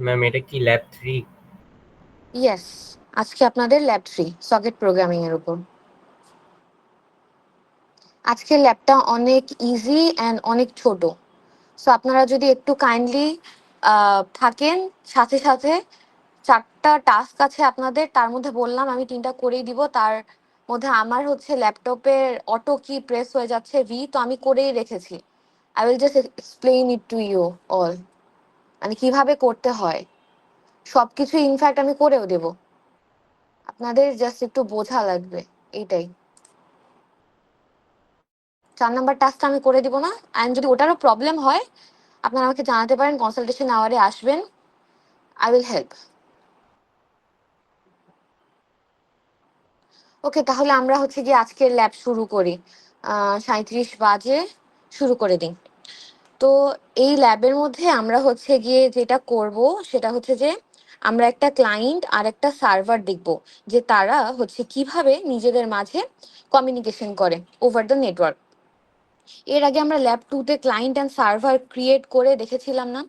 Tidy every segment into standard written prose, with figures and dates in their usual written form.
Ma'am এটা কি lab 3? Yes, আজকে আপনাদের ল্যাব 3 সকেট প্রোগ্রামিং এর উপর। আজকের ল্যাবটা অনেক ইজি অ্যান্ড অনেক ছোট। সো আপনারা যদি একটু কাইন্ডলি থাকেন, সাথে সাথে 4টা টাস্ক আছে আপনাদের, তার মধ্যে বললাম আমি 3টা করেই দিব। তার মধ্যে আমার হচ্ছে ল্যাপটপের অটো কি প্রেস হয়ে যাচ্ছে ভি, তো আমি করেই রেখেছি। I will just explain it to you all, মানে কিভাবে করতে হয় সবকিছু। ইনফ্যাক্ট আমি করেও দেব, আপনাদের জাস্ট একটু বোঝা লাগবে, এইটাই। 4 নাম্বার টাস্কটা আমি করে দিব না, অ্যান্ড যদি ওটারও প্রবলেম হয় আপনারা আমাকে জানাতে পারেন, কনসালটেশন আওয়ারে আসবেন, আই উইল হেল্প। ওকে, তাহলে আমরা হচ্ছে গিয়ে আজকের ল্যাব শুরু করি। 37 বাজে, শুরু করে দিই। তো এই ল্যাবের মধ্যে আমরা হচ্ছে গিয়ে যেটা করব সেটা হচ্ছে যে আমরা একটা ক্লায়েন্ট আর একটা সার্ভার দেখব, যে তারা হচ্ছে কিভাবে নিজেদের মাঝে কমিউনিকেশন করে ওভার দ্য নেটওয়ার্ক। এর আগে আমরা ল্যাব 2-তে ক্লায়েন্ট অ্যান্ড সার্ভার ক্রিয়েট করে দেখেছিলাম না,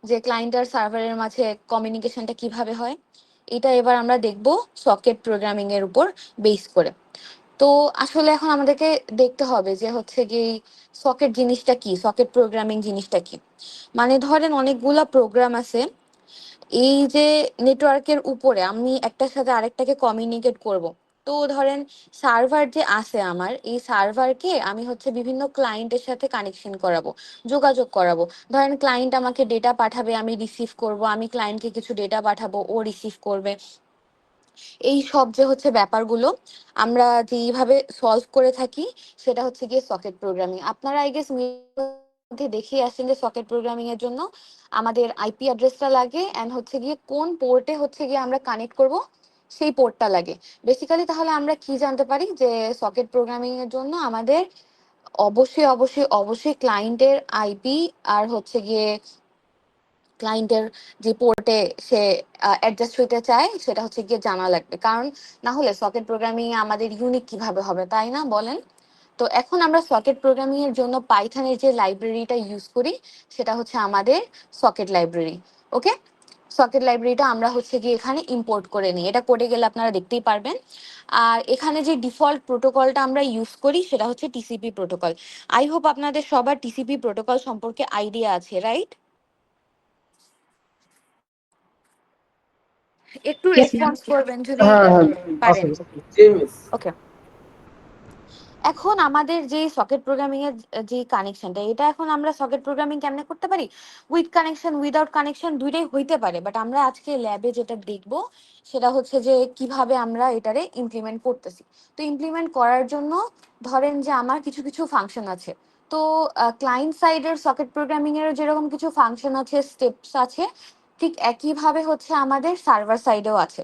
যে ক্লায়েন্ট আর সার্ভারের মাঝে কমিউনিকেশনটা কিভাবে হয়। এটা এবার আমরা দেখব সকেট প্রোগ্রামিং এর উপর বেস করে। তো আসলে এখন আমাদেরকে দেখতে হবে যে হচ্ছে গিয়ে সকেট জিনিসটা কি, সকেট প্রোগ্রামিং জিনিসটা কি। মানে ধরেন অনেকগুলা প্রোগ্রাম আছে, এই যে নেটওয়ার্কের উপরে আমি একটার সাথে আরেকটাকে কমিউনিকেট করব। তো ধরেন সার্ভার যে আছে আমার, এই সার্ভারকে আমি হচ্ছে বিভিন্ন ক্লায়েন্টের সাথে কানেকশন করাবো, যোগাযোগ করাবো। ধরেন ক্লায়েন্ট আমাকে ডেটা পাঠাবে, আমি রিসিভ করব, আমি ক্লায়েন্টকে কিছু ডেটা পাঠাবো, ও রিসিভ করবে। এই সব যে হচ্ছে ব্যাপারগুলো আমরা যেইভাবে সলভ করে থাকি, সেটা হচ্ছে গিয়ে সকেট প্রোগ্রামিং। আপনারা আই গেস মধ্যে দেখিয়ে আসছেন যে সকেট প্রোগ্রামিং এর জন্য আমাদের আইপি অ্যাড্রেসটা লাগে, অ্যান্ড হচ্ছে গিয়ে কোন পোর্টে হচ্ছে গিয়ে আমরা কানেক্ট করব সেই পোর্টটা লাগে বেসিক্যালি। তাহলে আমরা কি জানতে পারি যে সকেট প্রোগ্রামিং এর জন্য আমাদের অবশ্যই অবশ্যই অবশ্যই ক্লায়েন্টের আইপি আর হচ্ছে গিয়ে ক্লায়েন্টের যে পোর্টে সে অ্যাডজাস্ট হইতে চায় সেটা হচ্ছে গিয়ে জানা লাগবে, কারণ না হলে সকেট প্রোগ্রামিং আমাদের ইউনিক কিভাবে হবে, তাই না বলেন? তো এখন আমরা সকেট প্রোগ্রামিং এর জন্য পাইথনের যে লাইব্রেরিটা ইউজ করি সেটা হচ্ছে আমাদের সকেট লাইব্রেরি। ওকে, সকেট লাইব্রেরিটা আমরা হচ্ছে গিয়ে এখানে ইম্পোর্ট করে নিই, এটা করে গেলে আপনারা দেখতেই পারবেন। আর এখানে যে ডিফল্ট প্রোটোকলটা আমরা ইউজ করি সেটা হচ্ছে টিসিপি প্রোটোকল। আই হোপ আপনাদের সবার টিসিপি প্রোটোকল সম্পর্কে আইডিয়া আছে, রাইট? একটু Yes, ma'am. রেসপন্স করবেন যদি হ্যাঁ হ্যাঁ আছে পারেন। জি মিস। ওকে, এখন আমাদের যে সকেট প্রোগ্রামিং এর যে কানেকশনটা, এটা এখন আমরা সকেট প্রোগ্রামিং কেমনে করতে পারি, উইথ কানেকশন উইদাউট কানেকশন দুইটাই হইতে পারে, বাট আমরা আজকে ল্যাবে যেটা দেখব সেটা হচ্ছে যে কিভাবে আমরা এটারে ইমপ্লিমেন্ট করতেছি। তো ইমপ্লিমেন্ট করার জন্য ধরেন যে আমার কিছু কিছু ফাংশন আছে। তো ক্লায়েন্ট সাইডের সকেট প্রোগ্রামিং এর যেরকম কিছু ফাংশন আছে, স্টেপস আছে, ঠিক একইভাবে হচ্ছে আমাদের সার্ভার সাইডেও আছে।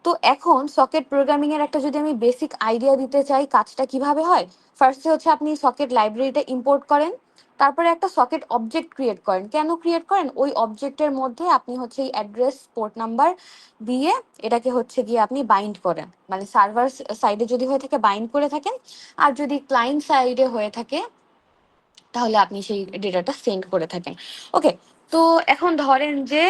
তো এখন সকেট প্রোগ্রামিং এর একটা যদি আমি বেসিক আইডিয়া দিতে চাই কাজটা কিভাবে হয়, ফার্স্টে হচ্ছে আপনি সকেট লাইব্রেরিটা ইম্পোর্ট করেন, তারপরে একটা সকেট অবজেক্ট ক্রিয়েট করেন। কেন ক্রিয়েট করেন, ওই অবজেক্টের মধ্যে আপনি হচ্ছে এই অ্যাড্রেস পোর্ট নাম্বার দিয়ে এটাকে হচ্ছে গিয়ে আপনি বাইন্ড করেন, মানে সার্ভার সাইডে যদি হয়ে থাকে বাইন্ড করে থাকেন, আর যদি ক্লায়েন্ট সাইডে হয়ে থাকে তাহলে আপনি সেই ডেটাটা সেন্ড করে থাকেন। ওকে, তো এখন ধরেন যে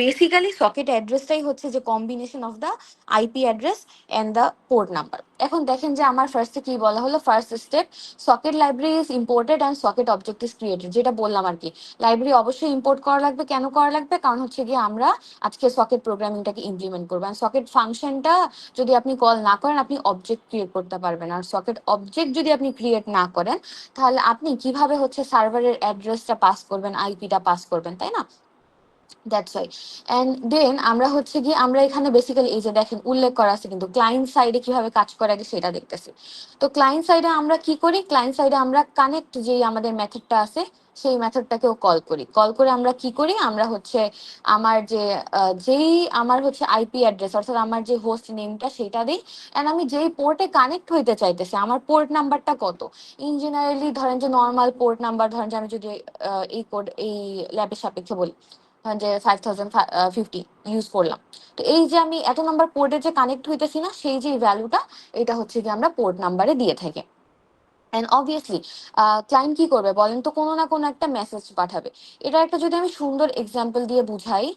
বেসিক্যালি সকেট অ্যাড্রেসটাই হচ্ছে যে combination of the IP address and the port number. এখন দেখেন যে আমার ফার্স্টে কি বলা হলো, first step socket library is imported and socket object is created, যেটা বললাম আর কি। লাইব্রেরি অবশ্যই ইম্পোর্ট করা লাগবে, কেন করা লাগবে, কারণ হচ্ছে গিয়ে আমরা আজকে সকেট প্রোগ্রামিংটাকে ইমপ্লিমেন্ট করবো। অ্যান্ড সকেট ফাংশনটা যদি আপনি কল না করেন আপনি অবজেক্ট ক্রিয়েট করতে পারবেন, আর সকেট অবজেক্ট যদি আপনি ক্রিয়েট না করেন তাহলে আপনি কিভাবে হচ্ছে সার্ভারের অ্যাড্রেসটা পাস করবেন, আইপিটা পাস করবেন, তাই না? That's Y. অ্যান্ড দেন আমরা হচ্ছে গিয়ে আমরা এখানে বেসিক্যালি এই যে দেখেন উল্লেখ করা আছে কিন্তু ক্লায়েন্ট সাইডে কিভাবে কাজ করে আগে সেটা দেখতেছি। তো ক্লায়েন্ট সাইডে আমরা কি করি, ক্লায়েন্ট সাইডে আমরা কানেক্ট যেই আমাদের মেথডটা আছে সেই মেথডটাকেও কল করি। কল করে আমরা কি করি, আমরা হচ্ছে আমার যে যেই আমার হচ্ছে আইপি অ্যাড্রেস অর্থাৎ আমার যে হোস্ট নেমটা সেটা দিই, অ্যান্ড আমি যেই পোর্টে কানেক্ট হইতে চাইতেছি আমার পোর্ট নাম্বারটা কত। ইন জেনারেলি ধরেন যে নর্মাল পোর্ট নাম্বার, ধরেন যে আমি যদি এই কোড এই ল্যাবের সাপেক্ষে বলি, ধরেন যে 5050 ইউজ করলাম। তো এই যে আমি এত নাম্বার পোর্টে যে কানেক্ট হইতেছি না, সেই যে ভ্যালুটা এটা হচ্ছে কি আমরা পোর্ট নাম্বারে দিয়ে থাকি। অ্যান্ড অবভিয়াসলি ক্লায়েন্ট কি করবে বলেন তো, কোনো না কোনো একটা মেসেজ পাঠাবে। এটা একটা যদি আমি সুন্দর এক্সাম্পল দিয়ে বুঝাই,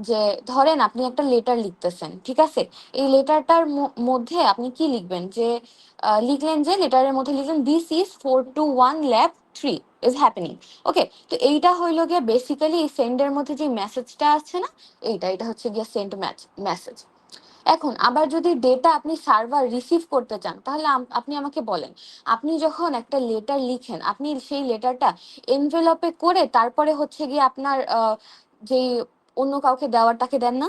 যে ধরেন আপনি একটা লেটার লিখতেছেন, ঠিক আছে? এই লেটারটার মধ্যে আপনি কি লিখবেন, যে লিখলেন, যে লেটারের মধ্যে লিখলেন this is 421 lab 3 is happening. Okay, তো এইটা হইলো গিয়ে বেসিক্যালি এই সেন্ডের মধ্যে যে মেসেজটা আছে না, এটা হচ্ছে গিয়ে সেন্ড মেসেজ। এখন আবার যদি ডেটা আপনি সার্ভার রিসিভ করতে চান, তাহলে আপনি আমাকে বলেন, আপনি যখন একটা লেটার লিখেন, আপনি সেই লেটারটা এনভেলপে করে তারপরে হচ্ছে গিয়ে আপনার যে অন্য কাউকে দেওয়ারটাকে দেন না,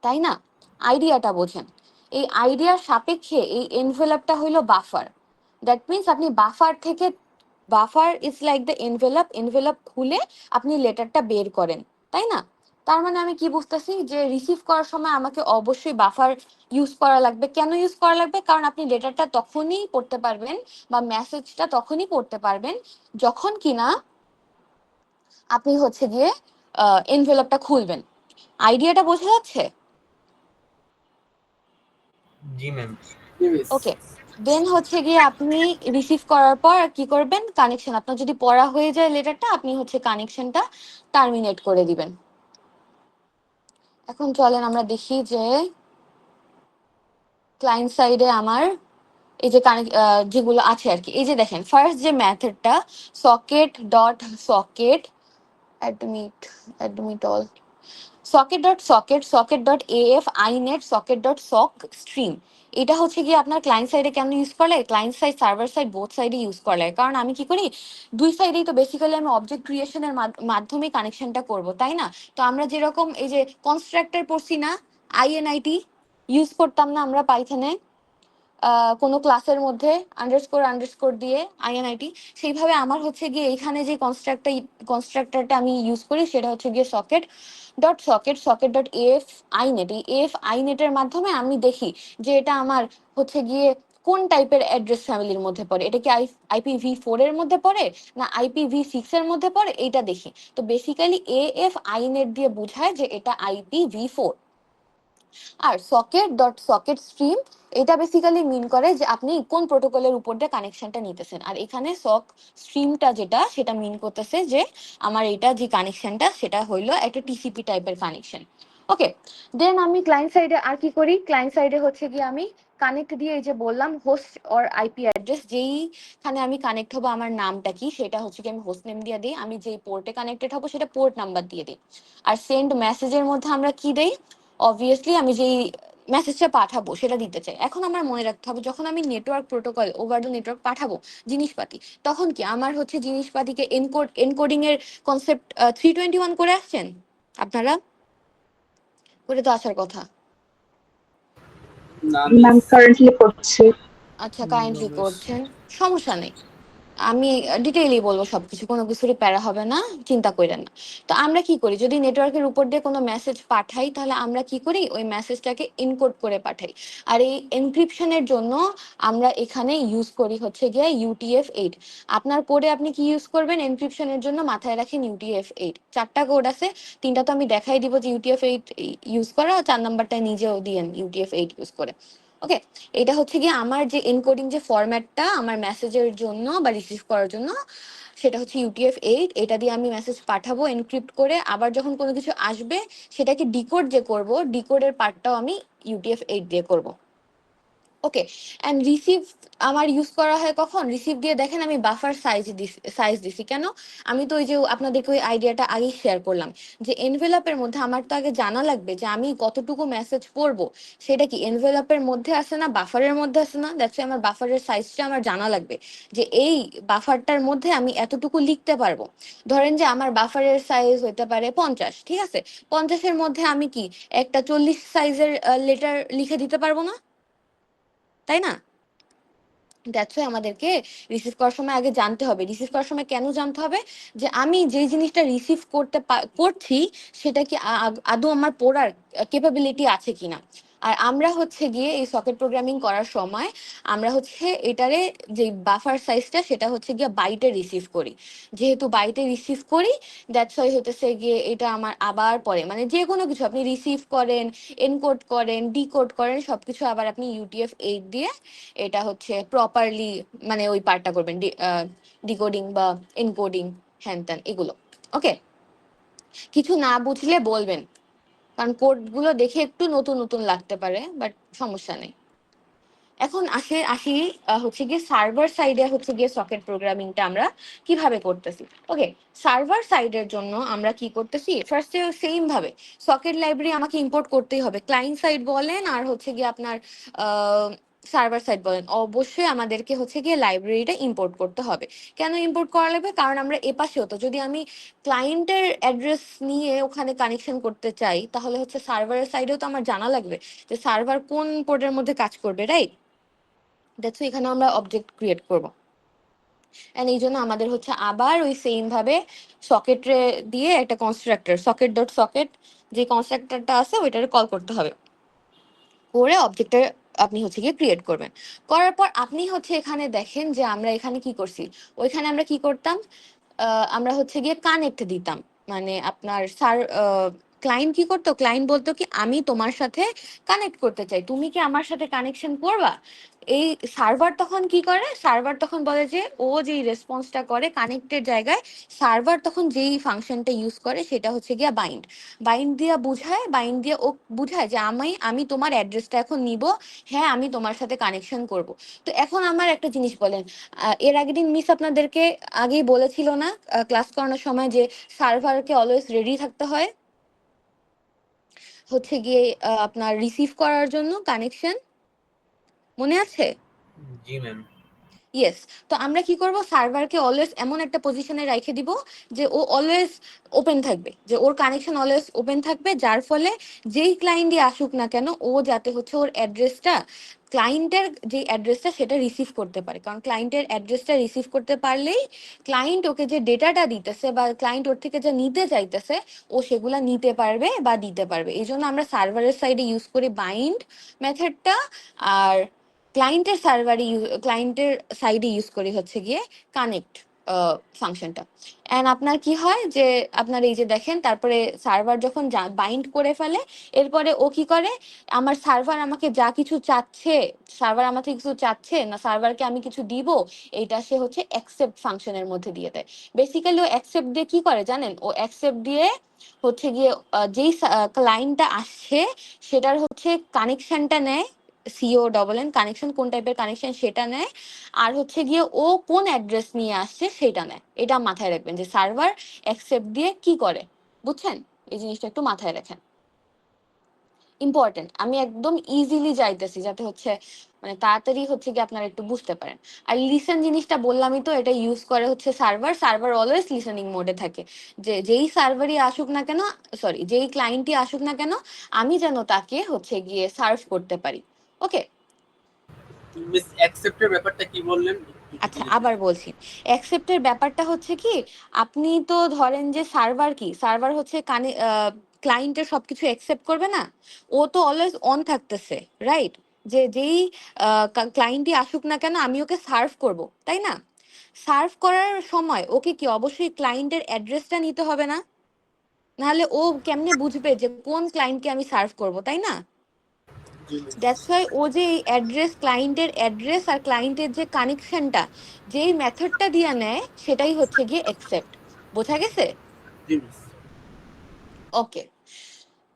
তাই না? আইডিয়াটা বোঝেন। এই আইডিয়ার সাপেক্ষে এই এনভেলপটা হইলো বাফার। দ্যাট মিনস আপনি বাফার থেকে, buffer is like the envelope, envelope খুলে আপনি লেটারটা বের করেন, তাই না? তার মানে আমি কি বুঝতেছি, যে রিসিভ করার সময় আমাকে অবশ্যই বাফার ইউজ করা লাগবে। কেন ইউজ করা লাগবে? কারণ আপনি লেটারটা তখনই পড়তে পারবেন বা মেসেজটা তখনই পড়তে পারবেন যখন কিনা আপনি হচ্ছে গিয়ে এনভেলপটা খুলবেন। আইডিয়াটা বোঝা যাচ্ছে? জি ম্যাম। ওকে, দেন হচ্ছে গিয়ে আপনি রিসিভ করার পর কি করবেন, কানেকশন, আপনার যদি পড়া হয়ে যায় লেটারটা, আপনি হচ্ছে কানেকশনটা টার্মিনেট করে দিবেন। এখন চলেন আমরা দেখি যে ক্লায়েন্ট সাইডে আমার এই যে যেগুলো আছে আর কি। এই যে দেখেন, ফার্স্ট যে মেথডটা socket dot socket admit, admit all, socket dot socket, socket dot AF inet, socket dot sock stream, এটা হচ্ছে গিয়ে আপনার ক্লায়েন্ট সাইডে কেন ইউজ করা লাগে, client side server side both সাইডে ইউজ করা লাগে। কারণ আমি কি করি, দুই সাইডেই তো বেসিক্যালি আমি অবজেক্ট ক্রিয়েশনের মাধ্যমে কানেকশনটা করব, তাই না? তো আমরা যেরকম এই যে কনস্ট্রাক্টর পড়ছি না, আইএনআইটি ইউজ করতাম না আমরা পাইথনে কোনো ক্লাসের মধ্যে আন্ডারস্কোর আন্ডারস্কোর দিয়ে আইএনআইটি, সেইভাবে আমার হচ্ছে গিয়ে এখানে যে কনস্ট্রাক্টরটা আমি ইউজ করি সেটা হচ্ছে গিয়ে socket dot socket, socket dot F inet. এই এফ আইনেটের মাধ্যমে আমি দেখি যে এটা আমার হচ্ছে গিয়ে কোন টাইপের অ্যাড্রেস ফ্যামিলির মধ্যে পড়ে, এটা কি IPv4 এর মধ্যে পড়ে না IPv6 এর মধ্যে পড়ে, এইটা দেখি। তো বেসিক্যালি এএফ আইনেট দিয়ে বোঝায় যে এটা IPv4। আর সকেট ডট সকেট স্ট্রিম, এটা বেসিক্যালি মিন করে যে আপনি কোন প্রোটোকলের উপর দিয়ে কানেকশনটা নিতেছেন। আর এখানে সক স্ট্রিমটা যেটা, সেটা মিন করতেছে যে আমার এটা যে কানেকশনটা সেটা হইলো একটা টিসিপি টাইপের কানেকশন। ওকে, দেন আমি ক্লায়েন্ট সাইডে আর কি করি, ক্লায়েন্ট সাইডে হচ্ছে গিয়ে আমি কানেক্ট দিয়ে, এই যে বললাম হোস্ট অর আইপি অ্যাড্রেস, যেইখানে আমি কানেক্ট হবো আমার নামটা কি সেটা হচ্ছে কি আমি হোস্ট নেম দিয়ে দিই, আমি যেই পোর্টে কানেক্টেড হবো সেটা পোর্ট নাম্বার দিয়ে দিই। আর সেন্ড মেসেজের মধ্যে আমরা কি দেই, অবভিয়াসলি আমি যেই মেসেজটা পাঠাবো সেটা দিতে চাই। এখন আমার মনে রাখতে হবে, যখন আমি network protocol over the network পাঠাবো জিনিসপাতি, তখন কি আমার হচ্ছে জিনিসপাতিকে এনকোডিং এর কনসেপ্ট 321 করে আসছেন আপনারা, করে তো আসার কথা। ম্যাম কারেন্টলি করছি। আচ্ছা, কাইন্ডলি করছেন, সমস্যা নেই, আমি ডিটেইলি বলবো সবকিছু, কোনো কিছুরই প্যারা হবে না, চিন্তা করেন না। তো আমরা কি করি, যদি নেটওয়ার্কের উপর দিয়ে কোনো মেসেজ পাঠাই, তাহলে আমরা কি করি, ওই মেসেজটাকে এনকোড করে পাঠাই। আর এই এনক্রিপশনের জন্য আমরা এখানে ইউজ করি হচ্ছে গিয়ে UTF-8। আপনার কোডে আপনি কি ইউজ করবেন এনক্রিপশনের জন্য, মাথায় রাখেন UTF-8। চারটা কোড আছে, তিনটা তো আমি দেখাই দিব যে UTF-8 ইউজ করা, 4 নাম্বারটা নিজেও দিয়েন UTF-8 ইউজ করে। ওকে, এটা হচ্ছে গিয়ে আমার যে এনকোডিং যে ফরম্যাটটা আমার মেসেজের জন্য বা রিসিভ করার জন্য, সেটা হচ্ছে UTF-8। এটা দিয়ে আমি মেসেজ পাঠাবো এনক্রিপ্ট করে, আবার যখন কোনো কিছু আসবে সেটাকে ডিকোড যে করব, ডিকোডের পার্টটাও আমি UTF-8 দিয়ে করব। ওকে, অ্যান্ড রিসিভ আমার ইউজ করা হয় কখন, রিসিভ দিয়ে দেখেন আমি বাফার সাইজ দিছি কেন, আমি তো ওই যে আপনাদেরকে ওই আইডিয়াটা আগেই শেয়ার করলাম, যে এনভেলপের মধ্যে আমার তো আগে জানা লাগবে যে আমি কতটুকু মেসেজ পড়বো, সেটা কি এনভেলপের মধ্যে আছে না বাফারের মধ্যে আছে না, দ্যাটস আমার বাফারের সাইজটা আমার জানা লাগবে, যে এই বাফারটার মধ্যে আমি এতটুকু লিখতে পারবো। ধরেন যে আমার বাফারের সাইজ হতে পারে 50, ঠিক আছে, 50-এর মধ্যে আমি কি একটা 40 সাইজের লেটার লিখে দিতে পারবো না, তাই না? দ্যাটস ওয়াই আমাদেরকে রিসিভ করার সময় আগে জানতে হবে। রিসিভ করার সময় কেন জানতে হবে, যে আমি যেই জিনিসটা রিসিভ করছি সেটা কি আদৌ আমার পড়ার ক্যাপাবিলিটি আছে কিনা। আর আমরা হচ্ছে গিয়ে এই সকেট প্রোগ্রামিং করার সময় আমরা হচ্ছে এটারে যে বাফার সাইজটা সেটা হচ্ছে গিয়ে বাইটে রিসিভ করি। যেহেতু বাইটে রিসিভ করি, দ্যাটস ওয়াই হতেছে গিয়ে এটা আমার আবার পরে মানে যে কোনো কিছু আপনি রিসিভ করেন, এনকোড করেন, ডিকোড করেন, সবকিছু আবার আপনি UTF-8 দিয়ে এটা হচ্ছে প্রপারলি মানে ওই পার্টটা করবেন, ডিকোডিং বা এনকোডিং, হ্যান ত্যান এগুলো। ওকে, কিছু না বুঝলে বলবেন, কারণ কোডগুলো দেখে একটু নতুন নতুন লাগতে পারে, বাট সমস্যা নেই। এখন আসি হচ্ছে গিয়ে সার্ভার সাইডে হচ্ছে গিয়ে সকেট প্রোগ্রামিংটা আমরা কিভাবে করতেছি। ওকে, সার্ভার সাইডের জন্য আমরা কি করতেছি, ফার্স্টে সেম ভাবে সকেট লাইব্রেরি আমাকে ইম্পোর্ট করতেই হবে। ক্লায়েন্ট সাইড বলেন আর হচ্ছে গিয়ে আপনার সার্ভার সাইড বলেন, অবশ্যই আমাদেরকে হচ্ছে গিয়ে লাইব্রেরিটা ইম্পোর্ট করতে হবে। কেন ইম্পোর্ট করা লাগবে, কারণ আমরা এপাশে হতো যদি আমি ক্লায়েন্টের অ্যাড্রেস নিয়ে ওখানে কানেকশন করতে চাই, তাহলে হচ্ছে সার্ভারের সাইডেও তো আমার জানা লাগবে যে সার্ভার কোন পোর্টের মধ্যে কাজ করবে, রাইট? দ্যাটস এখানে আমরা অবজেক্ট ক্রিয়েট করব। এন্ড এই জন্য আমাদের হচ্ছে আবার ওই সেম ভাবে সকেটে দিয়ে একটা কনস্ট্রাক্টর সকেট ডট সকেট যে কনস্ট্রাক্টরটা আছে ওইটারে কল করতে হবে, করে অবজেক্টটা আপনি হচ্ছে গিয়ে ক্রিয়েট করবেন। করার পর আপনি হচ্ছে এখানে দেখেন যে আমরা এখানে কি করছি, ওইখানে আমরা কি করতাম, আমরা হচ্ছে গিয়ে কানেক্ট দিতাম। মানে আপনার ক্লায়েন্ট কি করতো, ক্লায়েন্ট বলতো কি আমি তোমার সাথে কানেক্ট করতে চাই, তুমি কি আমার সাথে কানেকশন করবা। এই সার্ভার তখন কি করে, সার্ভার তখন বলে যে ও যেই রেসপন্সটা করে কানেক্টের জায়গায়, সার্ভার তখন যেই ফাংশনটা ইউজ করে সেটা হচ্ছে গিয়া বাইন্ড। বাইন্ড দিয়া বুঝায়, বাইন্ড দিয়ে ও বুঝায় যে আমি তোমার অ্যাড্রেসটা এখন নিব, হ্যাঁ আমি তোমার সাথে কানেকশন করব। তো এখন আমার একটা জিনিস বলেন, এর আগের দিন মিস আপনাদেরকে আগেই বলেছিল না ক্লাস করানোর সময় যে সার্ভারকে অলওয়েজ রেডি থাকতে হয় হচ্ছে গিয়ে আপনার রিসিভ করার জন্য কানেকশন, মনে আছে? জি ম্যাম। ইয়েস। তো আমরা কি করব, সার্ভারকে অলওয়েজ এমন একটা পজিশনে রেখে দিব যে ও অলওয়েজ ওপেন থাকবে, যে ওর কানেকশন অলওয়েজ ওপেন থাকবে, যার ফলে যেই ক্লায়েন্টই আসুক না কেন ও যাতে হচ্ছে ওর অ্যাড্রেসটা, ক্লায়েন্টের যে অ্যাড্রেসটা সেটা রিসিভ করতে পারে। কারণ ক্লায়েন্টের অ্যাড্রেসটা রিসিভ করতে পারলেই ক্লায়েন্ট ওকে যে ডেটাটা দিতেছে বা ক্লায়েন্ট ওর থেকে যা নিতে চাইতেছে ও সেগুলা নিতে পারবে বা দিতে পারবে। এই জন্য আমরা সার্ভারের সাইডে ইউজ করি বাইন্ড মেথডটা, আর ক্লায়েন্টের সাইডে ইউজ করি হচ্ছে গিয়ে কানেক্ট ফাংশনটা। এন্ড আপনার কি হয় যে আপনার এই যে দেখেন, তারপরে সার্ভার যখন বাইন্ড করে ফেলে, এরপরে ও কি করে, আমার সার্ভার আমাকে যা কিছু চাচ্ছে, সার্ভার আমার থেকে কিছু চাচ্ছে না সার্ভারকে আমি কিছু দিব, এইটা সে হচ্ছে অ্যাকসেপ্ট ফাংশনের মধ্যে দিয়ে দেয়। বেসিক্যালি ও অ্যাকসেপ্ট দিয়ে কি করে জানেন, ও অ্যাকসেপ্ট দিয়ে হচ্ছে গিয়ে যেই ক্লায়েন্টটা আসছে সেটার হচ্ছে কানেকশনটা নেয়, CO কানেকশন কোন টাইপের কানেকশন সেটা নেয়, আর হচ্ছে গিয়ে ও কোন অ্যাড্রেস নিয়ে আসছে সেটা নেয়। এটা মাথায় রাখবেন যে সার্ভার অ্যাকসেপ্ট দিয়ে কি করে, বুঝছেন? এই জিনিসটা একটু মাথায় রাখেন, ইম্পর্টেন্ট। আমি একদম ইজিলি যাইতেছি যাতে হচ্ছে মানে তাড়াতাড়ি হচ্ছে কি আপনারা একটু বুঝতে পারেন। আর লিসেন জিনিসটা বললামই তো, এটা ইউজ করে হচ্ছে সার্ভার, সার্ভার অলওয়েজ লিসেনিং মোডে থাকে, যে যেই সার্ভারই আসুক না কেন, সরি যেই ক্লায়েন্টই আসুক না কেন আমি যেন তাকে হচ্ছে গিয়ে সার্ভ করতে পারি। ওকে, মিস অ্যাকসেপ্টের ব্যাপারটা কি বললেন? আচ্ছা আবার বলছি, অ্যাকসেপ্টের ব্যাপারটা হচ্ছে কি, আপনি তো ধরেন যে সার্ভার কি, সার্ভার হচ্ছে ক্লায়েন্টের সবকিছু অ্যাকসেপ্ট করবে না, ও তো অলওয়েজ অন থাকতেছে, রাইট? যে যেই ক্লায়েন্টই আসুক না কেন আমি ওকে সার্ভ করব, তাই না? সার্ভ করার সময় ওকে কি অবশ্যই ক্লায়েন্টের অ্যাড্রেসটা নিতে হবে না, নাহলে ও কেমনে বুঝবে যে কোন ক্লায়েন্টকে আমি সার্ভ করব, তাই না? জি মিস। দ্যাটস ওয়াই ও যে এই অ্যাড্রেস, ক্লায়েন্টের অ্যাড্রেস আর ক্লায়েন্টের যে কানেকশনটা যেই মেথডটা দিয়ে নেয় সেটাই হচ্ছে গিয়ে অ্যাকসেপ্ট। বোঝা গেছে? জি মিস। ওকে,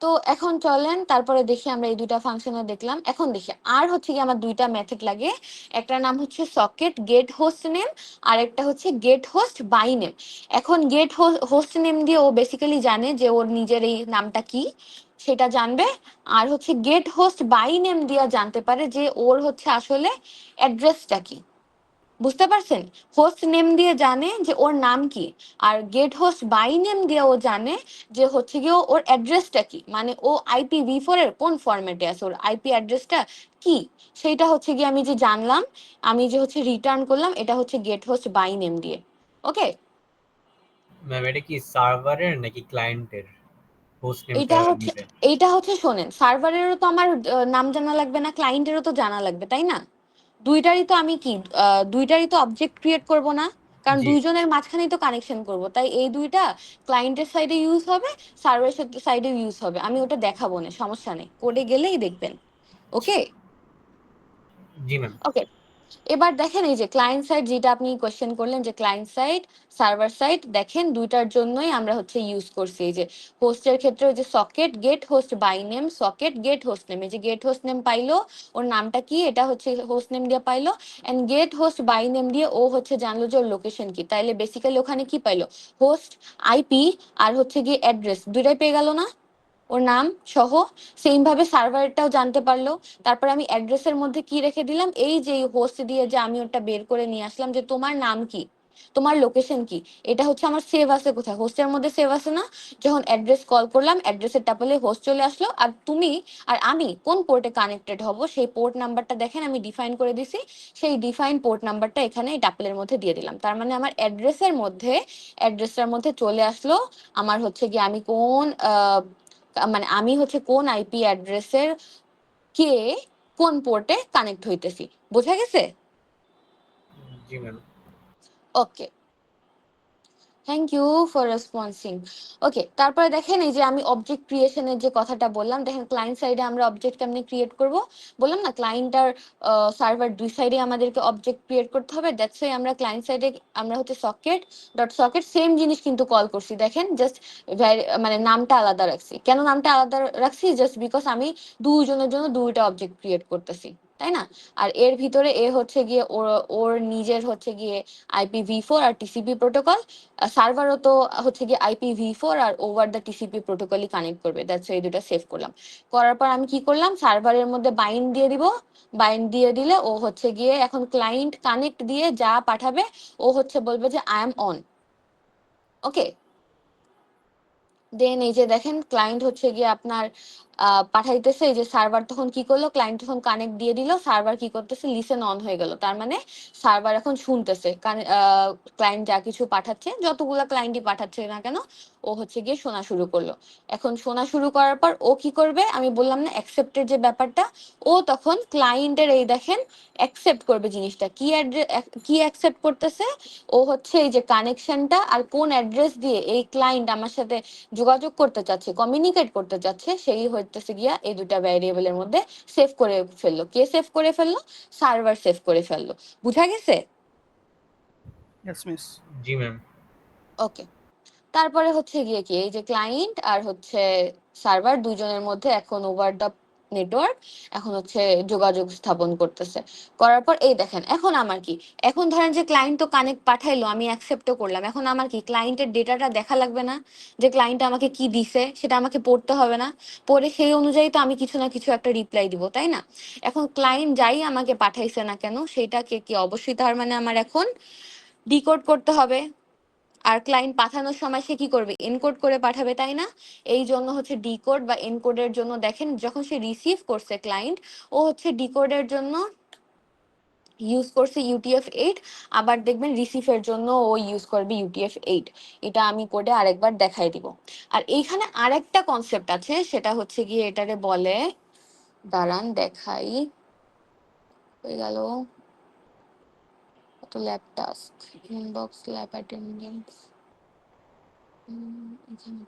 তো এখন চলেন তারপরে দেখি, আমরা এই দুইটা ফাংশনে দেখলাম, এখন দেখি আর হচ্ছে কি আমার দুইটা মেথড লাগে। একটা নাম হচ্ছে সকেট গেট হোস্ট নেম, আর একটা হচ্ছে গেট হোস্ট বাই নেম। এখন গেট হোস্ট নেম দিয়ে ও বেসিক্যালি জানে যে ওর নিজের এই নামটা কি সেটা জানবে, আর হচ্ছে গেট হোস্ট বাই নেম দিয়ে জানতে পারে যে ওর হচ্ছে আসলে অ্যাড্রেসটা কি। বুঝতে পারছেন? হোস্ট নেম দিয়ে জানে যে ওর নাম কি, আর গেট হোস্ট বাই নেম দিয়ে ও জানে যে হচ্ছে গিয়ে ওর অ্যাড্রেসটা কি, মানে ও IPv4 এর কোন ফরম্যাটে আছে, ওর আইপি অ্যাড্রেসটা কি, সেইটা হচ্ছে গিয়ে আমি যে জানলাম, আমি যে হচ্ছে রিটার্ন করলাম, এটা হচ্ছে গেট হোস্ট বাই নেম দিয়ে। ওকে, ম্যাম এটা কি সার্ভারের নাকি ক্লায়েন্টের? হোস্ট নেমটা এটা হচ্ছে নিবে। এইটা হচ্ছে শোনেন, সার্ভারেরও তো আমার নাম জানা লাগবে না, ক্লায়েন্টেরও তো জানা লাগবে, তাই না? দুইটারই তো আমি কি দুইটারই তো অবজেক্ট ক্রিয়েট করব না, কারণ জি দুইজনের মাঝখানেই তো কানেকশন করব, তাই এই দুইটা ক্লায়েন্টের সাইডে ইউজ হবে, সার্ভারের সাইডে ইউজ হবে। আমি ওটা দেখাবো না, সমস্যা নেই, কোডে গেলেই দেখবেন। ওকে। জি ম্যাম। ওকে, এবার দেখেন এই যে ক্লায়েন্ট সাইড, যেটা আপনি কোশ্চেন করলেন যে ক্লায়েন্ট সাইড সার্ভার সাইড, দেখেন দুইটার জন্যই আমরা হচ্ছে ইউজ করছি। এই যে হোস্টের ক্ষেত্রে ওই যে socket get host by name, socket get host name, এই যে গেট হোস্ট নেম পাইলো, ওর নামটা কি এটা হচ্ছে হোস্ট নেম দিয়ে পাইলো, and get host by name দিয়ে ও হচ্ছে জানলো যে ওর লোকেশন কি, তাইলে বেসিক্যালি ওখানে কি পাইলো, হোস্ট আইপি আর হচ্ছে গিয়ে অ্যাড্রেস দুইটাই পেয়ে গেল না ওর নাম সহ। সেম ভাবে সার্ভারটাও জানতে পারলো। তারপর আমি অ্যাড্রেসের মধ্যে কি রেখে দিলাম, এই যে হোস্ট দিয়ে যে আমি ওটা বের করে নিয়ে আসলাম যে তোমার নাম কি, তোমার লোকেশন কি, এটা হচ্ছে আমার সেভ আছে কোথায়, হোস্টের মধ্যে সেভ আছে না? যখন অ্যাড্রেস কল করলাম অ্যাড্রেসের টাপলে হোস্ট চলে আসলো, আর তুমি আর আমি কোন পোর্টে কানেক্টেড হব সেই পোর্ট নাম্বারটা দেখেন আমি ডিফাইন করে দিছি, সেই ডিফাইন পোর্ট নাম্বারটা এখানে এই টাপলের মধ্যে দিয়ে দিলাম। তার মানে আমার অ্যাড্রেসটার মধ্যে চলে আসলো আমার হচ্ছে গিয়ে আমি কোন মানে আমি হচ্ছে কোন আইপি অ্যাড্রেসের কে কোন পোর্টে কানেক্ট হইতেছি। বোঝা গেছে? জি ma'am. Okay, thank you for responding. Okay, তারপরে দেখেন এই যে আমি অবজেক্ট ক্রিয়েশনের যে কথাটা বললাম, দেখেন ক্লায়েন্ট সাইডে আমরা অবজেক্ট কেমনে ক্রিয়েট করব, বললাম না ক্লায়েন্ট আর সার্ভার দুই সাইডে আমাদেরকে অবজেক্ট ক্রিয়েট করতে হবে। দ্যাটস ওয়াই আমরা ক্লায়েন্ট সাইডে আমরা হচ্ছে সকেট ডট সকেট সেম জিনিস কিন্তু কল করছি, দেখেন জাস্ট মানে নামটা আলাদা রাখছি। কেন নামটা আলাদা রাখছি? জাস্ট বিকজ আমি দুইজনের জন্য দুইটা অবজেক্ট ক্রিয়েট করতেছি, তাই না? আর এর ভিতরে এ হচ্ছে গিয়ে ওর ওর নিজের হচ্ছে গিয়ে IPv4 আর TCP প্রোটোকল, সার্ভারও তো হচ্ছে গিয়ে IPv4 আর ওভার দ্য TCP প্রোটোকলই কানেক্ট করবে। দ্যাটস এই দুটো সেভ করলাম। করার পর আমি কি করলাম, সার্ভারের মধ্যে বাইন্ড দিয়ে দিব, বাইন্ড দিয়ে দিলে ও হচ্ছে গিয়ে এখন ক্লায়েন্ট কানেক্ট দিয়ে যা পাঠাবে ও হচ্ছে বলবে যে আই এম অন। ওকে, দেন এই যে দেখেন ক্লায়েন্ট হচ্ছে গিয়ে আপনার পাঠাইতেছে, এই যে সার্ভার তখন কি করলো, ক্লায়েন্ট তখন কানেক্ট দিয়ে দিল, সার্ভার কি করতেছে, লিসেন অন হয়ে গেল। তার মানে সার্ভার এখন শুনতেছে ক্লায়েন্ট যা কিছু পাঠাচ্ছে, যতগুলা ক্লায়েন্টই পাঠাচ্ছে না কেন ও হচ্ছে গিয়ে শোনা শুরু করলো। এখন শোনা শুরু করার পর ও কি করবে, আমি বললাম না অ্যাকসেপ্টের যে ব্যাপারটা, ও তখন ক্লায়েন্টের এই দেখেন অ্যাকসেপ্ট করবে জিনিসটা, কি অ্যাকসেপ্ট করতেছে, ও হচ্ছে এই যে কানেকশনটা আর কোন অ্যাড্রেস দিয়ে এই ক্লায়েন্ট আমার সাথে যোগাযোগ করতে চাচ্ছে, কমিউনিকেট করতে চাচ্ছে, সেই হইতেছে গিয়া এই দুটা ভ্যারিয়েবলের মধ্যে সেভ করে ফেললো। কে সেভ করে ফেললো? সার্ভার সেভ করে ফেললো। বুঝা গেছে? Yes, miss. জি ম্যাম। ওকে, তারপরে হচ্ছে গিয়ে কি এই যে ক্লায়েন্ট আর হচ্ছে সার্ভার দুইজনের মধ্যে এখন ওভার দ্য নেটওয়ার্ক এখন হচ্ছে যোগাযোগ স্থাপন করতেছে। করার পর এই দেখেন এখন আমার কি, এখন ধরেন যে ক্লায়েন্ট তো কানেক্ট পাঠাইলো, আমি অ্যাকসেপ্টও করলাম, এখন আমার কি ক্লায়েন্টের ডেটাটা দেখা লাগবে না, যে ক্লায়েন্ট আমাকে কি দিছে সেটা আমাকে পড়তে হবে না, পড়ে সেই অনুযায়ী তো আমি কিছু না কিছু একটা রিপ্লাই দিব, তাই না? এখন ক্লায়েন্ট যাই আমাকে পাঠাইছে না কেন সেটাকে কি অবশ্যই তার মানে আমার এখন ডিকোড করতে হবে। আর ক্লায়েন্ট পাঠানোর সময় সে কি করবে, এনকোড করে পাঠাবে, তাই না? এই জন্য হচ্ছে ডিকোড বা এনকোডের জন্য দেখেন যখন সে রিসিভ করছে ক্লায়েন্ট, ও হচ্ছে ডিকোডের জন্য ইউজ করছে UTF-8, আবার দেখবেন রিসিভের জন্য ও ইউজ করবে UTF-8। এটা আমি কোডে আরেকবার দেখাই দিব। আর এইখানে আরেকটা কনসেপ্ট আছে, সেটা হচ্ছে গিয়ে এটারে বলে, দাঁড়ান দেখাই, হয়ে গেল কত, lab task, inbox, lab attendance, এখানে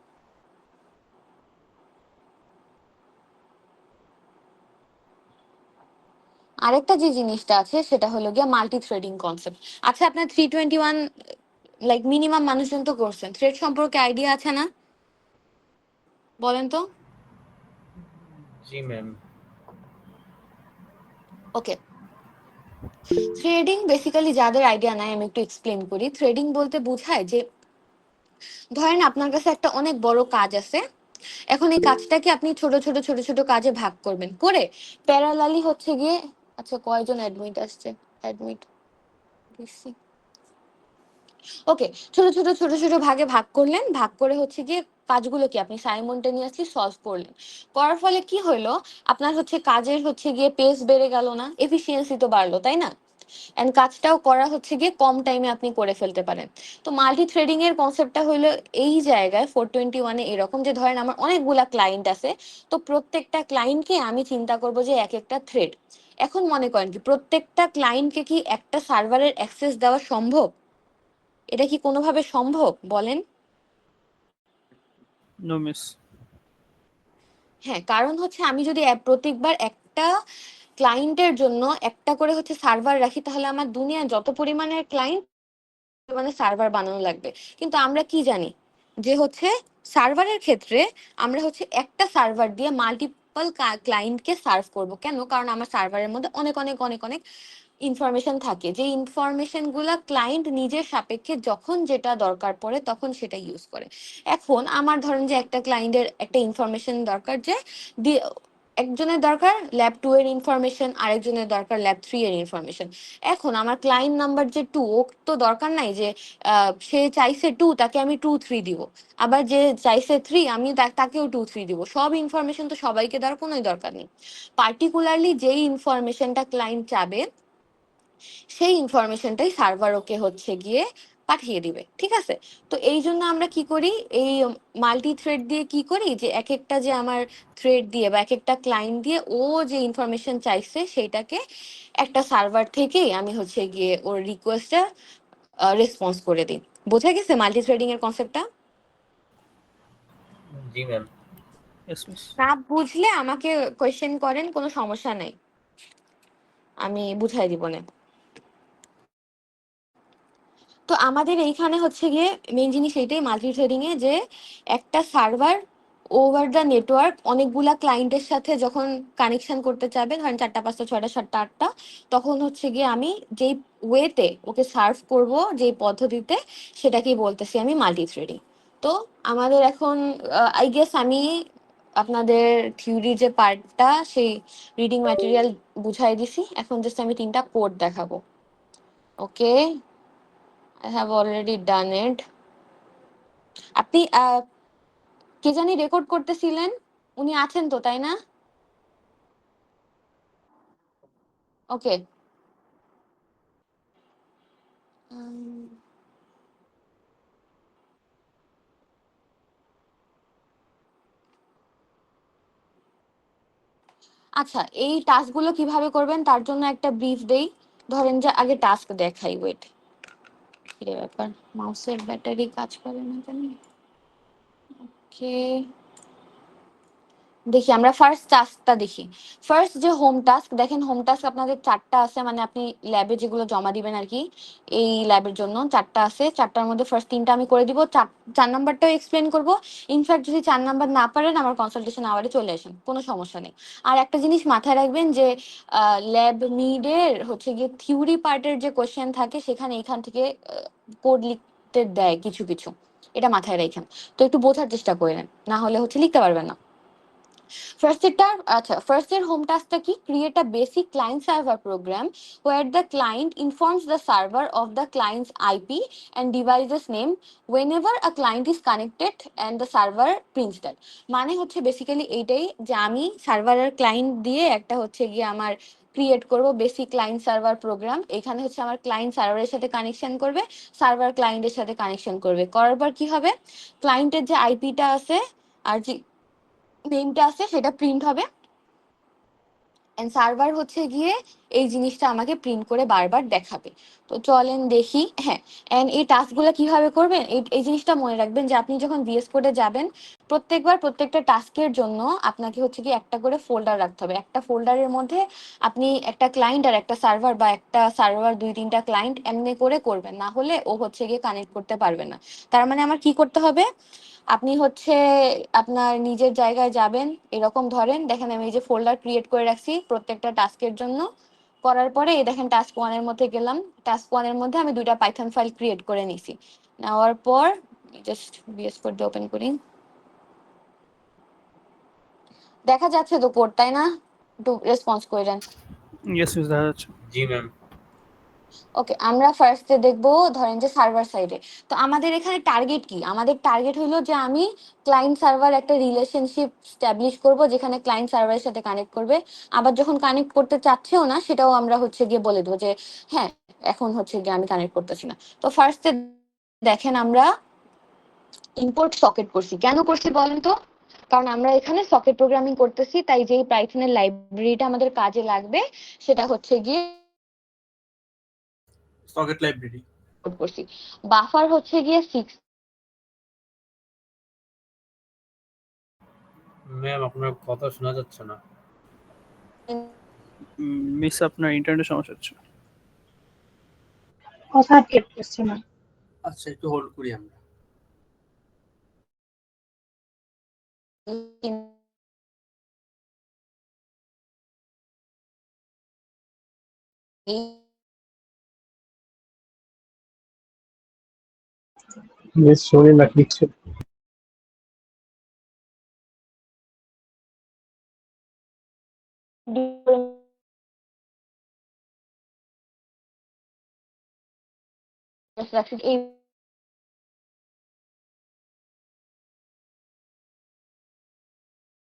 আরেকটা যে জিনিসটা আছে সেটা হলো গিয়া মাল্টি থ্রেডিং কনসেপ্ট। আচ্ছা, আপনার 321 লাইক মিনিমাম মানুষজন তো করছেন, থ্রেড সম্পর্কে আইডিয়া আছে না? বলেন তো। জি ম্যাম। ওকে, থ্রেডিং বেসিক্যালি যাদের আইডিয়া নাই আমি একটু এক্সপ্লেন করি। থ্রেডিং বলতে বোঝায় যে ধরেন আপনার কাছে একটা অনেক বড় কাজ আছে, এখন এই কাজটাকে আপনি ছোট ছোট ছোট ছোট কাজে ভাগ করবেন, করে প্যারালালি হচ্ছে গিয়ে, আচ্ছা কয়জন অ্যাডমিট আসছে, অ্যাডমিট, ওকে, ছোট ছোট ছোট ছোট ভাগে ভাগ করলেন, ভাগ করে হচ্ছে গিয়ে কাজগুলো কি আপনি সাইমultaneously সলভ করলেন। করার ফলে কি হলো, আপনার হচ্ছে কাজের হচ্ছে গিয়ে পেস বেড়ে গেল না, এফিসিয়েন্সি তো বাড়লো, তাই না? এন্ড কাজটাও করা হচ্ছে গিয়ে কম টাইমে আপনি করে ফেলতে পারেন। তো মাল্টি থ্রেডিং এর কনসেপ্টটা হলো এই জায়গায় 421 এরকম যে ধরেন আমার অনেকগুলা ক্লায়েন্ট আছে, তো প্রত্যেকটা ক্লায়েন্টকে আমি চিন্তা করব যে এক একটা থ্রেড। এখন মনে করেন কি প্রত্যেকটা ক্লায়েন্টকে কি একটা সার্ভারের অ্যাক্সেস দেওয়া সম্ভব? এটা কি কোনোভাবে সম্ভব বলেন? No, miss. হ্যাঁ, কারণ হচ্ছে আমি যদি প্রত্যেকবার একটা ক্লায়েন্টের জন্য একটা করে হচ্ছে সার্ভার রাখি, তাহলে আমার দুনিয়ায় যত পরিমাণের ক্লায়েন্ট মানে সার্ভার বানানো লাগবে। কিন্তু আমরা কি জানি যে হচ্ছে সার্ভারের ক্ষেত্রে আমরা হচ্ছে একটা সার্ভার দিয়ে মাল্টিপল ক্লায়েন্টকে সার্ভ করব। কেন? কারণ আমার সার্ভারের মধ্যে অনেক অনেক অনেক অনেক ইনফরমেশন থাকে, যে ইনফরমেশন গুলা ক্লায়েন্ট নিজের সাপেক্ষে যখন যেটা দরকার পড়ে তখন সেটা ইউজ করে। এখন আমার ধরেন যে একটা ক্লায়েন্টের একটা ইনফরমেশন দরকার, যে একজনের দরকার ল্যাব 2 এর ইনফরমেশন, আরেকজনের দরকার ল্যাব 3 এর ইনফরমেশন। এখন আমার ক্লায়েন্ট নাম্বার যে 2, ও তো দরকার নাই যে সে চাইছে 2, তাকে আমি 2 3 দিব। আবার যে চাইছে 3, আমি তাকেও 2 3 দিব। সব ইনফরমেশন তো সবাইকে দেওয়ার কোনোই দরকার নেই। পার্টিকুলারলি যেই ইনফরমেশনটা ক্লায়েন্ট চাবে সেই ইনফরমেশনটাই সার্ভার ওকে হচ্ছে গিয়ে পাঠিয়ে দিবে, ঠিক আছে? তো এই জন্য আমরা কি করি, এই মাল্টি থ্রেড দিয়ে কি করি, যে এক একটা যে আমার থ্রেড দিয়ে বা এক একটা ক্লায়েন্ট দিয়ে ও যে ইনফরমেশন চাইছে সেটাকে একটা সার্ভার থেকেই আমি হচ্ছে গিয়ে ওর রিকোয়েস্টটা রেসপন্স করে দিই। বোঝা গেছে মাল্টি থ্রেডিং এর কনসেপ্টটা? জি ম্যাম। Yes, miss. না বুঝলে আমাকে কোয়েশ্চেন করেন, কোনো সমস্যা নেই, আমি বুঝাই দিব না। তো আমাদের এইখানে হচ্ছে গিয়ে মেইন জিনিস এইটাই মাল্টি থ্রেডিং এ, যে একটা সার্ভার ওভার দ্য নেটওয়ার্ক অনেকগুলা ক্লায়েন্টের সাথে যখন কানেকশন করতে চাবে, ধরেন 4টা 5টা 6টা 7টা 8টা, তখন হচ্ছে গিয়ে আমি যেই ওয়েতে ওকে সার্ভ করব, যেই পদ্ধতিতে, সেটাকেই বলতেছি আমি মাল্টি থ্রেডিং। তো আমাদের এখন আই গেস আমি আপনাদের থিওরি যে পার্টটা সেই রিডিং ম্যাটেরিয়াল বুঝাই দিছি, এখন জাস্ট আমি 3টা কোড দেখাবো। ওকে, I have already done it. আপনি কে জানি রেকর্ড করতেছিলেন, উনি আছেন তো, তাই না? ওকে। আচ্ছা, এই টাস্কগুলো কিভাবে করবেন তার জন্য একটা ব্রিফ দেই। ধরেন যে আগে টাস্ক দেখাই, ওয়েট, কি রে ব্যাপার, মাউসের ব্যাটারি কাজ করে না জানি। ওকে, দেখি আমরা ফার্স্ট টাস্কটা দেখি। ফার্স্ট যে হোম টাস্ক, দেখেন হোম টাস্ক আপনাদের 4টা আছে, মানে আপনি ল্যাবে যেগুলো জমা দিবেন আর কি, এই ল্যাবের জন্য 4টা আছে। 4টার মধ্যে ফার্স্ট 3টা আমি করে দিব, 4 নাম্বারটাও এক্সপ্লেন করব। ইনফ্যাক্ট যদি 4 নাম্বার না পারেন আমার কনসালটেশন আওয়ারে চলে আসেন, কোনো সমস্যা নেই। আর একটা জিনিস মাথায় রাখবেন যে ল্যাব মিডের হচ্ছে গিয়ে থিওরি পার্টের যে কোশ্চেন থাকে সেখানে এখান থেকে কোড লিখতে দেয় কিছু কিছু, এটা মাথায় রাখেন। তো একটু বোঝার চেষ্টা করেন, না হলে হচ্ছে লিখতে পারবেন না। First year home task কি? Create a basic client server program where the client informs the server of the client's IP and device's name whenever a client is connected and the server prints that. মানে হচ্ছে basically এইটাই, যে আমি সার্ভারের client দিয়ে একটা হচ্ছে গিয়ে আমার ক্রিয়েট করব বেসিক ক্লায়েন্ট সার্ভার প্রোগ্রাম। এখানে হচ্ছে আমার ক্লায়েন্ট সার্ভারের সাথে কানেকশন করবে, সার্ভার ক্লায়েন্টের সাথে কানেকশন করবে। করার পর কি হবে, ক্লায়েন্টের যে আইপিটা আছে আর যে নেমটা আছে সেটা প্রিন্ট হবে, এন্ড সার্ভার হচ্ছে গিয়ে এই জিনিসটা আমাকে প্রিন্ট করে বারবার দেখাবে। তো চলেন দেখি। হ্যাঁ, এন্ড এই টাস্কগুলো কিভাবে করবেন, এই জিনিসটা মনে রাখবেন যে আপনি যখন ভিএস কোডে যাবেন প্রত্যেকবার প্রত্যেকটা টাস্কের জন্য আপনাকে হচ্ছে কি একটা করে ফোল্ডার রাখতে হবে। একটা ফোল্ডারের মধ্যে আপনি একটা ক্লায়েন্ট আর একটা সার্ভার, বা একটা সার্ভার 2-3টা ক্লায়েন্ট এমনি করে করবেন, না হলে ও হচ্ছে গিয়ে কানেক্ট করতে পারবে না। তার মানে আমার কি করতে হবে, আপনি হচ্ছে আপনার নিজের জায়গায় যাবেন, এরকম ধরেন দেখেন আমি এই যে ফোল্ডার ক্রিয়েট করে রাখছি প্রত্যেকটা টাস্কের জন্য। করার পরে এই দেখেন টাস্ক 1 এর মধ্যে গেলাম, টাস্ক 1 এর মধ্যে আমি 2টা পাইথন ফাইল ক্রিয়েট করে নিছি। নেওয়ার পর জাস্ট ভিএস কোড দিয়ে ওপেন করি, দেখা যাচ্ছে তো কোড, তাই না? একটু রেসপন্স করেন। Yes, miss. That's জি ম্যাম। ওকে, আমরা ফার্স্টে দেখবো ধরেন যে সার্ভার সাইডে। তো আমাদের এখানে টার্গেট কি? আমাদের টার্গেট হলো যে আমি ক্লায়েন্ট সার্ভার একটা রিলেশনশিপ স্টাবলিশ করব, যেখানে ক্লায়েন্ট সার্ভারের সাথে কানেক্ট করবে। আবার যখন কানেক্ট করতে চাচ্ছেও না, সেটাও আমরা হচ্ছে গিয়ে বলে দেবো যে হ্যাঁ, এখন হচ্ছে গিয়ে আমি কানেক্ট করতেছি না। তো ফার্স্টে দেখেন আমরা ইম্পোর্ট সকেট করছি। কেন করছি বলেন তো? কারণ আমরা এখানে সকেট প্রোগ্রামিং করতেছি, তাই যেই পাইথনের লাইব্রেরিটা আমাদের কাজে লাগবে সেটা হচ্ছে গিয়ে সকেট লাইব্রেরি। করছি। বাফার হচ্ছে গিয়ে 6। ম্যাম আপনার কথা শোনা যাচ্ছে না। মিস আপনার ইন্টারনেট সমস্যা হচ্ছে। কথা কেটেছে না। আচ্ছা, একটু হোল্ড করি আমরা। মিস শুনি না কিছু। এই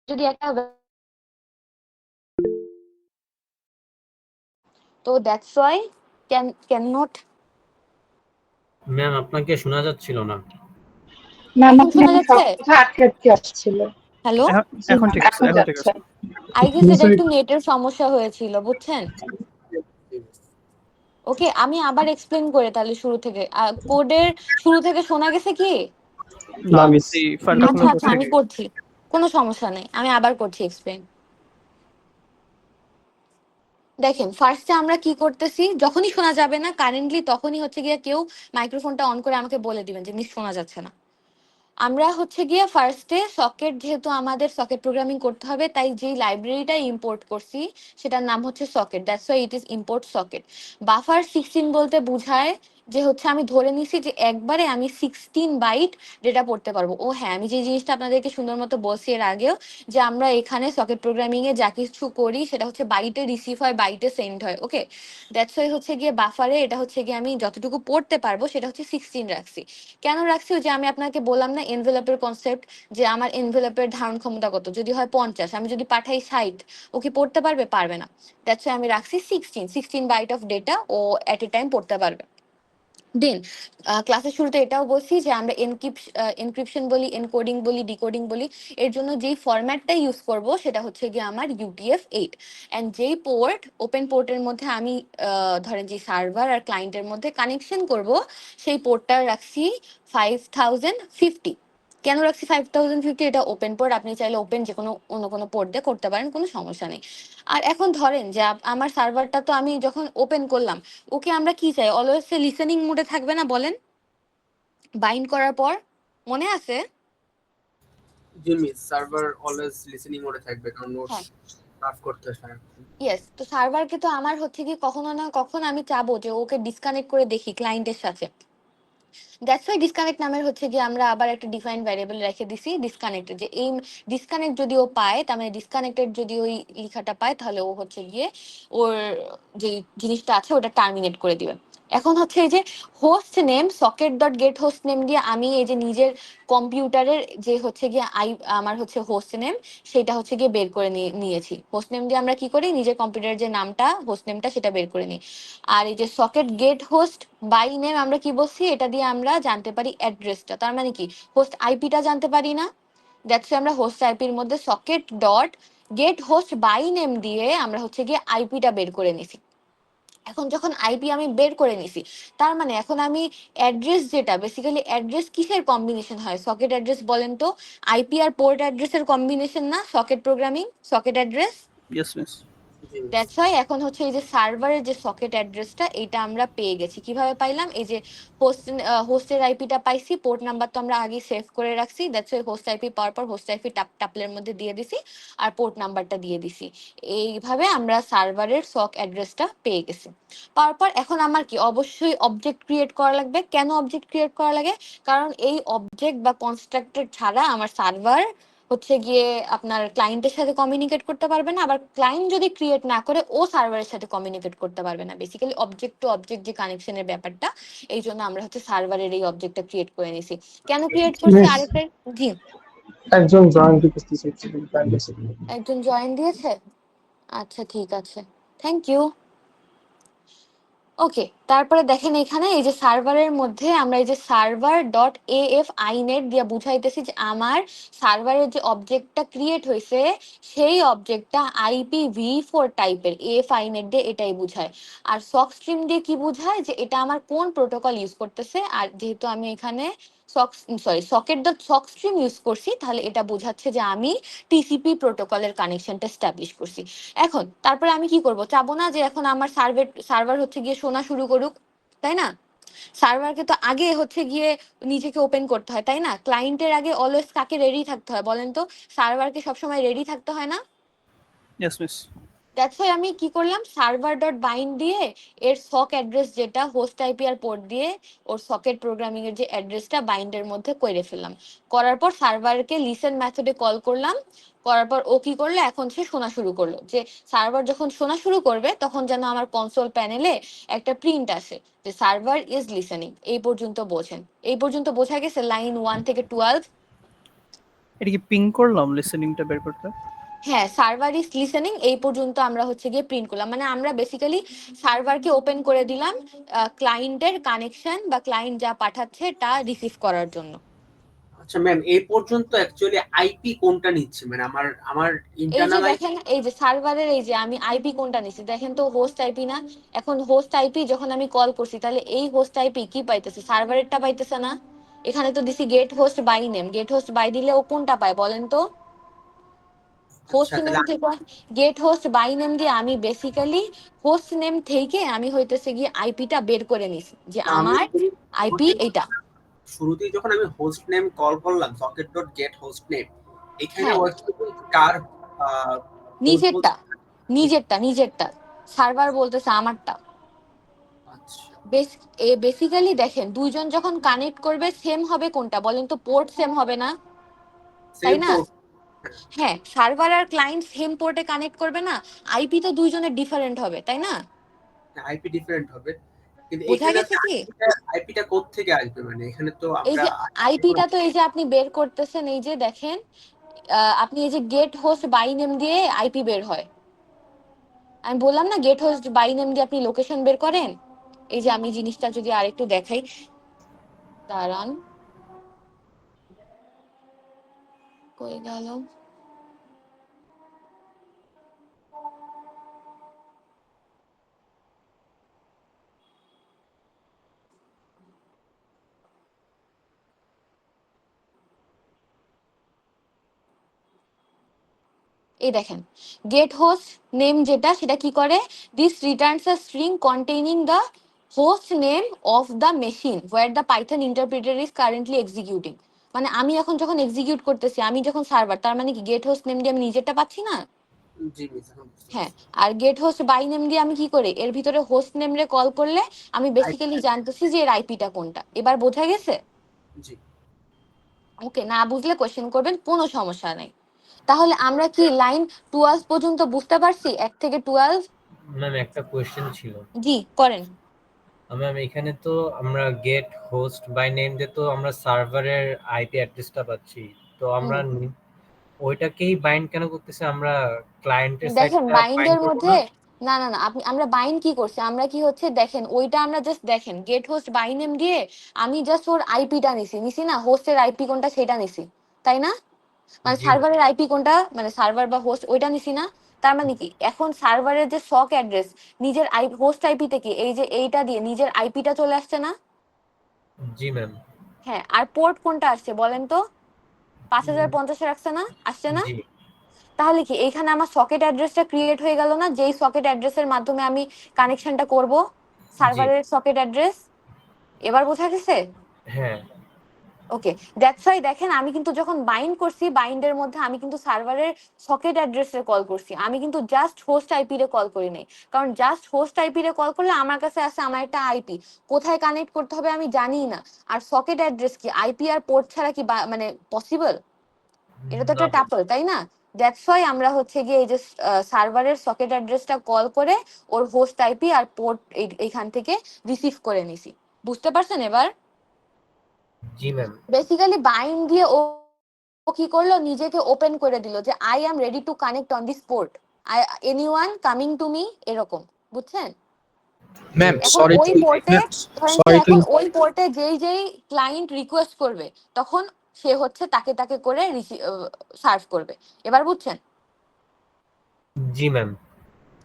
যদি একটা তো that's why can not. Ma'am আপনাকে শোনা যাচ্ছিল না। ম্যাম এখন শোনা আপনার যাচ্ছে? কথা আটকে আটকে আসছিল। হ্যালো, এখন ঠিক আছে, এখন এখন ঠিক যাচ্ছে। আছে। আই গেস এটা একটু নেটের সমস্যা হয়েছিল, বুঝছেন? ওকে, আমি আবার এক্সপ্লেন করে তাহলে শুরু থেকে। কোডের শুরু থেকে শোনা গেছে কি? না না, মিস মিস। এই ফাইলটা আচ্ছা খোলার পর আচ্ছা, আমি থেকে করছি, কোনো সমস্যা নেই, আমি আবার করছি এক্সপ্লেন। দেখেন, ফার্স্টে আমরা কি করতেছি, যখনই শোনা যাবে না কারেন্টলি, তখনই হচ্ছে গিয়ে কেউ মাইক্রোফোনটা অন করে আমাকে বলে দিবেন যে মিস শোনা যাচ্ছে না। আমরা হচ্ছে গিয়ে ফার্স্টে সকেট, যেহেতু আমাদের সকেট প্রোগ্রামিং করতে হবে, তাই যেই লাইব্রেরিটা ইম্পোর্ট করছি সেটার নাম হচ্ছে socket. That's why it is import socket. Buffer 16 বলতে বোঝায় যে হচ্ছে আমি ধরে নিছি যে একবারে আমি 16 বাইট ডেটা পড়তে পারবো। ও হ্যাঁ, আমি যে জিনিসটা আপনাদেরকে সুন্দর মতো বলছি এর আগেও, যে আমরা এখানে সকেট প্রোগ্রামিং এ যা কিছু করি সেটা হচ্ছে বাইটে রিসিভ হয়, বাইটে সেন্ড হয়। ওকে, দ্যাটস ওয়াই হচ্ছে গিয়ে বাফারে এটা হচ্ছে গিয়ে আমি যতটুকু পড়তে পারবো সেটা হচ্ছে 16 রাখছি। কেন রাখছি? ওই যে আমি আপনাকে বললাম না এনভেলপের কনসেপ্ট, যে আমার এনভেলপের ধারণ ক্ষমতা কত, যদি হয় 50, আমি যদি পাঠাই 60, ও কি পড়তে পারবে? পারবে না। দ্যাটস ওয়াই আমি রাখছি 16 বাইট অফ ডেটা ও এট এ টাইম পড়তে পারবে। দেন ক্লাসের শুরুতে এটাও বলছি যে আমরা এনক্রিপশন বলি, এনকোডিং বলি, ডিকোডিং বলি, এর জন্য যেই ফরম্যাটটা ইউজ করব সেটা হচ্ছে গিয়ে আমার UTF-8। অ্যান্ড যেই পোর্ট, ওপেন পোর্টের মধ্যে আমি ধরেন যে সার্ভার আর ক্লায়েন্টের মধ্যে কানেকশন করব, সেই পোর্টটা রাখছি 5050। কেন রাখছি 5050? এটা ওপেন পোর্ট, আপনি চাইলে ওপেন যে কোনো অন্য কোনো পোর্ট দিয়ে করতে পারেন, কোনো সমস্যা নেই। আর এখন ধরেন যে আমার সার্ভারটা তো আমি যখন ওপেন করলাম, ওকে আমরা কি চাই? অলওয়েজ সে লিসেনিং মোডে থাকবে না বলেন, বাইন্ড করার পর? মনে আছে? জি মিস, সার্ভার অলওয়েজ লিসেনিং মোডে থাকবে, কারণ নোটস হ্যাঁ, সার্ভ করতে হয়। ইয়েস। তো সার্ভারকে তো আমার হচ্ছে কি কখনো না কখনো আমি চাবো যে ওকে ডিসকানেক্ট করে দেখি ক্লায়েন্টের সাথে। দ্যাটস ওয়াই ডিসকানেক্ট নামের হচ্ছে গিয়ে আমরা আবার একটা ডিফাইন্ড ভ্যারিয়েবল রেখে দিছি ডিসকানেক্ট, যে এই ডিসকানেক্ট যদি ও পায়, তার মানে ডিসকানেক্টেড যদি ওই লেখাটা পায়, তাহলে ও হচ্ছে গিয়ে ওর যে জিনিসটা আছে ওটা টার্মিনেট করে দিবে। এখন হচ্ছে এই যে host name, socket dot get host name দিয়ে আমি এই যে নিজের কম্পিউটারের যে হচ্ছে গিয়ে আমার হচ্ছে হোস্ট নেম, সেটা হচ্ছে গিয়ে বের করে নিয়েছি। হোস্ট নেম দিয়ে আমরা কি করি, নিজের কম্পিউটারের যে নামটা, হোস্ট নেমটা, সেটা বের করে নিই। আর এই যে socket get host by name আমরা কি বলছি, এটা দিয়ে আমরা জানতে পারি অ্যাড্রেসটা, তার মানে কি হোস্ট আইপিটা জানতে পারি না। দ্যাটস আমরা হোস্ট আইপির মধ্যে socket dot get host by name দিয়ে আমরা হচ্ছে গিয়ে আইপিটা বের করে নিছি। এখন যখন আইপি আমি বের করে নিছি, তার মানে এখন আমি অ্যাড্রেস, যেটা বেসিক্যালি অ্যাড্রেস কিসের কম্বিনেশন হয়? সকেট অ্যাড্রেস বলেন তো, আইপি আর পোর্ট অ্যাড্রেসের কম্বিনেশন না socket programming, socket address. Yes miss. G miss. That's Y এখন হচ্ছে এই যে সার্ভারের যে সকেট অ্যাড্রেসটা, এটা আমরা পেয়ে গেছি। কিভাবে পাইলাম? এই যে হোস্টের আইপিটা পাইছি, পোর্ট নাম্বার তো আমরা আগে সেভ করে রাখছি। দ্যাটস ওয়াই হোস্ট আইপি পাওয়ার পর হোস্ট আইপি টাপলের মধ্যে দিয়ে দিছি, আর পোর্ট নাম্বারটা দিয়ে দিছি। এইভাবে আমরা সার্ভারের সক অ্যাড্রেসটা পেয়ে গেছি। পাওয়ার পর এখন আমার কি অবশ্যই অবজেক্ট ক্রিয়েট করা লাগবে। কেন অবজেক্ট ক্রিয়েট করা লাগে? কারণ এই অবজেক্ট বা কনস্ট্রাক্টর ছাড়া আমার সার্ভার হচ্ছে গিয়ে আপনার ক্লায়েন্টের সাথে কমিউনিকেট করতে পারবে না, আবার ক্লায়েন্ট যদি ক্রিয়েট না করে ও সার্ভারের সাথে কমিউনিকেট করতে পারবে না। বেসিক্যালি অবজেক্ট টু অবজেক্ট যে কানেকশনের ব্যাপারটা, এই জন্য আমরা হচ্ছে সার্ভারের এই অবজেক্টটা ক্রিয়েট করে নিছি। কেন ক্রিয়েট করছি Miss, আরেকটা, জি একজন জয়েন্ট রিকোয়েস্ট দিয়েছে একজন জয়েন দিয়েছে, আচ্ছা ঠিক আছে, থ্যাংক ইউ। ওকে, তারপরে দেখেন এখানে এই যে সার্ভারের মধ্যে আমরা এই যে সার্ভার ডট এএফ আইনেট দিয়ে বুঝাইতেছি যে আমার সার্ভারের যে অবজেক্টটা ক্রিয়েট হয়েছে সেই অবজেক্টটা IPv4 টাইপের, এএফ আইনেট দিয়ে এটাই বুঝায়। আর সক স্ট্রিম দিয়ে কি বুঝায় যে এটা আমার কোন প্রোটোকল ইউজ করতেছে। আর যেহেতু আমি এখানে socket dot sock stream use করছি, তাহলে এটা বোঝাচ্ছে যে আমি টিসিপি প্রোটোকলের কানেকশনটা এস্টাবলিশ করছি। এখন তারপরে আমি কি করব, চাবো না যে এখন আমার সার্ভার হচ্ছে গিয়ে শোনা শুরু করুক, তাই না? সার্ভারকে তো আগে হচ্ছে গিয়ে নিজেকে ওপেন করতে হয়, তাই না? ক্লায়েন্টের আগে অলওয়েজ কাকে রেডি থাকতে হয় বলেন তো? সার্ভারকে সবসময় রেডি থাকতে হয় না? Yes miss. দ্যাটস ওয়াই আমি কি করলাম, সার্ভার ডট বাইন্ড দিয়ে এর সক অ্যাড্রেস যেটা হোস্ট আইপি আর পোর্ট দিয়ে ওর সকেট প্রোগ্রামিং এর যে অ্যাড্রেসটা বাইন্ডের মধ্যে করে ফেললাম। করার পর সার্ভারকে লিসেন মেথডে কল করলাম, করার পর ও কি করলো, এখন সে শোনা শুরু করলো। যে সার্ভার যখন শোনা শুরু করবে তখন যেন আমার কনসোল প্যানেলে একটা প্রিন্ট আসে যে সার্ভার ইজ লিসেনিং। এই পর্যন্ত বোঝেন? এই পর্যন্ত বোঝা গেছে লাইন 1 থেকে 12? এটা কি পিং করলাম লিসেনিংটা বের করতে? হ্যাঁ, সার্ভার ইজ লিসেনিং এই পর্যন্ত আমরা হচ্ছে গিয়ে প্রিন্ট করলাম। মানে আমরা বেসিক্যালি সার্ভারকে ওপেন করে দিলাম ক্লায়েন্টের কানেকশন বা ক্লায়েন্ট যা পাঠাচ্ছে তা রিসিভ করার জন্য। আচ্ছা ম্যাম, এই পর্যন্ত অ্যাকচুয়ালি আইপি কোনটা নিচ্ছে, মানে আমার আমার এই যে ইন্টারনাল দেখেন এই যে সার্ভারের এই যে আমি আইপি কোনটা নিছি দেখেন তো, হোস্ট আইপি না? এখন হোস্ট আইপি যখন আমি কল করছি তাহলে এই হোস্ট আইপি কি পাইতেছে, সার্ভারেরটা পাইতেছে না? এখানে তো দিছি get host by name, get host by দিলে ও কোনটা পায় বলেন তো? হোস্ট আচ্ছা নেম তাহলে থেকে গেট হোস্ট বাই নেম দিয়ে আমি বেসিক্যালি হোস্ট নেম থেকে আমি হইতেছে গিয়ে আইপিটা বের করে নিছি যে আমি আমার আইপি এইটা। শুরুতেই যখন আমি হোস্ট নেম কল করলাম socket dot get host name, এখানে হ্যাঁ, ওয়ার্কস্পেসে কার হোস্ট নিজেরটা বলতে? নিজেরটা নিজেরটা সার্ভার বলতেছে আমারটা। আচ্ছা, বেসিক্যালি দেখেন দুইজন যখন কানেক্ট করবে সেম হবে কোনটা বলেন তো? পোর্ট সেম হবে না, তাই সেম না? পোর্ট। হ্যাঁ, সার্ভার আর ক্লায়েন্ট সেম পোর্টে কানেক্ট করবে না, আইপি তো দুইজনের ডিফারেন্ট হবে, তাই না? আইপি ডিফারেন্ট হবে, কিন্তু বোঝা এখানে গেছে কি? আইপিটা কোথা থেকে আসবে, মানে এখানে তো এই আমরা যে আইপিটা তো এই যে আপনি বের করতেছেন, এই যে দেখেন আপনি এই যে গেট হোস্ট বাই নেম দিয়ে আইপি বের হয়। আমি বললাম না গেট হোস্ট বাই নেম দিয়ে আপনি লোকেশন বের করেন। এই যে আমি জিনিসটা যদি আরেকটু দেখাই, দাঁড়ান, কই গেল? এই দেখেন গেট হোস্ট নেম যেটা, সেটা কি করে, this returns a string containing the host name of the machine where the Python interpreter is currently executing. মানে আমি এখন যখন এক্সিকিউট করতেছি, আমি যখন সার্ভার, তার মানে কি গেট হোস্ট নেম দিয়ে আমি নিজেরটা পাচ্ছি না? জি মিস এখন বুঝতে হ্যাঁ, পারছি। আর গেট হোস্ট বাই নেম দিয়ে আমি কি করি, এর ভিতরে হোস্ট নেম রে কল করলে আমি বেসিক্যালি জানতেছি যে এর আইপিটা কোনটা। এবার বোঝা গেছে? জি ওকে, না বুঝলে কোশ্চেন করবেন, কোনো সমস্যা নাই। তাহলে আমরা কি লাইন 12 পর্যন্ত বুঝতে পারছি, 1 থেকে 12? ম্যাম একটা কোয়েশ্চেন ছিল। জি করেন। ম্যাম এখানে তো আমরা গেট হোস্ট বাই নেম দিয়ে তো আমরা সার্ভারের আইপি অ্যাড্রেসটা পাচ্ছি, তো আমরা ওইটাকেই বাইন্ড কেন করতেছি, আমরা ক্লায়েন্টের দেখেন সাইডটা বাইন্ড বাইন্ডের করব মধ্যে, না? না না না, আমরা বাইন্ড কি করছি, আমরা কি হচ্ছে দেখেন ওইটা আমরা জাস্ট দেখেন গেট হোস্ট বাই নেম দিয়ে আমি জাস্ট ওর আইপিটা নিছি না, হোস্টের আইপি কোনটা সেটা নিছি, তাই না? মানে জি ম্যাম। সার্ভারের আইপি কোনটা, মানে সার্ভার বা হোস্ট ওইটা নিছি না। তার মানে কি এখন সার্ভারের যে সক অ্যাড্রেস নিজের হোস্ট আইপি থেকে এই যে এইটা দিয়ে নিজের আইপিটা চলে আসছে না? জি ম্যাম। হ্যাঁ, আর পোর্ট কোনটা আসছে বলেন তো? 5050 রাখছে না, আসছে না? জি তাহলে কি এইখানে আমার সকেট অ্যাড্রেসটা ক্রিয়েট হয়ে গেল না, যেই সকেট অ্যাড্রেসের মাধ্যমে আমি কানেকশনটা করব, জি সার্ভারের সকেট অ্যাড্রেস। এবার বোঝা গেছে? হ্যাঁ ওকে, দ্যাটস ওয়াই দেখেন আমি কিন্তু যখন বাইন্ড করছি, বাইন্ডের মধ্যে আমি কিন্তু সার্ভারের সকেট অ্যাড্রেসে কল করছি, আমি কিন্তু জাস্ট হোস্ট আইপি রে কল করি নাই। কারণ জাস্ট হোস্ট আইপি রে কল করলে আমার কাছে আছে আমার একটা আইপি, কোথায় কানেক্ট করতে হবে আমি জানি না। আর সকেট অ্যাড্রেস কি আইপি আর পোর্ট ছাড়া কি মানে পসিবল? এটা তো না একটা টাপল, তাই না? দ্যাটস ওয়াই আমরা হচ্ছে গিয়ে এই যে সার্ভারের সকেট অ্যাড্রেসটা কল করে ওর হোস্ট আইপি আর পোর্ট এইখান থেকে রিসিভ করে নিছি। বুঝতে পারছেন এবার? জি ম্যাম। বেসিক্যালি বাইন্ড দিয়ে ও ও কি করলো, নিজেকে ওপেন করে দিল যে I am ready to connect on this port, anyone coming to me, এরকম। বুঝছেন? ম্যাম এখন সরি ওই টু পোর্টে ধরেন যে সরি টু এখন ওই পোর্টে যেই ক্লায়েন্ট রিকোয়েস্ট করবে তখন সে হচ্ছে তাকে তাকে করে সার্ভ করবে। এবার বুঝছেন? জি ম্যাম।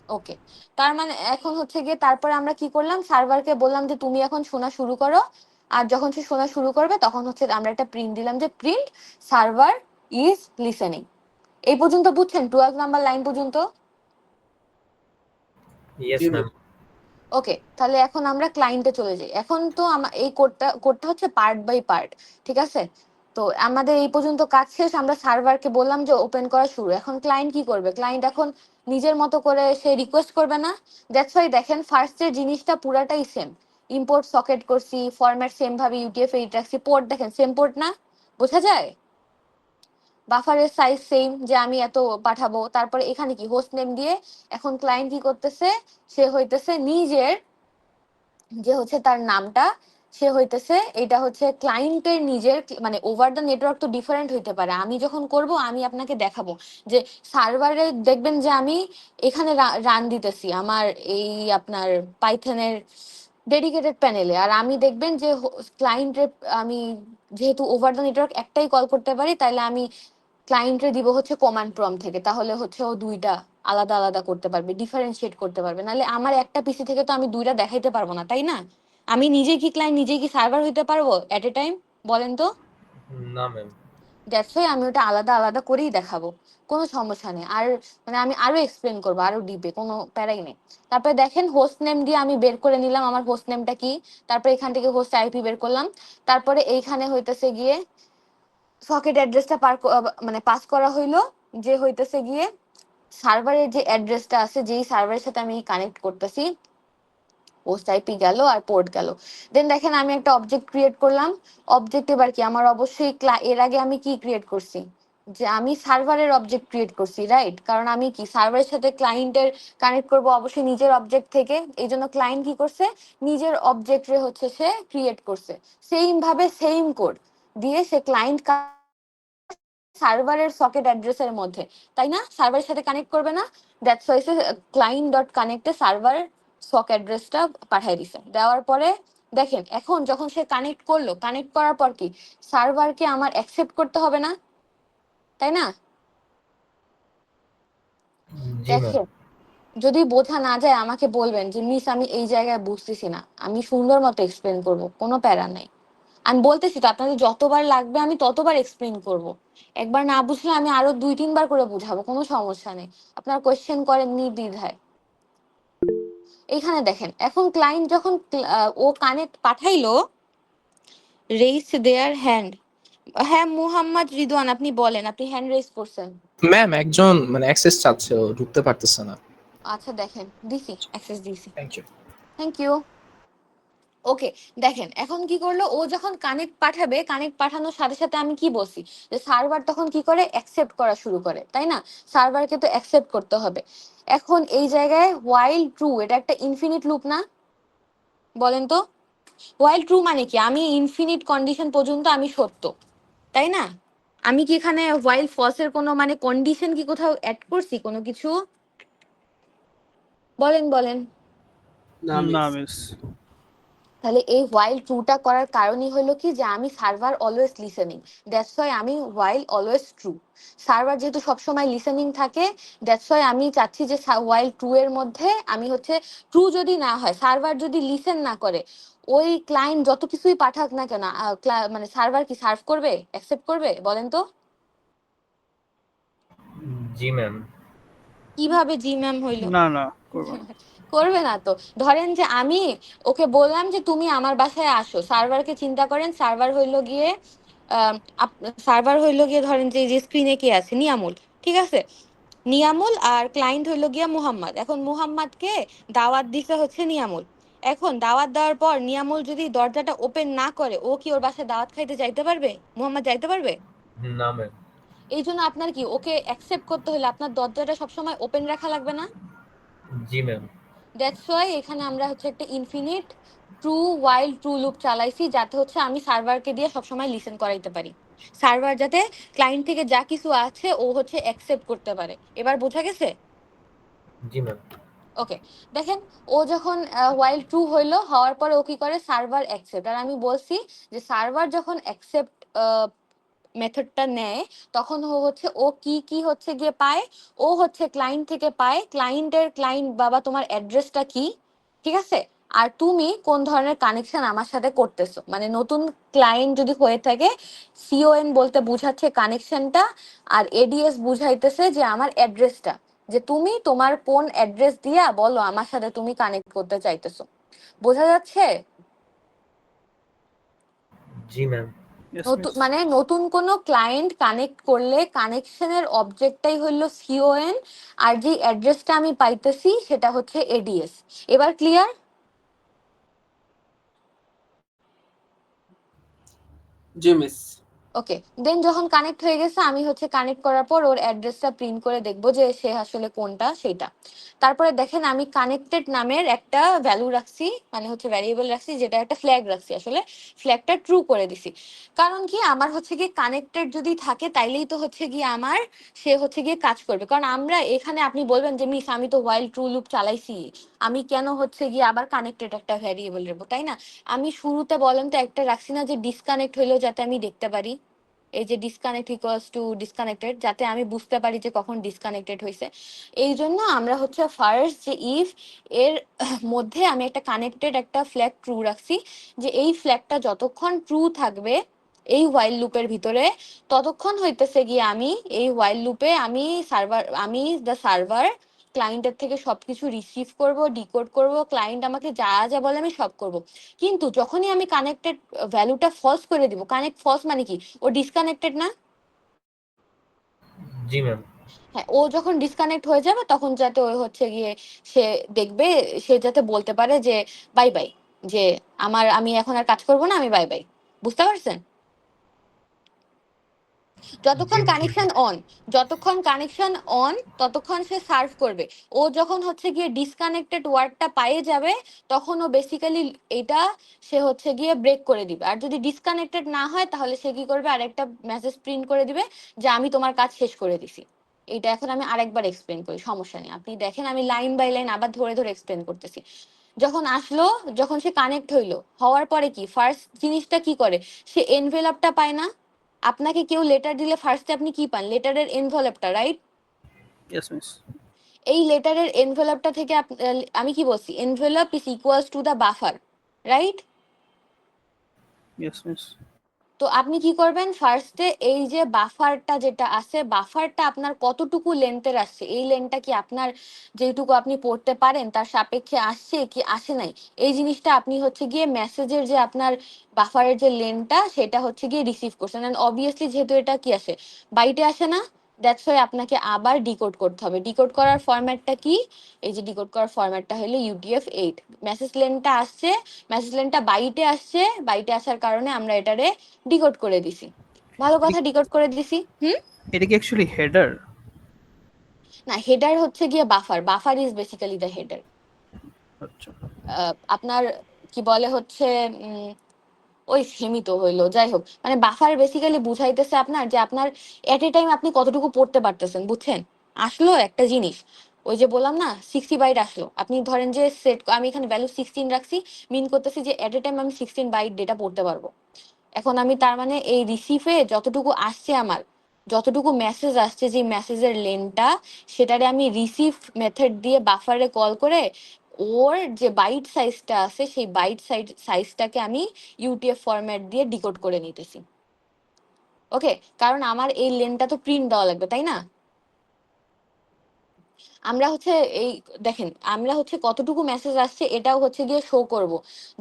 ওকে, তার মানে এখন হচ্ছে গিয়ে তারপরে আমরা কি করলাম, সার্ভারকে বললাম যে তুমি এখন শোনা শুরু করো, আর যখন সে শোনা শুরু করবে তখন হচ্ছে আমরা একটা প্রিন্ট দিলাম যে প্রিন্ট সার্ভার ইজ লিসেনিং। এই পর্যন্ত বুঝছেন? 12 নাম্বার লাইন পর্যন্ত? ইয়েস জি ম্যাম। ওকে, তাহলে এখন আমরা ক্লায়েন্টে চলে যাই। এখন তো এই কোডটা হচ্ছে পার্ট বাই পার্ট, ঠিক আছে? তো আমাদের এই পর্যন্ত কাজ শেষ, আমরা সার্ভারকে বললাম যে ওপেন করা শুরু। এখন ক্লায়েন্ট কি করবে? ক্লায়েন্ট এখন নিজের মতো করে সে রিকোয়েস্ট করবে না। দ্যাটস ওয়াই দেখেন ফার্স্টের জিনিসটা পুরাটাই সেম। ইম্পোর্ট সকেট করছি, ফরম্যাট সেম ভাবে ইউটিএফ এ রাখছি, পোর্ট দেখেন সেম পোর্ট না? বোঝা যায়? বাফারের সাইজ সেম, যে আমি এত পাঠাবো। তারপরে এখানে কি হোস্ট নেম দিয়ে এখন ক্লায়েন্ট কি করতেছে, সে হইতেছে নিজের যে হচ্ছে তার নামটা, সে হইতেছে এটা হচ্ছে ক্লায়েন্টের নিজের, মানে ওভার দ্য নেটওয়ার্ক তো ডিফারেন্ট হইতে পারে। আমি যখন করব আমি আপনাকে দেখাবো যে সার্ভারে দেখবেন যে আমি এখানে রান দিতেছি আমার এই আপনার পাইথনের ডেডিকেটেড প্যানেলে, আর আমি দেখবেন যে ক্লায়েন্টের আমি যেহেতু ওভার দ্য নেটওয়ার্ক একটাই কল করতে পারি, তাইলে আমি ক্লায়েন্টে দিব হচ্ছে কমান্ড প্রম্পট থেকে, তাহলে হচ্ছে ও দুইটা আলাদা আলাদা করতে পারবে, ডিফারেন্সিয়েট করতে পারবে। নাহলে আমার একটা পিসি থেকে তো আমি দুইটা দেখাইতে পারবো না, তাই না? আমি নিজে কি ক্লায়েন্ট, নিজে কি সার্ভার হইতে পারবো এট এ টাইম? বলেন তো। না ম্যাম। দ্যাটস ওয়াই আমি ওটা আলাদা আলাদা করেই দেখাবো, কোনো সমস্যা নেই। আর মানে আমি আরো এক্সপ্লেন করবো আরো ডিপে, কোনো প্যারাই নেই। তারপরে দেখেন হোস্ট নেম দিয়ে আমি বের করে নিলাম আমার হোস্ট নেমটা কি, তারপরে এখান থেকে হোস্ট আইপি বের করলাম। তারপরে এইখানে হইতেছে গিয়ে সকেট অ্যাড্রেসটা মানে পাস করা হইলো, যে হইতেছে গিয়ে সার্ভারের যে অ্যাড্রেসটা আছে, যেই সার্ভারের সাথে আমি কানেক্ট করতেছি, হোস্ট আইপি গেল আর পোর্ট গেল। দেন দেখেন আমি একটা অবজেক্ট ক্রিয়েট করলাম। অবজেক্ট এবার কি, আমার অবশ্যই এর আগে আমি কি ক্রিয়েট করছি, যে আমি সার্ভারের অবজেক্ট ক্রিয়েট করছি, রাইট? কারণ আমি কি সার্ভারের সাথে ক্লায়েন্টের কানেক্ট করব অবশ্যই নিজের অবজেক্ট থেকে, এই জন্য ক্লায়েন্ট কি করছে, নিজের অবজেক্টে হচ্ছে সে ক্রিয়েট করছে। সেম ভাবে সেম কোড দিয়ে সে ক্লায়েন্ট সার্ভারের সকেট অ্যাড্রেসের মধ্যে, তাই না? সার্ভারের সাথে কানেক্ট করবে না? That's why say client dot কানেক্টে সার্ভার সক অ্যাড্রেসটা পাঠিয়ে দিছে। দেওয়ার পরে দেখেন এখন যখন সে কানেক্ট করলো, কানেক্ট করার পর কি সার্ভারকে আমার অ্যাকসেপ্ট করতে হবে না, তাই না? জি ম্যাম। দেখেন যদি বোঝা না যায় আমাকে বলবেন যে মিস আমি এই জায়গায় বুঝতেছি না, আমি সুন্দর মতো এক্সপ্লেন করব, কোনো প্যারা নাই। আমি বলতেছি তো আপনাদের যতবার লাগবে আমি ততবার এক্সপ্লেন করব। একবার না বুঝলে আমি আরো 2-3 বার করে বুঝাবো, কোনো সমস্যা নেই। আপনারা কোয়েশ্চেন করেন নির্দ্বিধায়। এইখানে দেখেন এখন ক্লায়েন্ট যখন ও কানেক্ট পাঠাইলো, রেইজ দেয়ার হ্যান্ড। হ্যাঁ মুহাম্মদ রিদওয়ান, আপনি বলেন, আপনি হ্যান্ড রেইজ করছেন। ম্যাম একজন মানে অ্যাক্সেস চাচ্ছে, ও ঢুকতে পারতেছে না। আচ্ছা দেখেন দিছি, অ্যাক্সেস দিছি। Thank you. Thank you. Okay, দেখেন এখন কি করলো, ও যখন কানেক্ট পাঠাবে, কানেক্ট পাঠানোর সাথে সাথে আমি কি বলছি যে সার্ভার তখন কি করে, অ্যাকসেপ্ট করা শুরু করে, তাই না? সার্ভারকে তো অ্যাকসেপ্ট করতে হবে। এখন এই জায়গায় হোয়াইল ট্রু, এটা একটা ইনফিনিট লুপ না? বলেন তো হোয়াইল ট্রু মানে কি, আমি ইনফিনিট কন্ডিশন পর্যন্ত আমি সত্য, তাই না? আমি কি এখানে হোয়াইল ফলসের কোনো মানে কন্ডিশন কি কোথাও অ্যাড করছি কোনো কিছু? বলেন বলেন। না না মিস। মিস। তাহলে এই হোয়াইল ট্রুটা করার কারণই হলো কি যে আমি server always listening, that's why আমি হোয়াইল অলওয়েজ ট্রু। সার্ভার যেহেতু সবসময় লিসেনিং থাকে, দ্যাটস ওয়াই আমি চাচ্ছি যে হোয়াইল ট্রু এর মধ্যে আমি হচ্ছে ট্রু যদি না হয়, সার্ভার যদি লিসেন না করে, ওই ক্লায়েন্ট যত কিছুই পাঠাক না কেন মানে সার্ভার কি সার্ভ করবে, অ্যাকসেপ্ট করবে? বলেন তো। জি ম্যাম। কিভাবে জি ম্যাম হইলো? না না, করবো না। করবে না তো। ধরেন যে আমি ওকে বললাম যে তুমি আমার বাসায় আসো, সার্ভারকে চিন্তা করেন, সার্ভার হইলো গিয়ে ধরেন যে যে স্ক্রিনে কে আছে, নিয়ামুল, ঠিক আছে? নিয়ামুল আর ক্লায়েন্ট হইলো গিয়া মুহাম্মদ। এখন মুহাম্মদকে দাওয়াত দিতে হচ্ছে নিয়ামুল। এখন দাওয়াত দেওয়ার পর নিয়ামুল যদি দরজাটা ওপেন না করে, ও কি ওর বাসায় দাওয়াত খাইতে যাইতে পারবে? মুহাম্মদ যাইতে পারবে? না ম্যাম। এই জন্য আপনার কি ওকে অ্যাকসেপ্ট করতে হলে আপনার দরজাটা সবসময় ওপেন রাখা লাগবে না? জি ম্যাম। দ্যাটস ওয়াই এখানে আমরা হচ্ছে একটা ইনফিনিট ট্রু ওয়াইল ট্রু লুপ চালাইছি, যাতে হচ্ছে আমি সার্ভারকে দিয়ে সবসময় লিসেন করাইতে পারি। সার্ভার যাতে ক্লায়েন্ট থেকে যা কিছু আছে ও হচ্ছে অ্যাকসেপ্ট করতে পারে। এবার বোঝা গেছে? জি ম্যাম। ওকে, দেখেন ও যখন ওয়াইল ট্রু হইলো, হওয়ার পরে ও কি করে সার্ভার অ্যাকসেপ্ট। আর আমি বলছি যে সার্ভার যখন অ্যাকসেপ্ট মেথডটা নেয় তখন ও কি কি হচ্ছে গিয়ে পায়, ও হচ্ছে ক্লায়েন্ট থেকে পায় ক্লায়েন্ট বাবা তোমার অ্যাড্রেসটা কি, ঠিক আছে, আর তুমি কোন ধরনের কানেকশন আমার সাথে করতেছো। মানে নতুন ক্লায়েন্ট যদি হয়ে থাকে, সিওএন বলতে বুঝাচ্ছে কানেকশনটা, আর এডিএস বুঝাইতেছে যে আমার অ্যাড্রেসটা, যে তুমি তোমার কোন অ্যাড্রেস দিয়া বলো আমার সাথে তুমি কানেক্ট করতে চাইতেছো। বোঝা যাচ্ছে? জি ম্যাম। Yes, নতুন miss. মানে নতুন কোনো ক্লায়েন্ট কানেক্ট করলে কানেকশনের অবজেক্টটাই হলো সিওএন, আর যে অ্যাড্রেসটা আমি পাইতেছি সেটা হচ্ছে এডিএস। এবার ক্লিয়ার? জি মিস। ওকে, দেন যখন কানেক্ট হয়ে গেছে আমি হচ্ছে কানেক্ট করার পর ওর অ্যাড্রেসটা প্রিন্ট করে দেখবো যে সে আসলে কোনটা সেটা। তারপরে দেখেন আমি কানেক্টেড নামের একটা ভ্যালু রাখছি, মানে হচ্ছে ভ্যারিয়েবল রাখছি, যেটা একটা ফ্ল্যাগ রাখছি, আসলে ফ্ল্যাগটা ট্রু করে দিছি। কারণ কি আমার হচ্ছে গিয়ে কানেক্টেড যদি থাকে তাইলেই তো হচ্ছে গিয়ে আমার সে হচ্ছে গিয়ে কাজ করবে। কারণ আমরা এখানে আপনি বলবেন যে মিস আমি তো ওয়াইল ট্রু লুপ চালাইছি, আমি কেন হচ্ছে গিয়ে আবার কানেক্টেড একটা ভ্যারিয়েবল রাখবো, তাই না? আমি শুরুতে বলেন তো একটা রাখছি না যে ডিসকানেক্ট হইলেও যাতে আমি দেখতে পারি, এই যে ডিসকানেক্ট ইকুয়ালস টু ডিসকানেক্টেড, যাতে আমি বুঝতে পারি যে কখন ডিসকানেক্টেড হয়েছে। এই জন্য আমরা হচ্ছে ফার্স্ট যে ইফ এর মধ্যে আমি একটা কানেক্টেড একটা ফ্ল্যাগ ট্রু রাখছি, যে এই ফ্ল্যাগটা যতক্ষণ ট্রু থাকবে এই হোয়াইল লুপের ভিতরে, ততক্ষণ হইতেছে গিয়ে আমি এই হোয়াইল লুপে আমি দ্য সার্ভার ক্লায়েন্টের থেকে সবকিছু রিসিভ করব, ডিকোড করব, ক্লায়েন্ট আমাকে যা যা বলে আমি সব করব। কিন্তু যখনই আমি কানেক্টেড ভ্যালুটা ফলস করে দিব, কানেক্ট ফলস মানে কি, ও ডিসকানেক্টেড না? জি ম্যাম। হ্যাঁ, ও যখন ডিসকানেক্ট হয়ে যাবে তখন যাতে ওই হচ্ছে গিয়ে সে দেখবে, সে যাতে বলতে পারে যে বাই বাই, যে আমি এখন আর কাজ করব না, আমি বাই বাই। বুঝতে পারছেন? যতক্ষণ কানেকশন অন ততক্ষণ সে সার্ভ করবে। ও যখন হচ্ছে গিয়ে ডিসকানেক্টেড ওয়ার্ডটা পায়ে যাবে তখন ও বেসিক্যালি এটা সে হচ্ছে গিয়ে ব্রেক করে দিবে। আর যদি ডিসকানেক্টেড না হয় তাহলে সে কি করবে, আরেকটা মেসেজ প্রিন্ট করে দিবে যে আমি তোমার কাজ শেষ করে দিছি। এটা এখন আমি আরেকবার এক্সপ্লেন করি, সমস্যা নেই, আপনি দেখেন আমি লাইন বাই লাইন আবার ধরে ধরে এক্সপ্লেন করতেছি। যখন আসলো, যখন সে কানেক্ট হইলো, হওয়ার পরে কি ফার্স্ট জিনিসটা কি করে, সে এনভেলপটা পায় না? আপনাকে কেউ লেটার দিলে ফার্স্টে আপনি কি পান, লেটারের এনভেলপটা, রাইট? Yes, miss. এই লেটারের এনভেলপটা থেকে আমি কি বলছি, envelope is equals to the buffer, right? Yes, miss. তো আপনি কি করবেন, ফার্স্টে এই যে বাফারটা যেটা আছে, বাফারটা আপনার কতটুকু লেন্থের আসছে, এই লেন্থটা কি আপনার যেটুকু আপনি পড়তে পারেন তার সাপেক্ষে আসছে কি আসে নাই, এই জিনিসটা আপনি হচ্ছে গিয়ে মেসেজের যে আপনার বাফারের যে লেন্থটা সেটা হচ্ছে গিয়ে রিসিভ করছেন। এন্ড অবভিয়াসলি যেহেতু এটা কি আসে, বাইটে আসে না, দ্যাটস ওয়াই আপনাকে আবার ডিকোড করতে হবে। ডিকোড করার ফরম্যাটটা কি, এই যে ডিকোড করার ফরম্যাটটা হলো UTF-8। মেসেজ লেনটা আসছে, মেসেজ লেনটা বাইটে আসছে, বাইটে আসার কারণে আমরা এটারে ডিকোড করে দিছি। ভালো কথা, ডিকোড করে দিছি। এটা কি অ্যাকচুয়ালি হেডার? না, হেডার হচ্ছে গিয়ে buffer is basically the header. আচ্ছা। আপনার কি বলে হচ্ছে ওই সীমিত হইলো, যাই হোক, মানে বাফার বেসিক্যালি বুঝাইতেছে আপনার যে আপনার এট এ টাইম আপনি কতটুকু পড়তে পারতেছেন, বুঝছেন? আসলো একটা জিনিস, ওই যে বললাম না 60 বাইট আসলো, আপনি ধরেন যে সেট আমি এখানে ভ্যালু 16 রাখছি, মিন করতেছি যে এট এ টাইম আমি 16 বাইট ডেটা পড়তে পারবো। এখন আমি তার মানে এই রিসিভে যতটুকু আসছে আমার, যতটুকু মেসেজ আসছে, যে মেসেজের লেনটা, সেটারে আমি রিসিভ মেথড দিয়ে বাফারে কল করে ওর যে বাইট সাইজটা আছে সেই বাইট সাইজটাকে আমি UTF ফরম্যাট দিয়ে ডিকোড করে নিতেছি। ওকে, কারণ আমার এই লেনটা তো প্রিন্ট দেওয়া লাগবে, তাই না? আমরা হচ্ছে এই দেখেন আমরা হচ্ছে কতটুকু মেসেজ আসছে এটাও হচ্ছে গিয়ে শো করব,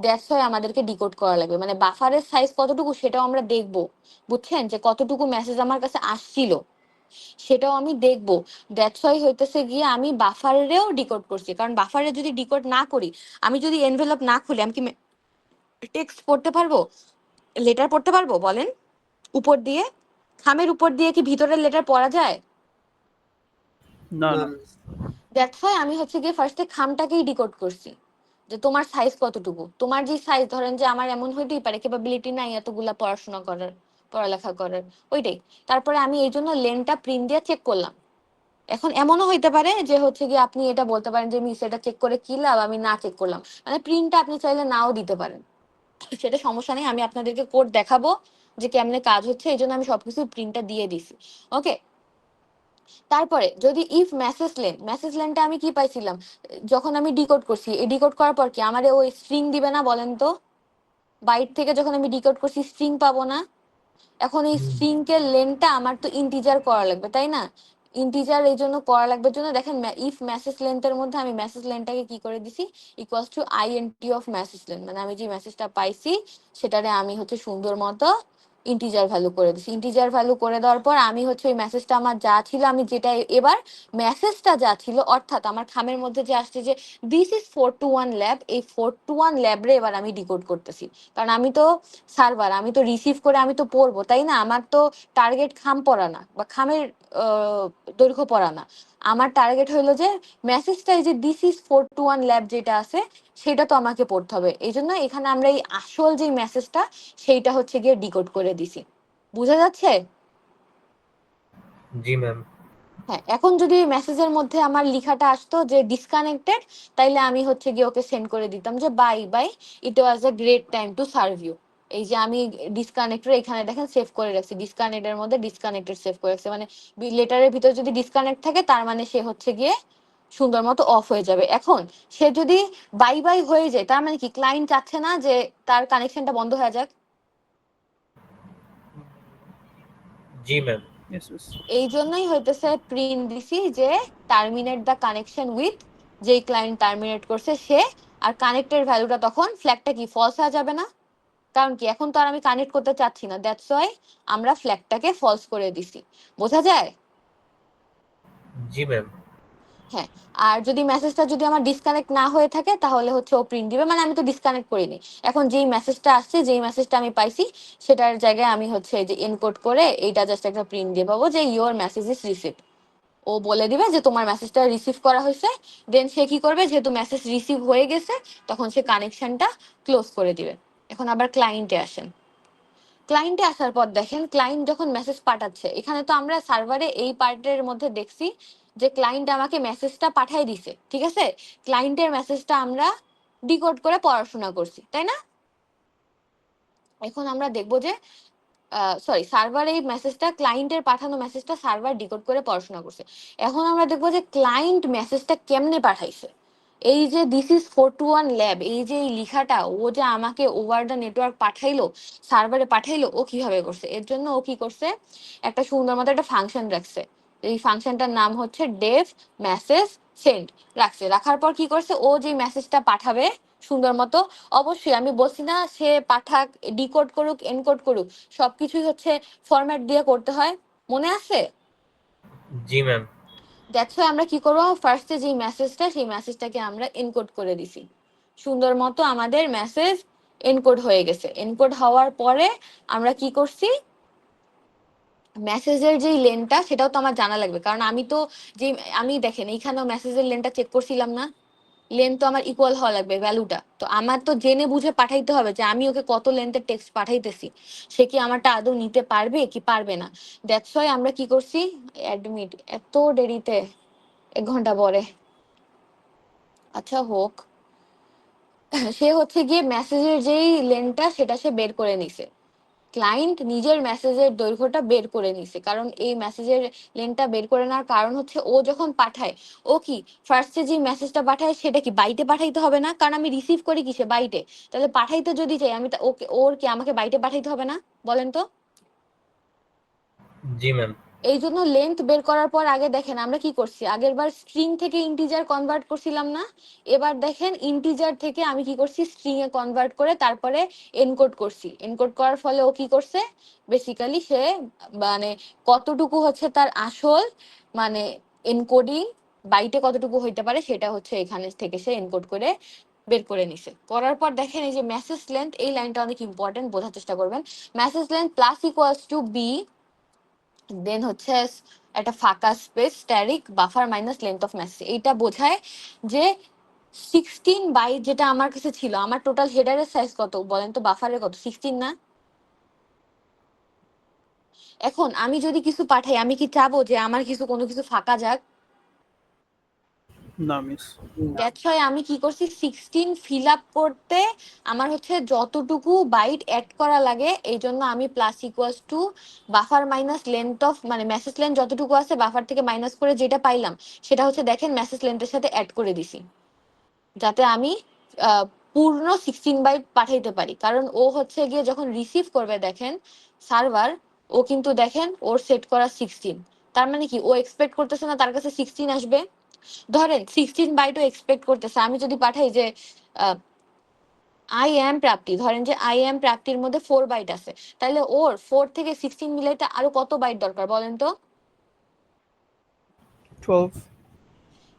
দ্যাটস ওয়াই আমাদেরকে ডিকোড করা লাগবে, মানে বাফারের সাইজ কতটুকু সেটাও আমরা দেখব, বুঝছেন, যে কতটুকু মেসেজ আমার কাছে আসছিল সেটাও আমি দেখবো। দ্যাটস ওয়াই হইতেছে গিয়ে আমি বাফারেও ডিকোড করছি, কারণ বাফারে যদি ডিকোড না করি, আমি যদি এনভেলপ না খুলি, আমি কি টেক্সট পড়তে পারবো, লেটার পড়তে পারবো বলেন উপর দিয়ে? খামের উপর দিয়ে কি ভিতরের লেটার পড়া যায়? না না না দ্যাটস ওয়াই আমি হচ্ছে গিয়ে ফার্স্টে খামটাকেই ডিকোড করছি যে তোমার সাইজ কতটুকু, তোমার যে সাইজ, ধরেন যে আমার এমন হইতেই পারে ক্যাপাবিলিটি নাই এতগুলা পড়াশোনা করার, পড়ালেখা করার, ওইটাই। তারপরে আমি এই জন্য লেনটা প্রিন্ট দিয়ে চেক করলাম। এখন এমনও হইতে পারে যে হচ্ছে গিয়ে আপনি এটা বলতে পারেন যে মিস এটা চেক করে কি লাভ, আমি না চেক করলাম, মানে প্রিন্টটা আপনি চাইলে নাও দিতে পারেন, সেটা সমস্যা নেই। আমি আপনাদেরকে কোড দেখাবো যে কেমনে কাজ হচ্ছে, এই জন্য আমি সবকিছু প্রিন্টটা দিয়ে দিছি। ওকে, তারপরে যদি ইফ মেসেজ লেনটা আমি কি পাইছিলাম যখন আমি ডিকোড করছি, এই ডিকোড করার পর কি আমার ওই স্ট্রিং দিবে না বলেন তো? বাইট থেকে যখন আমি ডিকোড করছি স্ট্রিং পাবো না? এখন এই স্ট্রিং এর লেনটা আমার তো ইন্টিজার করা লাগবে, তাই না? ইন্টিজার এই জন্য করা লাগবে জন্য দেখেন ইফ মেসেজ লেন্থের মধ্যে আমি মেসেজ লেনটাকে কি করে দিছি, equals to int of message lane, মানে আমি যে মেসেজটা পাইছি সেটারে আমি হচ্ছে সুন্দর মতো ইন্টিজার ভ্যালু করে দিছি। ইন্টিজার ভ্যালু করে দেওয়ার পর আমি হচ্ছে ওই মেসেজটা আমার যা ছিল আমি যেটা এবার মেসেজটা যা ছিল অর্থাৎ আমার খামের মধ্যে যে আসছে যে দিস ইজ 4-to-1 ল্যাব, এই 4-to-1 ল্যাবরে এবার আমি ডিকোড করতেছি। কারণ আমি তো সার্ভার, আমি তো রিসিভ করে আমি তো পড়বো, তাই না? আমার তো টার্গেট খাম পড়া না বা খামের দৈর্ঘ্য পড়া না। আমার টার্গেট হলো যে মেসেজটা এই যে দিস ইজ 4-to-1 ল্যাব যেটা আছে সেটা তো আমাকে পড়তে হবে, এই জন্য এখানে আমরা এই আসল যে মেসেজটা সেইটা হচ্ছে গিয়ে ডিকোড করে দিছি। বুঝা যাচ্ছে? জি ম্যাম। হ্যাঁ, এখন যদি মেসেজের মধ্যে আমার লেখাটা আসতো যে ডিসকানেক্টেড, তাইলে আমি হচ্ছে গিয়ে ওকে সেন্ড করে দিতাম যে bye bye, it was a great time to serve you. এই যে আমি ডিসকানেক্টর এখানে দেখেন সেভ করে রাখছি, ডিসকানেক্টের মধ্যে ডিসকানেক্টেড সেভ করে রাখছি, মানে লেটারের ভিতরে যদি ডিসকানেক্ট থাকে তার মানে সে হচ্ছে গিয়ে সুন্দর মতো অফ হয়ে যাবে। এখন সে যদি বাই বাই হয়ে যায় তার মানে কি ক্লায়েন্ট চাচ্ছে না যে তার কানেকশনটা বন্ধ হয়ে যাক? জি ম্যাম। yes yes এই জন্যই হইতেছে প্রিন্ট দিছি যে টার্মিনেট দ্য কানেকশন উইথ, যেই ক্লায়েন্ট টার্মিনেট করছে সে, আর কানেক্টের ভ্যালুটা তখন ফ্ল্যাগটা কি ফলস হয়ে যাবে না? কারণ কি এখন তো আর আমি কানেক্ট করতে চাচ্ছি না, দ্যাটস ওয়াই আমরা ফ্ল্যাগটাকে ফলস করে দিছি। বোঝা যায়? জি ম্যাম। হ্যাঁ, আর যদি মেসেজটা যদি আমার ডিসকানেক্ট না হয়ে থাকে তাহলে হচ্ছে ও প্রিন্ট দিবে, মানে আমি তো ডিসকানেক্ট করিনি। এখন যেই মেসেজটা আসছে, যেই মেসেজটা আমি পাইছি সেটার জায়গায় আমি হচ্ছে যে এনকোড করে এইটা জাস্ট একটা প্রিন্ট দিয়ে পাবো যে ইওর মেসেজ ইজ রিসিভড। ও বলে দিবে যে তোমার মেসেজটা রিসিভ করা হয়েছে, দেন সে কি করবে, যেহেতু মেসেজ রিসিভ হয়ে গেছে তখন সে কানেকশনটা ক্লোজ করে দিবে। এখন আবার ক্লায়েন্টে আসেন। ক্লায়েন্টে আসার পর দেখেন ক্লায়েন্ট যখন মেসেজ পাঠাচ্ছে, এখানে তো আমরা সার্ভারে এই পার্টের মধ্যে দেখছি যে ক্লায়েন্ট আমাকে মেসেজটা পাঠাই দিছে, ঠিক আছে? ক্লায়েন্টের মেসেজটা আমরা ডিকোড করে পড়াশোনা করছি, তাই না? এখন আমরা দেখবো যে সরি, সার্ভার এই মেসেজটা, ক্লায়েন্টের পাঠানো মেসেজটা সার্ভার ডিকোড করে পড়াশোনা করছে। এখন আমরা দেখবো যে ক্লায়েন্ট মেসেজটা কেমনে পাঠাইছে। এই যে দিস ইজ 4-to-1 ল্যাব, এই যে এই লেখাটা ও যে আমাকে ওভার দ্য নেটওয়ার্ক পাঠাইলো, সার্ভারে পাঠাইলো, ও কিভাবে করছে? এর জন্য ও কি করছে, একটা সুন্দর মতো একটা ফাংশন রাখছে। এই ফাংশনটার নাম হচ্ছে ডেভ মেসেজ সেন্ড রাখছে। রাখার পর কি করছে, ও যে মেসেজটা পাঠাবে সুন্দর মতো, অবশ্যই আমি বলছি না সে পাঠাক, ডিকোড করুক, এনকোড করুক, সবকিছুই হচ্ছে ফরম্যাট দিয়ে করতে হয়, মনে আছে? জি ম্যাম। দ্যাটস ওয়াই আমরা কি করবো, ফার্স্টে যে মেসেজটা সেই মেসেজটাকে আমরা এনকোড করে দিছি। সুন্দর মতো আমাদের মেসেজ এনকোড হয়ে গেছে। এনকোড হওয়ার পরে আমরা কি করছি, মেসেজের যেই লেনটা সেটাও তো আমার জানা লাগবে, কারণ আমি তো যে আমি দেখেন এইখানেও মেসেজের লেনটা চেক করছিলাম না, লেন্থ তো আমার ইকুয়াল হওয়া লাগবে ভ্যালুটা, তো আমার তো জেনে বুঝে পাঠাইতে হবে যে আমি ওকে কত লেন্থের টেক্সট পাঠাইতেছি, সে কি আমারটা আদৌ নিতে পারবে কি পারবে না। দ্যাটস ওয়াই আমরা কি করছি, অ্যাডমিট এত দেরিতে, 1 ঘন্টা পরে, আচ্ছা হোক, সে হচ্ছে গিয়ে মেসেজের যেই লেনটা সেটা সে বের করে নিছে। ক্লায়েন্ট নিজের মেসেজের দৈর্ঘ্যটা বের করে নিছে, কারণ এই মেসেজের লেনটা বের করে নেওয়ার কারণ হচ্ছে ও যখন পাঠায়, ও কি ফার্স্টে যে মেসেজটা পাঠায় সেটা কি বাইটে পাঠাইতে হবে না? কারণ আমি রিসিভ করি কিসে, বাইটে। তাহলে পাঠাইতে যদি চাই আমি ওকে, ওর কি আমাকে বাইটে পাঠাইতে হবে না বলেন তো? জি ম্যাম। এই জন্য লেন্থ বের করার পর আগে দেখেন আমরা কি করছি, আগের বার স্ট্রিং থেকে ইন্টিজার কনভার্ট করছিলাম না, এবার দেখেন ইন্টিজার থেকে আমি কি করছি স্ট্রিং এ কনভার্ট করে তারপরে এনকোড করছি। এনকোড করার ফলে ও কি করছে, বেসিক্যালি সে মানে কতটুকু হচ্ছে তার আসল মানে এনকোডিং বাইটে কতটুকু হইতে পারে সেটা হচ্ছে এখানে থেকে সে এনকোড করে বের করে নিছে। করার পর দেখেন এই যে মেসেজ লেন্থ, এই লাইনটা অনেক ইম্পর্টেন্ট, বোঝার চেষ্টা করবেন। Message length plus equals to be then হচ্ছে একটা ফাঁকা space asterisk buffer minus length of message. এইটা বোঝায় যে 16 বাইট যেটা আমার কাছে ছিল, আমার টোটাল হেডারের সাইজ কত বলেন তো, বাফারের কত, 16 না? এখন আমি যদি কিছু পাঠাই, আমি কি চাবো যে আমার কোনো কিছু ফাঁকা যাক? না মিস। দ্যাটস ওয়াই আমি কি করছি, 16 ফিল আপ করতে আমার হচ্ছে যতটুকু বাইট অ্যাড করা লাগে, এই জন্য আমি plus equals two buffer minus length of, মানে মেসেজ লেন্থ যতটুকু আছে বাফার থেকে মাইনাস করে যেটা পাইলাম সেটা হচ্ছে দেখেন মেসেজ লেন্থের সাথে অ্যাড করে দিছি, যাতে আমি পূর্ণ 16 বাইট পাঠাইতে পারি। কারণ ও হচ্ছে গিয়ে যখন রিসিভ করবে দেখেন সার্ভার, ও কিন্তু দেখেন ওর সেট করা 16, তার মানে কি ও এক্সপেক্ট করতেছে না তার কাছে 16 আসবে। ধরেন 16 বাইটও এক্সপেক্ট করতেছে, আমি যদি পাঠাই যে আই এম প্রাপ্তি, ধরেন যে আই এম প্রাপ্তির মধ্যে 4 বাইট আছে, তাহলে ওর 4 থেকে 16 মিলাইতে আরো কত বাইট দরকার বলেন তো? 12।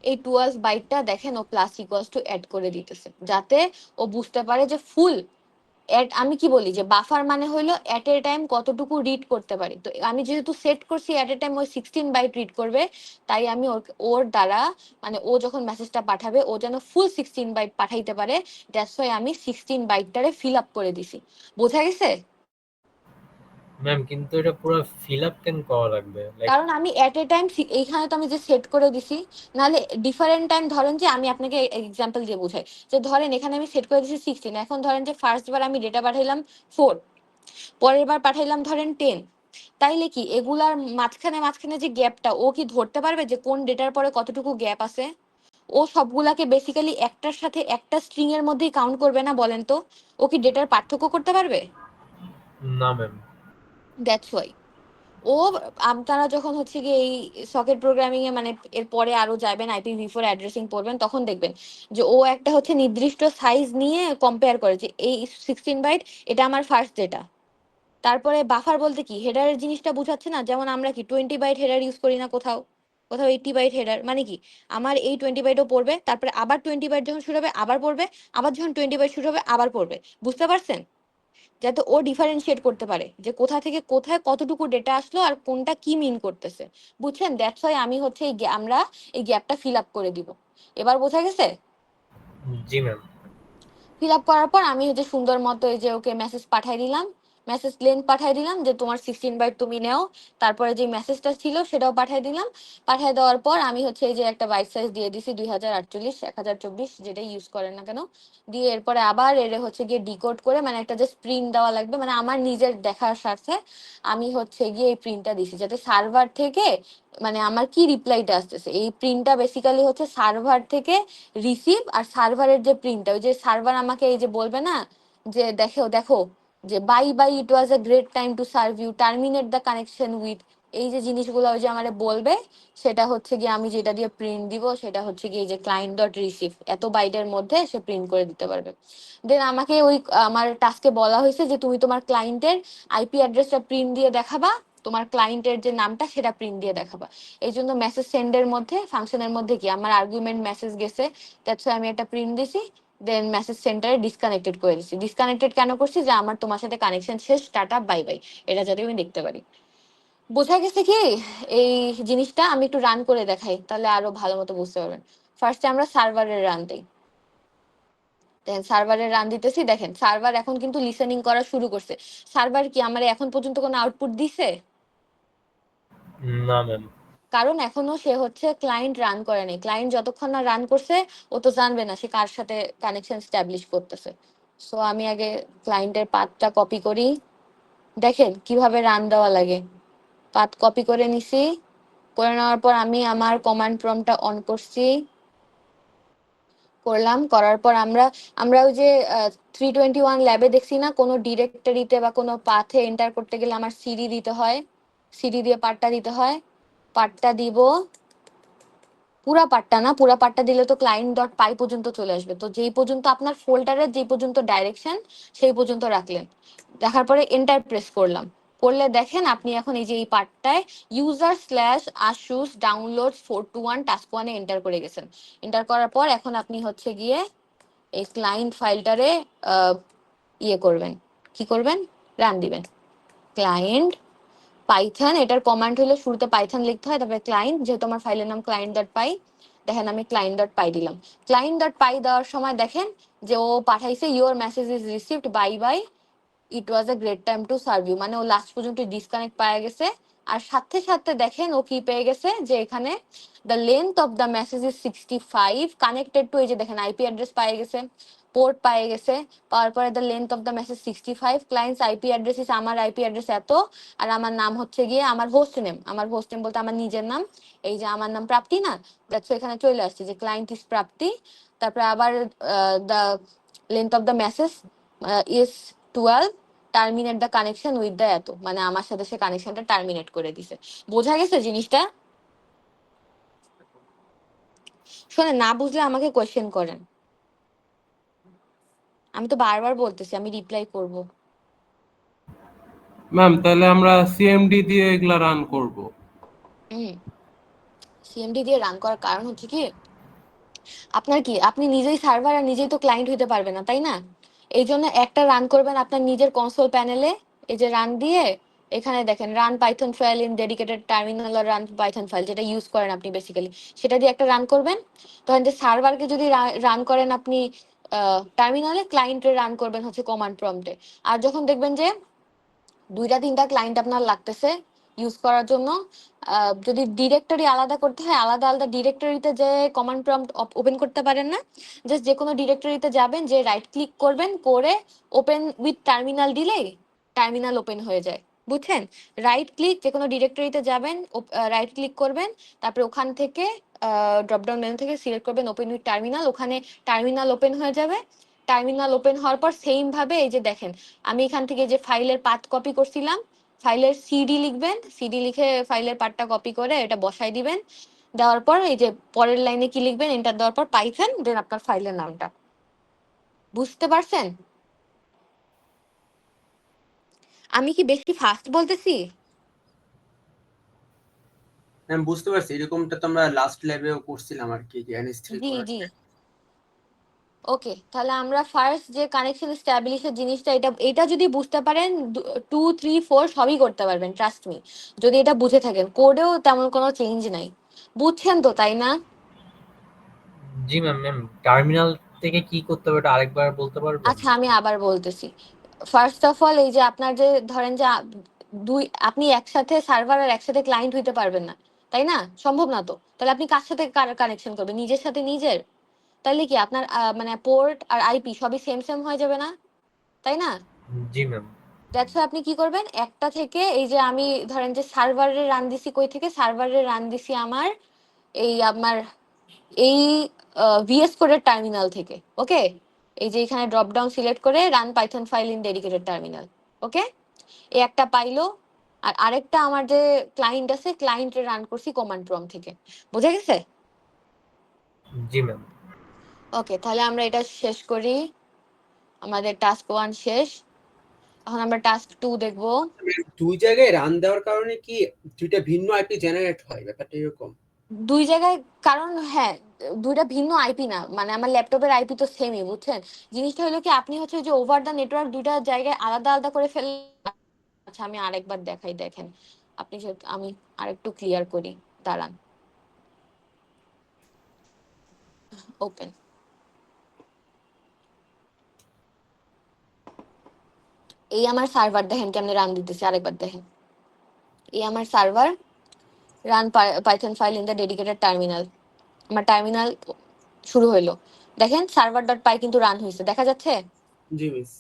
এই 12 বাইটটা দেখেন ও প্লাস ইকুয়ালস টু অ্যাড করে দিতেছে, যাতে ও বুঝতে পারে যে ফুল এট, আমি কি বলি যে বাফার মানে হলো এট এ টাইম কতটুকু রিড করতে পারি। তো আমি যেহেতু সেট করছি এট এ টাইম ওই 16 বাইট রিড করবে, তাই আমি ওর দ্বারা, মানে ও যখন মেসেজটা পাঠাবে ও যেন ফুল 16 বাইট পাঠাইতে পারে, দ্যাটস ওয়াই আমি 16 বাইটটারে ফিল আপ করে দিছি। বোঝা গেছে? ম্যাম কিন্তু এটা পুরো ফিল আপ কেন করা লাগবে? লাইক কারণ আমি এট এ টাইম, এইখানে তো আমি যে সেট করে দিছি, নাহলে ডিফারেন্ট টাইম, ধরেন যে আমি আপনাকে এক্সাম্পল দিয়ে বোঝাই, যে ধরেন এখানে আমি সেট করে দিছি 16, এখন ধরেন যে ফার্স্ট বার আমি ডেটা পাঠাইলাম 4, পরের বার পাঠাইলাম ধরেন 10, তাইলে কি এগুলার মাঝখানে মাঝখানে যে গ্যাপটা ও কি ধরতে পারবে যে কোন ডেটার পরে কতটুকু গ্যাপ আছে? ও সবগুলাকে বেসিক্যালি একটার সাথে একটা স্ট্রিং এর মধ্যেই কাউন্ট করবে না বলেন তো? ও কি ডেটার পার্থক্য করতে পারবে? না ম্যাম। দ্যাটস ওয়াই ও, আপনারা যখন হচ্ছে গিয়ে এই সকেট প্রোগ্রামিং এ, মানে এর পরে আরো যাবেন IPv4 অ্যাড্রেসিং পড়বেন, তখন দেখবেন যে ও একটা হচ্ছে নির্দিষ্ট সাইজ নিয়ে কম্পেয়ার করে যে এই 16 বাইট এটা আমার ফার্স্ট ডেটা। তারপরে বাফার বলতে কি, হেডারের জিনিসটা বুঝাচ্ছে না, যেমন আমরা কি 20 বাইট হেডার ইউজ করি না কোথাও, কোথাও 80 বাইট হেডার, মানে কি আমার এই 20 বাইটও পড়বে, তারপরে আবার 20 বাইট যখন শুরু হবে আবার পড়বে, আবার যখন 20 বাইট শুরু হবে আবার পড়বে। বুঝতে পারছেন? যাতে ও ডিফারেন্সিয়েট করতে পারে যে কোথা থেকে কোথায় কতটুকু ডেটা আসলো আর কোনটা কি মিন করতেছে। বুঝছেন? দ্যাটস ওয়াই আমি হচ্ছে আমরা এই গ্যাপটা ফিল আপ করে দিব। এবার বোঝা গেছে? জি ম্যাম। ফিল আপ করার পর আমি হচ্ছে সুন্দর মতো এই যে ওকে মেসেজ পাঠাই দিলাম, মেসেজ লেন্থ পাঠাই দিলাম যে তোমার 16 বাইট তুমি নেও, তারপরে যে মেসেজটা ছিল সেটাও পাঠাই দিলাম। পাঠাই দেওয়ার পর আমি হচ্ছে এই যে একটা বাইট সাইজ দিয়ে দিছি 2048 1024, যেটা ইউজ করেন না কেন, দিয়ে এরপরে আবার এর হচ্ছে গিয়ে ডিকোড করে, মানে একটা জাস্ট প্রিন্ট দেওয়া লাগবে, মানে আমার নিজের দেখার স্বার্থে আমি হচ্ছে গিয়ে এই প্রিন্টটা দিছি, যাতে সার্ভার থেকে মানে আমার কি রিপ্লাইটা আসতেছে, এই প্রিন্টটা বেসিক্যালি হচ্ছে সার্ভার থেকে রিসিভ, আর সার্ভারের যে প্রিন্টটা, ওই যে সার্ভার আমাকে এই যে বলবে না যে দেখো দেখো যে bye bye, it was a great time to serve you, terminate the connection with, এই যে জিনিসগুলো ওই যে আমারে বলবে, সেটা হচ্ছে গিয়ে আমি যেটা দিয়ে প্রিন্ট দিব সেটা হচ্ছে গিয়ে যে ক্লায়েন্ট ডট রিসিভ, এত বাইটের মধ্যে সে প্রিন্ট করে দিতে পারবে। দেন আমাকে ওই আমার টাস্কে বলা হয়েছে যে তুমি তোমার ক্লায়েন্টের IP অ্যাড্রেসটা প্রিন্ট দিয়ে দেখাবা, তোমার ক্লায়েন্টের যে নামটা সেটা প্রিন্ট দিয়ে দেখাবা। এই জন্য মেসেজ সেন্ডের মধ্যে ফাংশনের মধ্যে কি আমার আর্গুমেন্ট মেসেজ গেছে, দ্যাটস আমি একটা প্রিন্ট দিছি, দেন মেসেজ সেন্টারে ডিসকানেক্টেড করে দিছি। ডিসকানেক্টেড কেন করছি, যে আমার তোমার সাথে কানেকশন শেষ, টাটা বাই বাই, এটা যাতে আমি দেখতে পারি। বোঝা গেছে কি এই জিনিসটা? আমি একটু রান করে দেখাই তাহলে আরো ভালো মতো বুঝতে পারবেন। ফার্স্টে আমরা সার্ভারের রান দিই, দেন সার্ভারের রান দিতেছি, দেখেন সার্ভার এখন কিন্তু লিসেনিং করা শুরু করছে। সার্ভার কি আমার এখন পর্যন্ত কোনো আউটপুট দিছে? না ম্যাম। কারণ এখনো সে হচ্ছে ক্লায়েন্ট রান করে নাই, ক্লায়েন্ট যতক্ষণ না রান করছে ও তো জানবে না সে কার সাথে কানেকশন স্টাবলিশ করতেছে। সো আমি আগে ক্লায়েন্টের পাথটা কপি করি, দেখেন কিভাবে রান দেওয়া লাগে। পাথ কপি করে নিছি, করে নেওয়ার পর আমি আমার কমান্ড প্রম্পটটা অন করছি, করলাম, করার পর আমরা আমরা ওই যে 321 ল্যাবে দেখছি না, কোনো ডিরেক্টরিতে বা কোনো পাথে এন্টার করতে গেলে আমার সিডি দিতে হয়, সিডি দিয়ে পার্টটা দিতে হয়, পার্টটা দিব, পুরা পার্টটা না, পুরা পার্টটা দিলে তো ক্লায়েন্ট ডট পাই পর্যন্ত চলে আসবে, তো যেই পর্যন্ত আপনার ফোল্ডারের যেই পর্যন্ত ডাইরেকশন সেই পর্যন্ত রাখলেন, দেখার পরে এন্টার প্রেস করলাম, করলে দেখেন আপনি এখন এই যে এই পার্টটায় user slash Asus download 421 task ওয়ানে এন্টার করে গেছেন। এন্টার করার পর এখন আপনি হচ্ছে গিয়ে এই ক্লায়েন্ট ফাইলটারে ইয়ে করবেন, কি করবেন, রান দিবেন, ক্লায়েন্ট পাইথন, এটার কমান্ড হলো শুরুতে পাইথন লিখতে হয়, তারপরে ক্লায়েন্ট, যেহেতু আমার ফাইলের নাম client ডট পাই, দেখেন আমি client ডট পাই দিলাম। client ডট পাই দেওয়ার সময় দেখেন যে ও পাঠাইছে your message is received by it was a great time to serve you, মানে ও লাস্ট পর্যন্ত ডিসকানেক্ট পাওয়া গেছে। আর সাথে সাথে দেখেন ও কি পেয়ে গেছে যে এখানে the length of the message is 65 connected to, এই যে দেখেন আইপি অ্যাড্রেস পাই গেছে, পোর্ট পাই গেছে, পাওয়ার পরে the length of the message 65, clients IP address is, আমার আইপি অ্যাড্রেস এত, আর আমার নাম হচ্ছে গিয়ে আমার হোস্ট নেম, আমার হোস্ট নেম বলতে আমার নিজের নাম, এই যে আমার নাম প্রাপ্তি না, দ্যাটস এখানে চলে আসছে যে ক্লায়েন্ট ইজ প্রাপ্তি। তারপরে আবার the length of the message is 12, terminate the connection with the এত, মানে আমার সাথে সে কানেকশনটা টার্মিনেট করে দিছে। বোঝা গেছে জিনিসটা? শোনেন, না বুঝলে আমাকে কোয়েশ্চেন করেন, আমি তো বারবার বলতেছি আমি রিপ্লাই করব। ম্যাম তাহলে আমরা সিএমডি দিয়ে এগুলা রান করব। সিএমডি দিয়ে রান করার কারণ হচ্ছে কি, আপনার কি আপনি নিজেই সার্ভার আর নিজেই তো ক্লায়েন্ট হইতে পারবেন না, তাই না? এই জন্য একটা রান করবেন আপনার নিজের কনসোল প্যানেলে, এই যে রান দিয়ে এখানে দেখেন run Python file in dedicated terminal আর রান পাইথন ফাইল, যেটা ইউজ করেন আপনি বেসিক্যালি, সেটা দিয়ে একটা রান করবেন। তখন যে সার্ভারকে যদি রান করেন আপনি টার্মিনালে, ক্লায়েন্টে রান করবেন হচ্ছে কমান্ড প্রম্পটে। আর যখন দেখবেন যে 2-3টা ক্লায়েন্ট আপনার লাগতেছে ইউজ করার জন্য, যদি ডিরেক্টরি আলাদা করতে হয় আলাদা আলাদা ডিরেক্টরিতে যে কমান্ড প্রম্পট ওপেন করতে পারেন না, জাস্ট যে কোনো ডিরেক্টরিতে যাবেন, যে রাইট ক্লিক করবেন, করে ওপেন উইথ টার্মিনাল দিলেই টার্মিনাল ওপেন হয়ে যায়। বুঝছেন? রাইট ক্লিক, যে কোনো ডিরেক্টরিতে যাবেন, রাইট ক্লিক করবেন, তারপরে ওখান থেকে ড্রপডাউন মেনু থেকে সিলেক্ট করবেন ওপেন উইথ টার্মিনাল, ওখানে টার্মিনাল ওপেন হয়ে যাবে। টার্মিনাল ওপেন হওয়ার পর সেম ভাবে এই যে দেখেন আমি এখান থেকে যে ফাইলের পাথ কপি করছিলাম, ফাইলের সিডি লিখবেন, সিডি লিখে ফাইলের পাথটা কপি করে এটা বসাই দিবেন। দেওয়ার পর এই যে পরের লাইনে কি লিখবেন, এন্টার দেওয়ার পর পাইথন, দেন আপনার ফাইলের নামটা। বুঝতে পারছেন? আমি কি বেশি ফাস্ট বলতেছি? আমি বুঝতে পারছি, এরকমটা তো আমরা লাস্ট ল্যাবেও করছিলাম আর কি, যে NS3 জি করার জি। ওকে, তাহলে আমরা ফার্স্ট যে কানেকশন এস্টাবলিশের জিনিসটা, এটা যদি বুঝতে পারেন 2, 3, 4 সবই করতে পারবেন, ট্রাস্ট মি। যদি এটা বুঝে থাকেন, কোডেও তেমন কোনো চেঞ্জ নাই। বুঝছেন তো, তাই না? জি ম্যাম। ম্যাম টার্মিনাল থেকে কি করতে হবে এটা আরেকবার বলতে পারবেন? আচ্ছা, আমি আবার বলতেছি। ফার্স্ট অফ অল, এই যে আপনার যে ধরেন যে আপনি একসাথে সার্ভার আর একসাথে ক্লায়েন্ট হইতে পারবেন না, তাই না? সম্ভব না তো। তাহলে আপনি কার সাথে কানেকশন করবেন? নিজের সাথে নিজের। তাহলে কি আপনার মানে পোর্ট আর আইপি সবই সেম সেম হয়ে যাবে না, তাই না? জি ম্যাম। দ্যাটস আপনি কি করবেন, একটা থেকে এই যে আমি ধরেন যে সার্ভারে রান দিছি, কই থেকে সার্ভারে রান দিছি আমার এই ভিএস কোডের টার্মিনাল থেকে। ওকে, এই যে এখানে ড্রপ ডাউন সিলেক্ট করে run Python file in dedicated terminal. Okay, এই একটা পাইলো। আর আরেকটা আমার যে ক্লায়েন্ট আছে, ক্লায়েন্টে রান করছি কমান্ড প্রম্পট থেকে। বোঝা গেছে? জি ম্যাম। ওকে, তাহলে আমরা এটা শেষ করি, আমাদের টাস্ক 1 শেষ। এখন আমরা টাস্ক 2 দেখবো। দুই জায়গায় রান দেওয়ার কারণে কি দুইটা ভিন্ন আইপি জেনারেট হয়, ব্যাপারটা এরকম? দুই জায়গায়, কারণ হ্যাঁ, দুইটা ভিন্ন আইপি না, মানে আমার ল্যাপটপের আইপি তো সেমই, বুঝছেন? জিনিসটা হলো কি, আপনি হচ্ছে যে ওভার দা নেটওয়ার্ক দুইটা জায়গায় আলাদা আলাদা করে ফেললেন। আচ্ছা, আমি আরেকবার দেখাই, দেখেন আপনি, আমি আরেকটু ক্লিয়ার করি, দাঁড়ান। ওপেন, এই আমার সার্ভার, দেখেন কেমনে রান দিতেছে, আরেকবার দেখেন। এই আমার server, run Python file in the dedicated terminal. আমার টার্মিনাল শুরু হইলো, দেখেন সার্ভার ডট পাই কিন্তু রান হয়েছে, দেখা যাচ্ছে? জি মিস।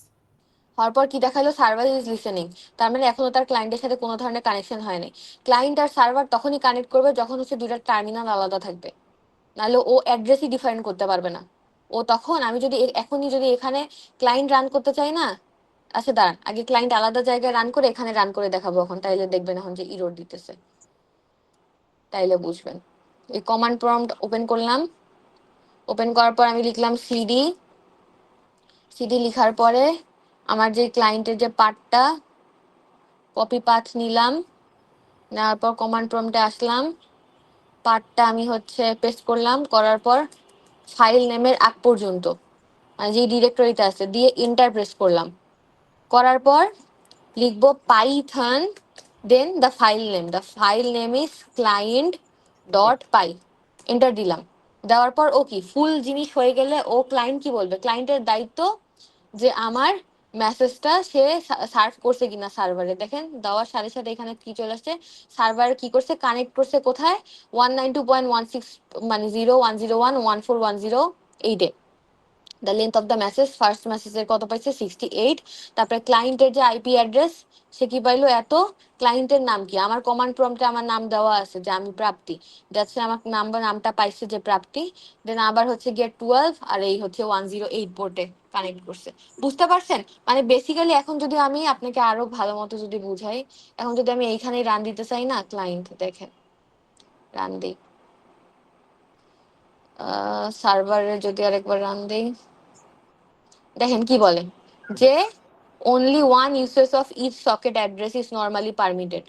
হওয়ার পর কি দেখালো, সার্ভার ইজ লিসেনিং। তার মানে এখনো তার ক্লায়েন্টের সাথে কোনো ধরনের কানেকশন হয়নি। ক্লায়েন্ট আর সার্ভার তখনই কানেক্ট করবে যখন হচ্ছে দুইটা টার্মিনাল আলাদা থাকবে, নাহলে ও অ্যাড্রেসই ডিফাইন করতে পারবে না। ও তখন, আমি যদি এখনই যদি এখানে ক্লায়েন্ট রান করতে চাই না, আচ্ছা দাঁড়ান, আগে ক্লায়েন্ট আলাদা জায়গায় রান করে এখানে রান করে দেখাবো এখন, তাইলে দেখবেন এখন যে ইরর দিতেছে, তাইলে বুঝবেন। এই কমান্ড প্রম্পট ওপেন করলাম, ওপেন করার পর আমি লিখলাম সিডি। সিডি লিখার পরে আমার যে ক্লায়েন্টের যে পার্টটা, কপি পাথ নিলাম, নেওয়ার পর কমান্ড প্রম্পটে আসলাম, পার্টটা আমি হচ্ছে পেস্ট করলাম, করার পর ফাইল নেমের আগ পর্যন্ত মানে যে ডিরেক্টরিতে আছে দিয়ে এন্টার প্রেস করলাম। করার পর লিখবো Python then the file name is client.py, enter দিলাম। দেওয়ার পর ও কি ফুল জিনিস হয়ে গেলে ও ক্লায়েন্ট কি বলবে, ক্লায়েন্টের দায়িত্ব যে আমার মেসেজটা সে সার্ভ করছে কিনা সার্ভারে। দেখেন দেওয়ার সাথে সাথে এখানে কি চলে আসছে, সার্ভার কি করছে, কানেক্ট করছে কোথায়, 192.16 মানে 01011410 the length of the message, first মেসেজের কত পাইছে 68। তারপরে ক্লায়েন্টের যে আইপি অ্যাড্রেস সে কি পাইলো এত, ক্লায়েন্টের নাম কি, আমার কমান্ড প্রম্পটে আমার নাম দেওয়া আছে যে আমি প্রাপ্তি, যাচ্ছে আমার নামটা পাইছে যে প্রাপ্তি। দেন আবার হচ্ছে গেট 12 আর এই হচ্ছে 108 পোর্টে কানেক্ট করছে। বুঝতে পারছেন? মানে বেসিক্যালি এখন যদি আমি আপনাকে আরো ভালো মতো যদি বুঝাই, এখন যদি আমি এইখানেই রান দিতে চাই না ক্লায়েন্ট, দেখেন রান দিই, সার্ভারে যদি আরেকবার রান দিই, দেখেন কি বলে যে only one usage of each socket address is normally permitted।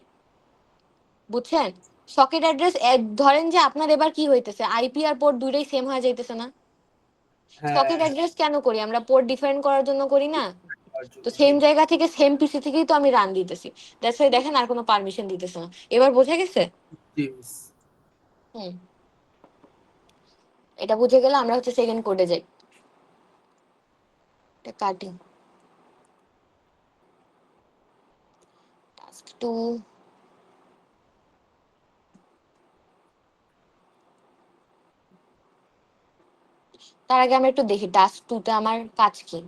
বুঝছেন? সকেট অ্যাড্রেস ধরেন যে আপনার এবার কি হইতেছে, আইপি আর পোর্ট দুইটাই সেম হয়ে যাইতেছে না? হ্যাঁ, সকেট অ্যাড্রেস কেন করি আমরা, পোর্ট ডিফারেন্ট করার জন্য করি না? তার জন্য তো সেম জায়গা থেকে সেম পিসি থেকেই তো আমি রান দিতেছি, দ্যাটস ওয়াই দেখেন আর কোনো পারমিশন দিতেছে না। এবার বোঝা গেছে? জি মিস। হুম, এটা বুঝে গেলে আমরা হচ্ছে সেকেন্ড কোডে যাই, এটা কাটি, টাস্ক 2। তার আগে আমরা একটু দেখি টাস্ক 2 তে আমার কাজ কি,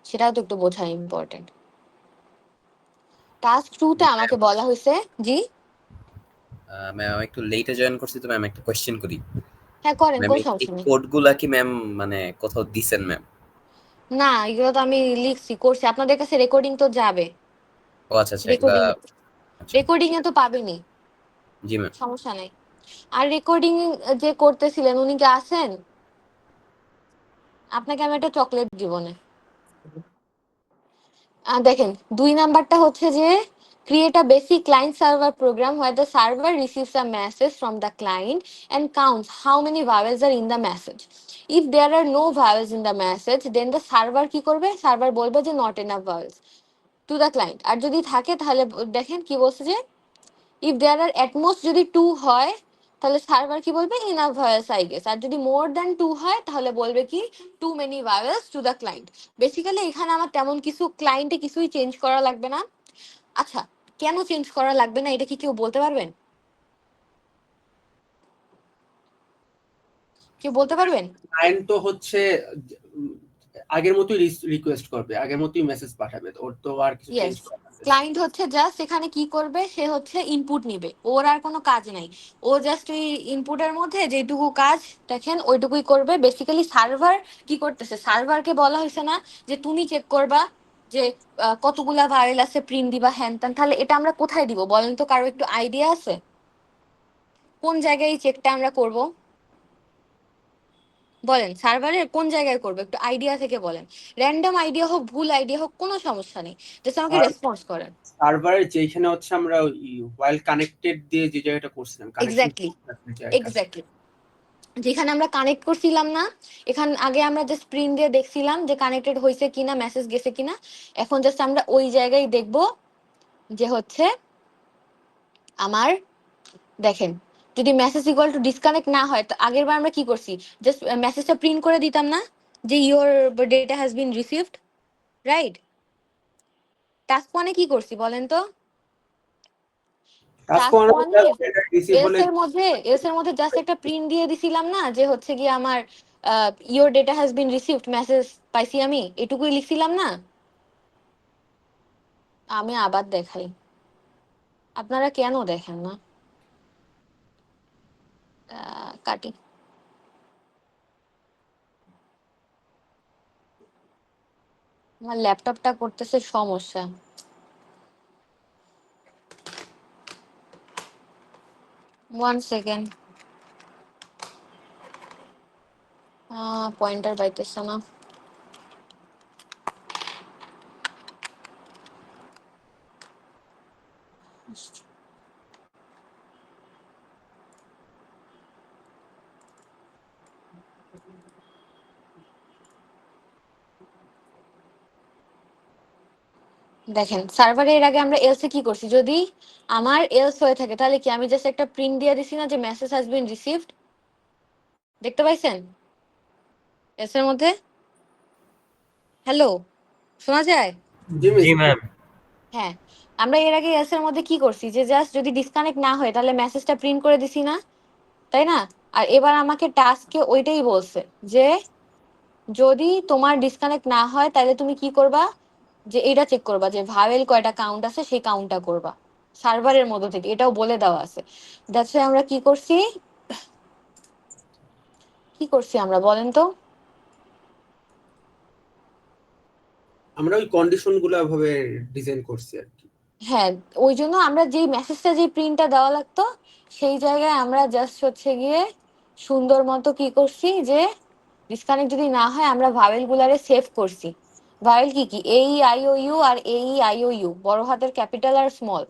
সেটাও তো একটু বোঝা ইম্পর্টেন্ট। টাস্ক 2 তে আমাকে বলা হয়েছে, জি ম্যাম আমি একটু লেটে জয়েন করছি, তো ম্যাম একটা কোশ্চেন করি। হ্যাঁ করেন, ম্যাম কোনো এই সমস্যা নেই। কোডগুলা কি ম্যাম মানে কোথাও দিছেন ম্যাম? না এগুলো তো আমি লিখছি করছি, আপনাদের কাছে রেকর্ডিং তো যাবে, ও আচ্ছা আচ্ছা, এগুলা রেকর্ডিং আচ্ছা রেকর্ডিং এ তো পাবেনই, জি ম্যাম। সমস্যা নাই। আর রেকর্ডিং যে করতেছিলেন উনি কি আছেন? আপনাকে আমি একটা চকলেট জীবনে দেখেন 2 নাম্বারটা হচ্ছে যে create a basic client server program where the server receives a message from the client and counts how many vowels are in the message. If there are no vowels in the message, then the server কি করবে, server বলবে যে not enough vowels to the client। আর যদি থাকে তাহলে দেখেন কি বলছে যে if there are at most যদি 2 হয় তাহলে সার্ভার কি বলবে enough vowels I guess, আর যদি more than 2 হয় তাহলে বলবে কি too many vowels to the client। Basically এখানে আমার তেমন কিছু ক্লায়েন্টে কিছুই চেঞ্জ করা লাগবে না। আচ্ছা, কেন চেঞ্জ করা লাগবে না এটা কি কেউ বলতে পারবেন? কেউ বলতে পারবেন? ক্লায়েন্ট তো হচ্ছে উম, আগের মতোই রিকোয়েস্ট করবে, আগের মতোই মেসেজ পাঠাবে, ওর তো আর কিছু চেঞ্জ ইয়েস, করার আছে না। ক্লায়েন্ট হচ্ছে জাস্ট এখানে কি করবে, সে হচ্ছে ইনপুট নিবে, ওর আর কোনো কাজ নাই। ও জাস্ট ওই ইনপুটের মধ্যে যেটুকু কাজ দেখেন ওইটুকুই করবে। বেসিক্যালি সার্ভার কি করতেছে, সার্ভারকে বলা হয়েছে না যে তুমি চেক করবা যে কতগুলা ভাইল আছে, প্রিন্ট দিবা হ্যান ত্যান। তাহলে এটা আমরা কোথায় দিব বলেন তো, কারো একটু আইডিয়া আছে কোন জায়গায় এই চেকটা আমরা করব? বলেন সার্ভারের কোন জায়গায় করবো, একটু আইডিয়া থেকে বলেন। র্যান্ডম আইডিয়া হোক, ভুল আইডিয়া হোক, কোনো সমস্যা নেই, জাস্ট আমাকে আর রেসপন্স করেন। সার্ভারের যেখানে হচ্ছে আমরা ওয়াইল কানেক্টেড দিয়ে যে জায়গাটা করছিলাম, কানেকশন এক্স্যাক্টলি, জায়গাটা। এক্স্যাক্টলি, যেখানে আমরা কানেক্ট করছিলাম না, এখান আগে আমরা জাস্ট স্ক্রিন দিয়ে দেখছিলাম যে কানেক্টেড হয়েছে কিনা, মেসেজ গেছে কিনা। এখন জাস্ট আমরা ওই জায়গায় দেখবো যে হচ্ছে আমার, দেখেন যদি মেসেজ ইকুয়াল টু ডিসকানেক্ট না হয়, তো আগের বার আমরা কি করছি, জাস্ট মেসেজটা প্রিন্ট করে দিতাম না যে your data has been received, right? Task ওয়ানে কি করছি বলেন তো? টাস্ক টাস্ক ওয়ান ওয়ানে রিসিভ হলে এলস এর মধ্যে জাস্ট একটা প্রিন্ট দিয়ে দিছিলাম না যে হচ্ছে কি আমার your data has been received message পাইছি, আমি এটুকুই লিখছিলাম না? আমি আবার দেখাই, আপনারা কেন দেখেন না? কাটি, আমার ল্যাপটপটা করতেছে সমস্যা। 1 সেকেন্ড, পয়েন্টার পাইতেছে না। দেখেন সার্ভারে এর আগে আমরা এলসে কি করছি, যদি আমার এলস হয়ে থাকে তাহলে কি আমি জাস্ট একটা প্রিন্ট দিয়ে দিছি না যে মেসেজ হ্যাজ বিন রিসিভড, দেখতে পাইছেন এলস এর মধ্যে? হ্যালো, শোনা যায়? জি মিস। জি ম্যাম। হ্যাঁ, আমরা এর আগে এলস এর মধ্যে কি করছি যে জাস্ট যদি ডিসকানেক্ট না হয় তাহলে মেসেজটা প্রিন্ট করে দিছি না, তাই না? আর এবার আমাকে টাস্কে ওইটাই বলছে যে যদি তোমার ডিসকানেক্ট না হয় তাহলে তুমি কি করবা, যে এটা চেক করবা যে ভাওয়েল কয়টা কাউন্ট আছে সেই কাউন্টটা করবা সার্ভারের মধ্যে থেকে, এটাও বলে দেওয়া আছে। দ্যাটস ওয়াই আমরা কি করছি আমরা বলেন তো? আমরা ওই কন্ডিশন গুলো ভাবে ডিজাইন করছি আর কি। হ্যাঁ, ওই জন্য আমরা যেই মেসেজটা যে প্রিন্টটা দেওয়া লাগতো সেই জায়গায় আমরা জাস্ট হচ্ছে গিয়ে সুন্দর মতো কি করছি যে ডিসকানেক্ট যদি না হয় আমরা ভাওয়েল গুলারে সেভ করছি। ভাওয়েল কি কি, এই আই ও ইউ আর এই আই ও ইউ, বড় হাতের ক্যাপিটাল আর স্মল।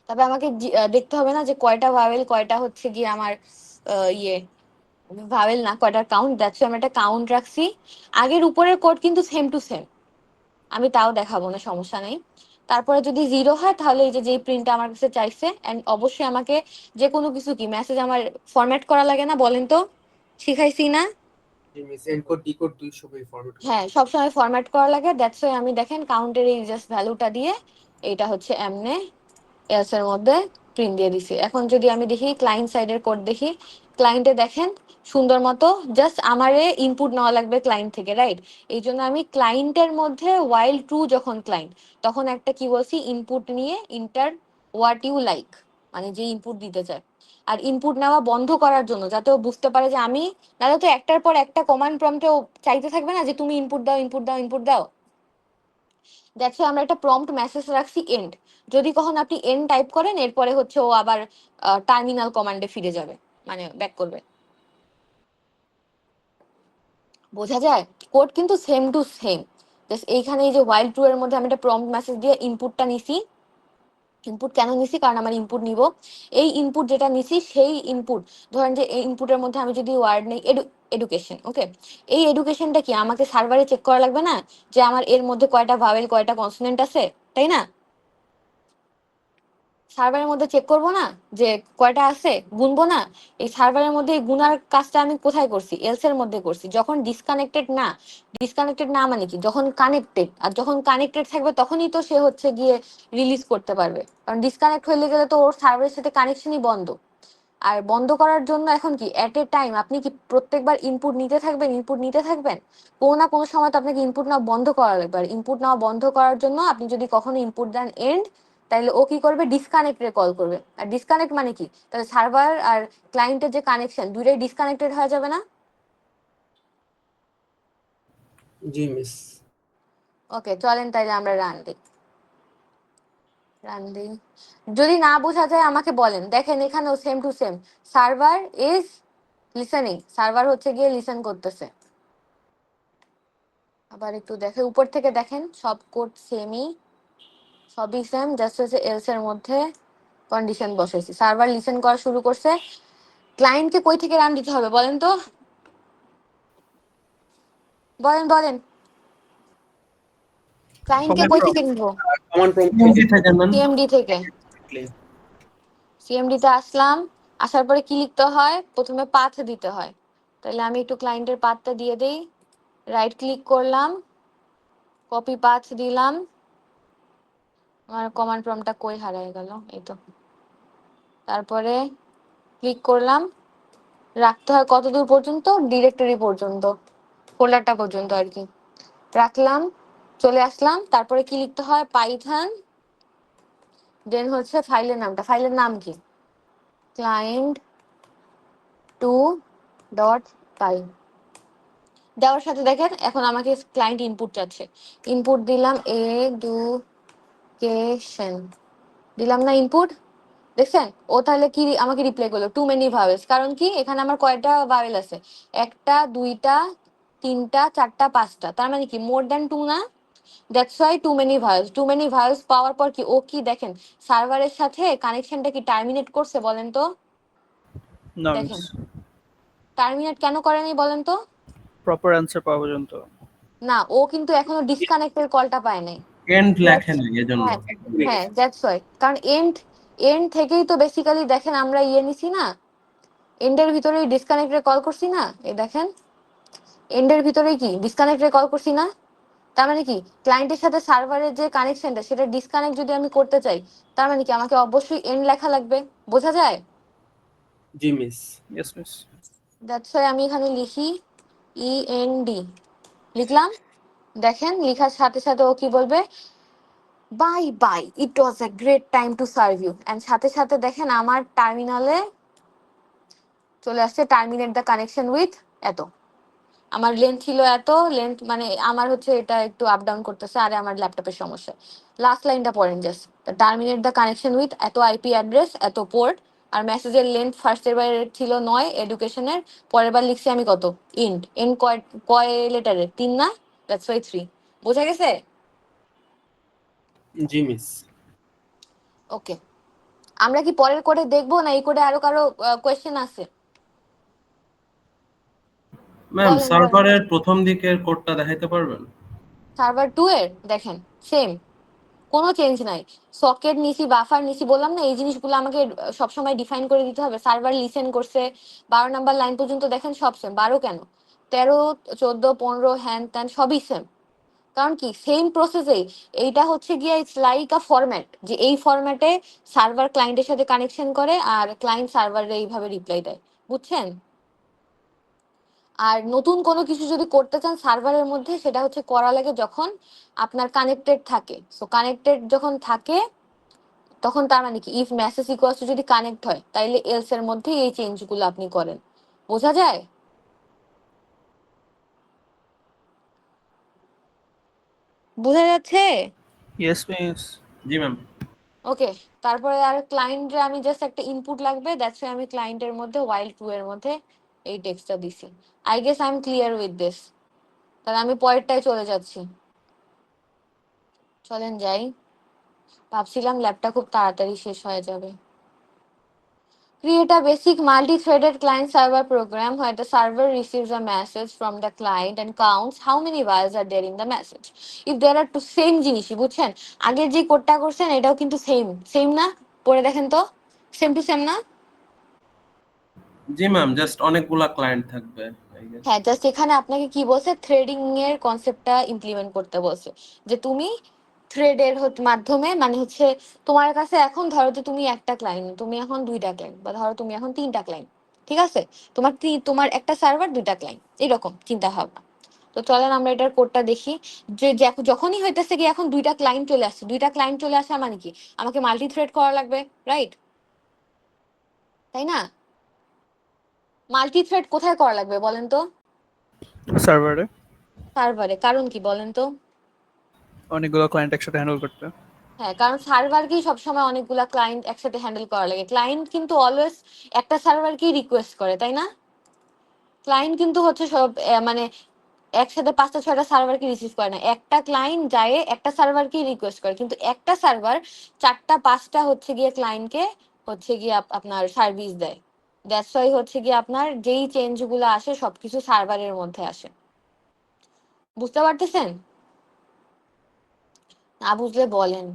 তবে আমাকে দেখতে হবে না যে কয়টা ভাওয়েল কয়টা হচ্ছে গিয়ে আমার ইয়ে ভাওয়েল না কয়টার কাউন্ট, দ্যাটস আমি একটা কাউন্ট রাখছি। আগের উপরের কোড কিন্তু সেম টু সেম, আমি তাও দেখাবো না, সমস্যা নেই। তারপরে যদি জিরো হয় তাহলে এই যে যেই প্রিন্টটা আমার কাছে চাইছে, এন্ড অবশ্যই আমাকে যে কোনো কিছু কি মেসেজ আমার ফরম্যাট করা লাগে না বলেন তো, শিখাইছি না? জি মিস, এনকোড ডিকোড দুই সবই ফরম্যাট করা। হ্যাঁ, সবসময় ফরম্যাট করা লাগে। দ্যাটস ওয়াই আমি দেখেন কাউন্টের এই জাস্ট ভ্যালুটা দিয়ে এইটা হচ্ছে এমনে এলস এর মধ্যে প্রিন্ট দিয়ে দিছি। এখন যদি আমি দেখি ক্লায়েন্ট সাইডের কোড দেখি, ক্লায়েন্টে দেখেন সুন্দর মতো জাস্ট আমারে ইনপুট নেওয়া লাগবে ক্লায়েন্ট থেকে, রাইট? এই জন্য আমি ক্লায়েন্টের মধ্যে ওয়াইল ট্রু যখন ক্লায়েন্ট, তখন একটা কি বলছি ইনপুট নিয়ে ইন্টার হোয়াট ইউ লাইক, মানে যে ইনপুট দিতে চায়। আর ইনপুট নেওয়া বন্ধ করার জন্য যাতে ও বুঝতে পারে যে আমি, নাহলে তো একটার পর একটা কমান্ড প্রম্পটে ও চাইতে থাকবে না যে তুমি ইনপুট দাও ইনপুট দাও ইনপুট দাও। দ্যাটস আমরা একটা প্রম্পট মেসেজ রাখছি এন্ড, যদি কখনো আপনি এন্ড টাইপ করেন এরপরে হচ্ছে ও আবার টার্মিনাল কমান্ডে ফিরে যাবে, মানে ব্যাক করবে। বোঝা যায়? কোড কিন্তু সেম টু সেম, জাস্ট এইখানে এই যে ওয়াইল ট্রু এর মধ্যে আমি একটা প্রম্পট মেসেজ দিয়ে ইনপুটটা নিছি। ইনপুট কেন নিছি, কারণ আমার ইনপুট নিব, এই ইনপুট যেটা নিছি সেই ইনপুট, ধরেন যে এই ইনপুটের মধ্যে আমি যদি ওয়ার্ড নেই এডুকেশন, ওকে, এই এডুকেশনটা কি আমাকে সার্ভারে চেক করা লাগবে না যে আমার এর মধ্যে কয়টা ভাওয়েল কয়টা কনসোনেন্ট আছে, তাই না? সার্ভারের মধ্যে চেক করবো না যে কয়টা আছে, গুনবো না? এই সার্ভারের মধ্যে এই গুনার কাজটা আমি কোথায় করছি, এলস এর মধ্যে করছি। যখন ডিসকানেক্টেড না, ডিসকানেক্টেড না মানে কি, যখন কানেক্টেড, আর যখন কানেক্টেড থাকবে তখনই তো সে হচ্ছে গিয়ে রিলিজ করতে পারবে, কারণ ডিসকানেক্ট হয়ে গেলে তো ওর সার্ভারের সাথে কানেকশনই বন্ধ। আর বন্ধ করার জন্য এখন কি এট এ টাইম আপনি কি প্রত্যেকবার ইনপুট নিতে থাকবেন, কোনো না কোনো সময় তো আপনাকে ইনপুট নেওয়া বন্ধ করা লাগবে। আর ইনপুট নেওয়া বন্ধ করার জন্য আপনি যদি কখনো ইনপুট দেন এন্ড, তাহলে ও কি করবে, ডিসকানেক্টে কল করবে। আর ডিসকানেক্ট মানে কি, তাহলে সার্ভার আর ক্লায়েন্টের যে কানেকশন দুইটাই ডিসকানেক্টেড হয়ে যাবে না? জি মিস। ওকে, চলেন তাইলে আমরা রান দিই। যদি না বোঝা যায় আমাকে বলেন। দেখেন এখানেও same to same, server is listening, server হচ্ছে গিয়ে লিসেন করতেছে। আবার একটু দেখে উপর থেকে দেখেন সব কোড সেমই, সবই সেম, জাস্ট হচ্ছে এলস এর মধ্যে কন্ডিশন বসাইছি। সার্ভার লিসেন করা শুরু করছে। ক্লায়েন্টকে কই থেকে রান দিতে হবে বলেন তো, বলেন ক্লায়েন্টকে কই থেকে নিব? কমান্ড প্রম্পট সিএমডি থেকে নেন। সিএমডি থেকে। সিএমডি তে আসলাম, আসার পরে কি লিখতে হয়, প্রথমে পাথ দিতে হয়। তাহলে আমি একটু ক্লায়েন্টের পাথটা দিয়ে দেই, রাইট ক্লিক করলাম, কপি পাথ দিলাম। আমার কমান্ড প্রম্পটটা কই হারিয়ে গেল, এই তো। তারপরে ক্লিক করলাম, রাখতে হয় কত দূর পর্যন্ত, ডিরেক্টরি পর্যন্ত, ফোল্ডারটা পর্যন্ত আর কি রাখলাম। চলে আসলাম, তারপরে কি লিখতে হয়, পাইথন, দেন হচ্ছে ফাইলের নামটা, ফাইলের নাম কি, ক্লায়েন্ট 2.py দেওয়ার সাথে দেখেন এখন আমাকে ক্লায়েন্ট ইনপুট চাচ্ছে। ইনপুট দিলাম এডুকেশন, দিলাম না ইনপুট, দেখছেন ও তাহলে কি আমাকে রিপ্লাই করলো, টু মেনি ভাওয়েলস। কারণ কি এখানে আমার কয়টা ভাওয়েল আছে, একটা দুইটা তিনটা চারটা পাঁচটা, তার মানে কি মোর দ্যান টু না? That's why too many vowels. Too many vowels পাওয়ার পর কি ও কি দেখেন সার্ভারের সাথে কানেকশনটা কি টার্মিনেট করছে বলেন তো? না দেখেন টার্মিনেট কেন করেনি বলেন তো? প্রপার অ্যানসার পাওয়া পর্যন্ত। না, ও কিন্তু এখনো ডিসকানেক্টের কলটা পায় নাই। এন্ড লেখেন এজন্য। হ্যাঁ হ্যাঁ, দ্যাটস ওয়াই। কারণ এন্ড থেকেই তো বেসিক্যালি দেখেন আমরা নিছি না, এন্ডের ভিতরেই ডিসকানেক্টে কল করছি না, এই দেখেন এন্ডের ভিতরেই কি ডিসকানেক্টে কল করছি না। তার মানে কি ক্লায়েন্টের সাথে সার্ভারের যে কানেকশনটা সেটা ডিসকানেক্ট যদি আমি করতে চাই, তার মানে কি আমাকে অবশ্যই এন্ড লেখা লাগবে, বোঝা যায়? জি miss. Yes miss. That's why আমি এখানে লিখি END লিখলাম। দেখেন লিখার সাথে সাথে ও কি বলবে, bye bye, it was a great time to serve you, and সাথে সাথে দেখেন আমার টার্মিনালে চলে আসছে টার্মিনেট দ্য কানেকশন উইথ এত। আমার লেন্থ ছিল এত, লেন্থ মানে আমার হচ্ছে এটা একটু আপ ডাউন করতেছে, আরে আমার ল্যাপটপের সমস্যা। লাস্ট লাইনটা পড়েন just, terminate the connection with এত আইপি অ্যাড্রেস এত পোর্ট। আর মেসেজের লেন্থ ফার্স্টের বার ছিল 9 এডুকেশনের, পরের বার লিখছি আমি কত ইন্ট, এন্ড কয় কয় লেটারের 3 না, দ্যাটস ওয়াই 3। বোঝা গেছে? জি মিস। ওকে, আমরা কি পরের কোডে দেখবো না এই কোডে আরো কারো কোয়েশ্চেন আছে? ম্যাম বলেন বলেন। সার্ভারের প্রথম দিকের কোডটা দেখাইতে পারবেন? সার্ভার 2 এর দেখেন সেম, কোনো চেঞ্জ নাই। সকেট নিছি, বাফার নিছি, বললাম না এই জিনিসগুলো আমাকে সবসময় ডিফাইন করে দিতে হবে। সার্ভার লিসেন করছে 12 নাম্বার লাইন পর্যন্ত দেখেন সব সেম। 12 কেন, 13 14 15 হ্যান ত্যান সবই সেম। কারণ কি সেম প্রসেসেই এইটা হচ্ছে গিয়ে ইটস লাইক আ ফরম্যাট, যে এই ফরম্যাটে সার্ভার ক্লায়েন্টের সাথে কানেকশন করে আর ক্লায়েন্ট সার্ভারে এইভাবে রিপ্লাই দেয়, বুঝছেন? আর নতুন কোনো কিছু যদি করতে চান সার্ভারের মধ্যে, সেটা হচ্ছে করা লাগে যখন আপনার কানেক্টেড থাকে। সো কানেক্টেড যখন থাকে তখন তার মানে কি ইফ মেসেজ ইকুয়ালস টু যদি কানেক্ট হয়, তাইলে এলস এর মধ্যে এই চেঞ্জ গুলো আপনি করেন। বোঝা যায়? বোঝা যাচ্ছে? Yes miss. জি ম্যাম। ওকে, তারপরে আর ক্লায়েন্টে আমি জাস্ট একটা ইনপুট লাগবে, দ্যাটস আমি ক্লায়েন্টের মধ্যে while 2 এর মধ্যে এই টেক্সটটা দিছি। I guess I am clear with this. তাহলে আমি পরেরটায় চলে যাচ্ছি, চলেন যাই। ভাবছিলাম ল্যাবটা খুব তাড়াতাড়ি শেষ হয়ে যাবে। Create a basic multi-threaded client-server program where the server receives a message from the client and counts how many wires are there in the message. If there are two same জিনিসই, বুঝছেন? আগের যে কোডটা করছেন এটাও কিন্তু সেম না? পড়ে দেখেন তো, সেম টু সেম না? জি ম্যাম, জাস্ট অনেকগুলা ক্লায়েন্ট থাকবে I guess। হ্যাঁ, জাস্ট এখানে আপনাকে কি বলছে, থ্রেডিং এর কনসেপ্টটা ইমপ্লিমেন্ট করতে বলছে। যে তুমি থ্রেডের মাধ্যমে মানে হচ্ছে তোমার কাছে এখন ধরো যে তুমি একটা ক্লায়েন্ট, তুমি এখন 2টা ক্লায়েন্ট, বা ধরো তুমি এখন 3টা ক্লায়েন্ট, ঠিক আছে? তোমার একটা সার্ভার 2টা ক্লায়েন্ট, এরকম চিন্তা ভাবনা। তো চলেন আমরা এটার কোডটা দেখি। যে যখনই হইতেছে কি এখন 2টা ক্লায়েন্ট চলে আসছে, 2টা ক্লায়েন্ট চলে আসা মানে কি আমাকে মাল্টি থ্রেড করা লাগবে, রাইট? তাই না? মাল্টি থ্রেড কোথায় করা লাগবে বলেন তো? সার্ভারে সার্ভারে। কারণ কি বলেন তো? অনেকগুলো ক্লায়েন্ট একসাথে হ্যান্ডেল করতে। হ্যাঁ, কারণ সার্ভারকেই সবসময় অনেকগুলা ক্লায়েন্ট একসাথে হ্যান্ডেল করা লাগে। ক্লায়েন্ট কিন্তু অলওয়েজ একটা সার্ভারকেই রিকোয়েস্ট করে, তাই না? ক্লায়েন্ট কিন্তু হচ্ছে সব মানে একসাথে 5টা 6টা সার্ভারকে রিসিভ করে না। একটা ক্লায়েন্ট যায় একটা সার্ভারকেই রিকোয়েস্ট করে, কিন্তু একটা সার্ভার 4টা 5টা হচ্ছে গিয়ে ক্লায়েন্টকে হচ্ছে গিয়ে আপনার সার্ভিস দেয়। দ্যাটস ওয়াই হচ্ছে গিয়ে আপনার যেই চেঞ্জ গুলো আসে সবকিছু সার্ভারের মধ্যে আসে। বুঝতে পারতেছেন? না বুঝলে বলেন।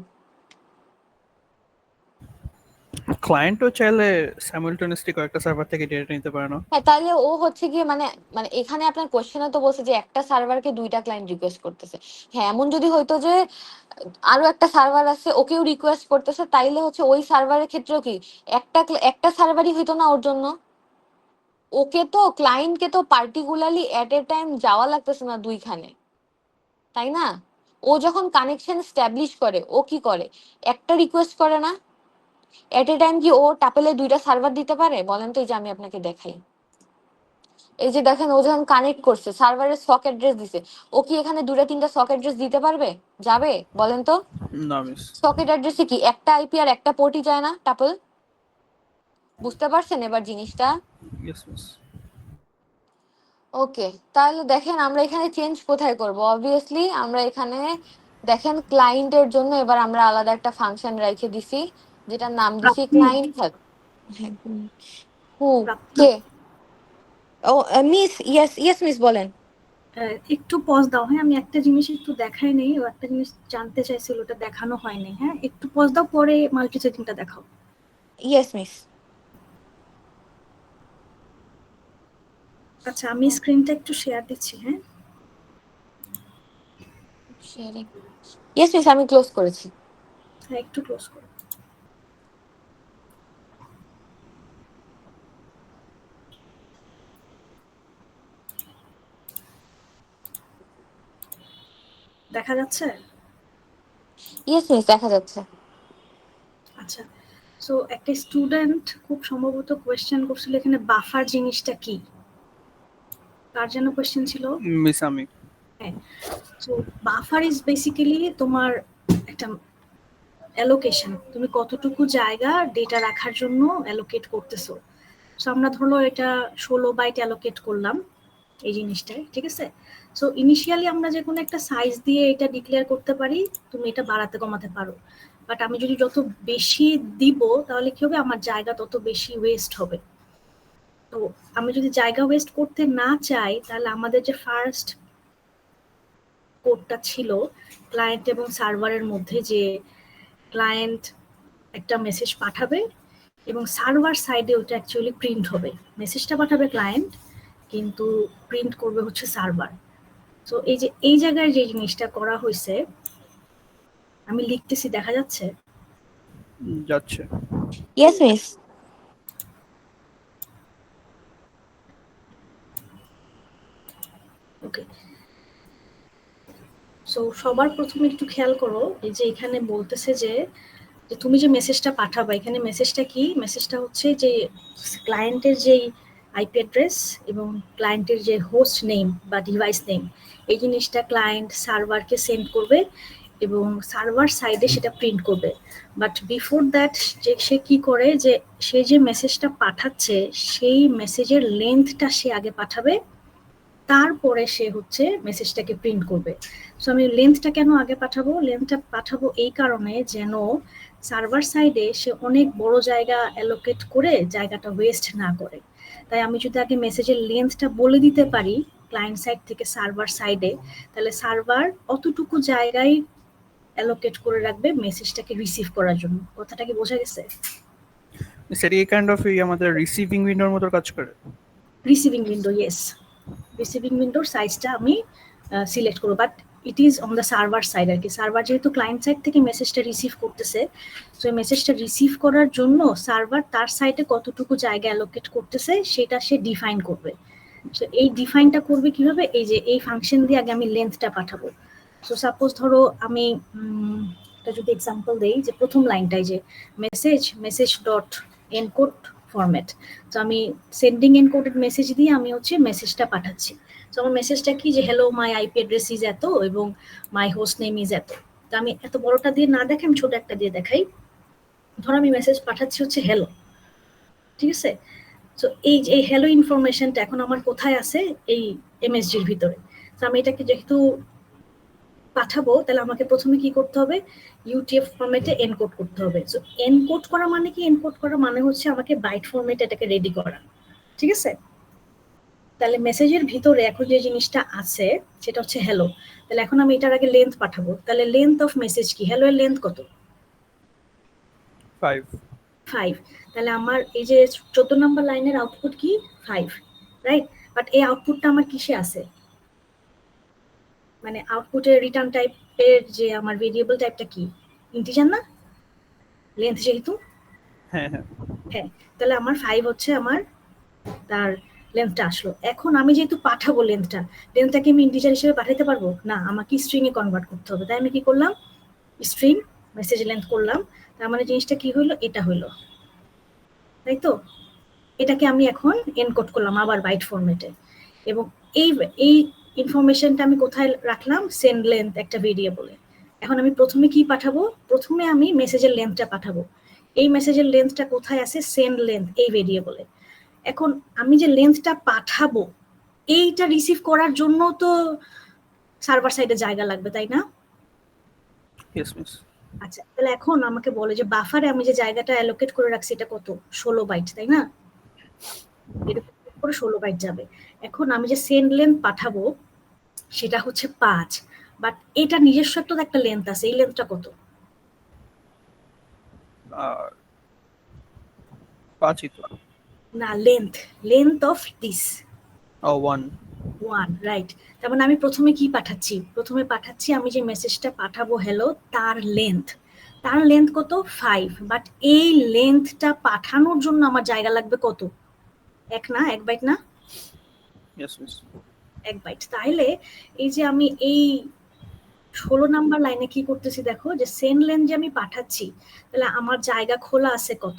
ক্লায়েন্টও চাইলে সাইমালটেনিয়াসলি কয়েকটা সার্ভার থেকে ডেটা নিতে পারে না। হ্যাঁ, তাহলে ও হচ্ছে গিয়ে মানে মানে এখানে আপনার কোশ্চেনে তো বলছে যে একটা সার্ভারকে 2টা ক্লায়েন্ট রিকোয়েস্ট করতেছে। হ্যাঁ, এমন যদি হইতো যে আরো একটা সার্ভার আছে ওকেও রিকোয়েস্ট করতেছে, তাইলে হচ্ছে ওই সার্ভারের ক্ষেত্রেও কি একটা সার্ভারই হইতো না ওর জন্য? ওকে তো ক্লায়েন্টকে তো পার্টিকুলারলি এট এ টাইম যাওয়া লাগতেছে না 2খানে, তাই না? ও যখন কানেকশন স্ট্যাবলিশ করে ও কি করে, একটা রিকোয়েস্ট করে না? এট এ টাইম কি ও টাপেলে 2টা সার্ভার দিতে পারে বলেন তো? এই যে আমি আপনাকে দেখাই, এই যে দেখেন ও যখন কানেক্ট করছে সার্ভারের সক অ্যাড্রেস দিছে, ও কি এখানে 2টা 3টা সক অ্যাড্রেস দিতে পারবে? যাবে বলেন তো? না মিস। সকেট অ্যাড্রেসে কি একটা আইপি আর একটা পোর্টই যায় না টাপল? বুঝতে পারছেন এবার জিনিসটা? Yes miss. ওকে, তাহলে দেখেন আমরা এখানে চেঞ্জ কোথায় করব। অবভিয়াসলি আমরা এখানে দেখেন ক্লায়েন্টের জন্য এবার আমরা আলাদা একটা ফাংশন রেখে দিছি, যেটার নাম দিছি ক্লায়েন্ট হেল্প। হু কে? ও মিস, ইয়েস ইয়েস মিস বলেন। একটু পজ দাও, হ্যাঁ আমি একটা জিনিস একটু দেখাই নেই, ও একটা জিনিস জানতে চাইছিল, ওটা দেখানো হয়নি। হ্যাঁ একটু পজ দাও, পরে মাল্টিথ্রেডিংটা দেখাও। Yes miss. আচ্ছা আমি স্ক্রিনটা একটু শেয়ার দিচ্ছি। হ্যাঁ শেয়ারিং। ইয়েস মিস, আমি ক্লোজ করেছি। হ্যাঁ একটু ক্লোজ করো। দেখা যাচ্ছে? ইয়েস মিস, দেখা যাচ্ছে। আচ্ছা, সো একটা স্টুডেন্ট খুব সম্ভবত কোয়েশ্চেন করছিল এখানে বাফার জিনিসটা কি, কার যেন কোয়েশ্চেন ছিল? মিস আমি। হ্যাঁ, সো বাফার ইজ বেসিক্যালি তোমার একটা অ্যালোকেশন, তুমি কতটুকু জায়গা ডেটা রাখার জন্য অ্যালোকেট করতেছো। সো আমরা ধরো এটা 16 বাইট অ্যালোকেট করলাম এই জিনিসটায়, ঠিক আছে? সো ইনিশিয়ালি আমরা যে কোনো একটা সাইজ দিয়ে এটা ডিক্লেয়ার করতে পারি, তুমি এটা বাড়াতে কমাতে পারো। বাট আমি যদি যত বেশি দিব তাহলে কি হবে, আমার জায়গা তত বেশি ওয়েস্ট হবে। তো আমি যদি জায়গা ওয়েস্ট করতে না চাই, তাহলে আমাদের যে ফার্স্ট কোডটা ছিল ক্লায়েন্ট এবং সার্ভারের মধ্যে, যে ক্লায়েন্ট একটা মেসেজ পাঠাবে এবং সার্ভার সাইডে ওটা অ্যাকচুয়ালি প্রিন্ট হবে। মেসেজটা পাঠাবে ক্লায়েন্ট, কিন্তু প্রিন্ট করবে হচ্ছে সার্ভার। তো এই যে এই জায়গায় যে জিনিসটা করা হয়েছে, আমি লিখতেছি, দেখা যাচ্ছে? যাচ্ছে। Yes miss. ওকে, সো সবার প্রথমে একটু খেয়াল করো, এই যে এখানে বলতেছে যে তুমি যে মেসেজটা পাঠাবা, এখানে মেসেজটা কি? মেসেজটা হচ্ছে যে ক্লায়েন্টের যেই আইপি অ্যাড্রেস এবং ক্লায়েন্টের যে হোস্ট নেম বা ডিভাইস নেম, এই জিনিসটা ক্লায়েন্ট সার্ভারকে সেন্ড করবে এবং সার্ভার সাইডে সেটা প্রিন্ট করবে। বাট বিফোর দ্যাট যে সে কি করে, যে সে যে মেসেজটা পাঠাচ্ছে সেই মেসেজের লেন্থটা সে আগে পাঠাবে, তারপরে সে হচ্ছে মেসেজটাকে প্রিন্ট করবে। সো আমি লেন্থটা কেন আগে পাঠাবো? লেন্থটা পাঠাবো এই কারণে যেন সার্ভার সাইডে সে অনেক বড় জায়গা অ্যালোকেট করে জায়গাটা ওয়েস্ট না করে। তাই আমি যদি আগে মেসেজের লেন্থটা বলে দিতে পারি ক্লায়েন্ট সাইড থেকে সার্ভার সাইডে, তাহলে সার্ভার অতটুকু জায়গায় অ্যালোকেট করে রাখবে মেসেজটাকে রিসিভ করার জন্য। কথাটা কি বোঝা গেছে? স্যার এই কাইন্ড অফ আমাদের রিসিভিং উইন্ডোর মতো কাজ করে। রিসিভিং উইন্ডো, ইয়েস, রিসিভিং উইন্ডোর সাইজটা আমি সিলেক্ট করবো, but it is on the server side আর কি। সার্ভার যেহেতু ক্লায়েন্ট সাইড থেকে মেসেজটা রিসিভ করতেছে, সো এই মেসেজটা রিসিভ করার জন্য সার্ভার তার সাইডে কতটুকু জায়গা অ্যালোকেট করতেছে সেটা সে ডিফাইন করবে। সো এই ডিফাইনটা করবে কিভাবে? এই যে এই ফাংশন দিয়ে আগে আমি লেন্থটা পাঠাবো। সো সাপোজ ধরো আমি এটা যদি এক্সাম্পল দেই, যে প্রথম লাইনটাই যে মেসেজ ডট এনকোড ফরম্যাট, তো আমি সেন্ডিং এনকোডেড মেসেজ দিয়ে আমি হচ্ছে মেসেজটা পাঠাচ্ছি। তো আমার মেসেজটা কি, যে hello my IP address is এত এবং মাই হোস্ট নেম ইজ এত। তো আমি এত বড়টা দিয়ে না দেখে আমি ছোট একটা দিয়ে দেখাই। ধরো আমি মেসেজ পাঠাচ্ছি হচ্ছে হ্যালো, ঠিক আছে? তো এই যে এই হ্যালো ইনফরমেশনটা এখন আমার কোথায় আছে? এই এমএসজির ভিতরে। তো আমি এটাকে যেহেতু পাঠাবো, তাহলে আমাকে প্রথমে কি করতে হবে? ইউটিএফ ফরম্যাটে এনকোড করতে হবে। সো এনকোড করা মানে কি? এনকোড করা মানে হচ্ছে আমাকে বাইট ফরম্যাটে এটাকে রেডি করা, ঠিক আছে? তাহলে মেসেজের ভিতরে এখন যে জিনিসটা আছে সেটা হচ্ছে হ্যালো। তাহলে এখন আমি এটার আগে লেন্থ পাঠাবো, তাহলে লেন্থ অফ মেসেজ কি? হ্যালো এর লেন্থ কত? 5। তাহলে আমার এই যে 14 নম্বর লাইনের আউটপুট কি? 5, রাইট? বাট এই আউটপুটটা আমার কিসে আছে? মানে আউটপুটের রিটার্ন টাইপের যে আমার ভেরিয়েবল টাইপটা কি? ইন্টিজার না? লেন্থ যেহেতু, হ্যাঁ হ্যাঁ হ্যাঁ, তাহলে আমার 5 হচ্ছে আমার তার লেন্থটা আসলো। এখন আমি যেহেতু পাঠাবো লেন্থটাকে আমি ইন্টিজার হিসেবে পাঠাতে পারবো না, আমাকে স্ট্রিং এ কনভার্ট করতে হবে। তাই আমি কি করলাম? স্ট্রিং মেসেজ লেন্থ করলাম। তার মানে জিনিসটা কি হইলো? এটা হইলো, তাই তো? এটাকে আমি এখন এনকোড করলাম আবার বাইট ফরম্যাটে, এবং এই ইনফরমেশনটা আমি কোথায় রাখলাম? সেন্ড লেন্থ একটা ভেরিয়েবলে। এখন আমি প্রথমে কি পাঠাবো? প্রথমে আমি মেসেজের লেন্থটা পাঠাবো। এই মেসেজের লেন্থটা কোথায় আছে? সেন্ড লেন্থ এই ভেরিয়েবলে। এখন আমি যে লেন্থটা পাঠাবো এইটা রিসিভ করার জন্য তো সার্ভার সাইডে জায়গা লাগবে, তাই না? Yes miss. আচ্ছা, তাহলে এখন আমাকে বলে যে বাফারে আমি যে জায়গাটা অ্যালোকেট করে রাখছি এটা কত? 16 বাইট, তাই না? এরকম করে 16 বাইট যাবে। এখন আমি যে সেন্ড লেন্থ পাঠাবো সেটা হচ্ছে 5, বাট এটা নিজস্ব একটা লেন্থ আছে, এই লেন্থটা কত? 5ই তো। না, লেন্থ অফ দিস 1 1, রাইট। তার মানে আমি প্রথমে কি পাঠাচ্ছি? প্রথমে পাঠাচ্ছি আমি যে মেসেজটা পাঠাবো হ্যালো, তার লেন্থ কত? 5, বাট এই লেন্থটা পাঠানোর জন্য আমার জায়গা লাগবে কত? 1 বাইট না? Yes miss. 1 বাইট। তাহলে এই যে আমি এই 16 নাম্বার লাইনে কি করতেছি দেখো, যে সেন্ড লেন্থ যে আমি পাঠাচ্ছি, তাহলে আমার জায়গা খোলা আছে কত?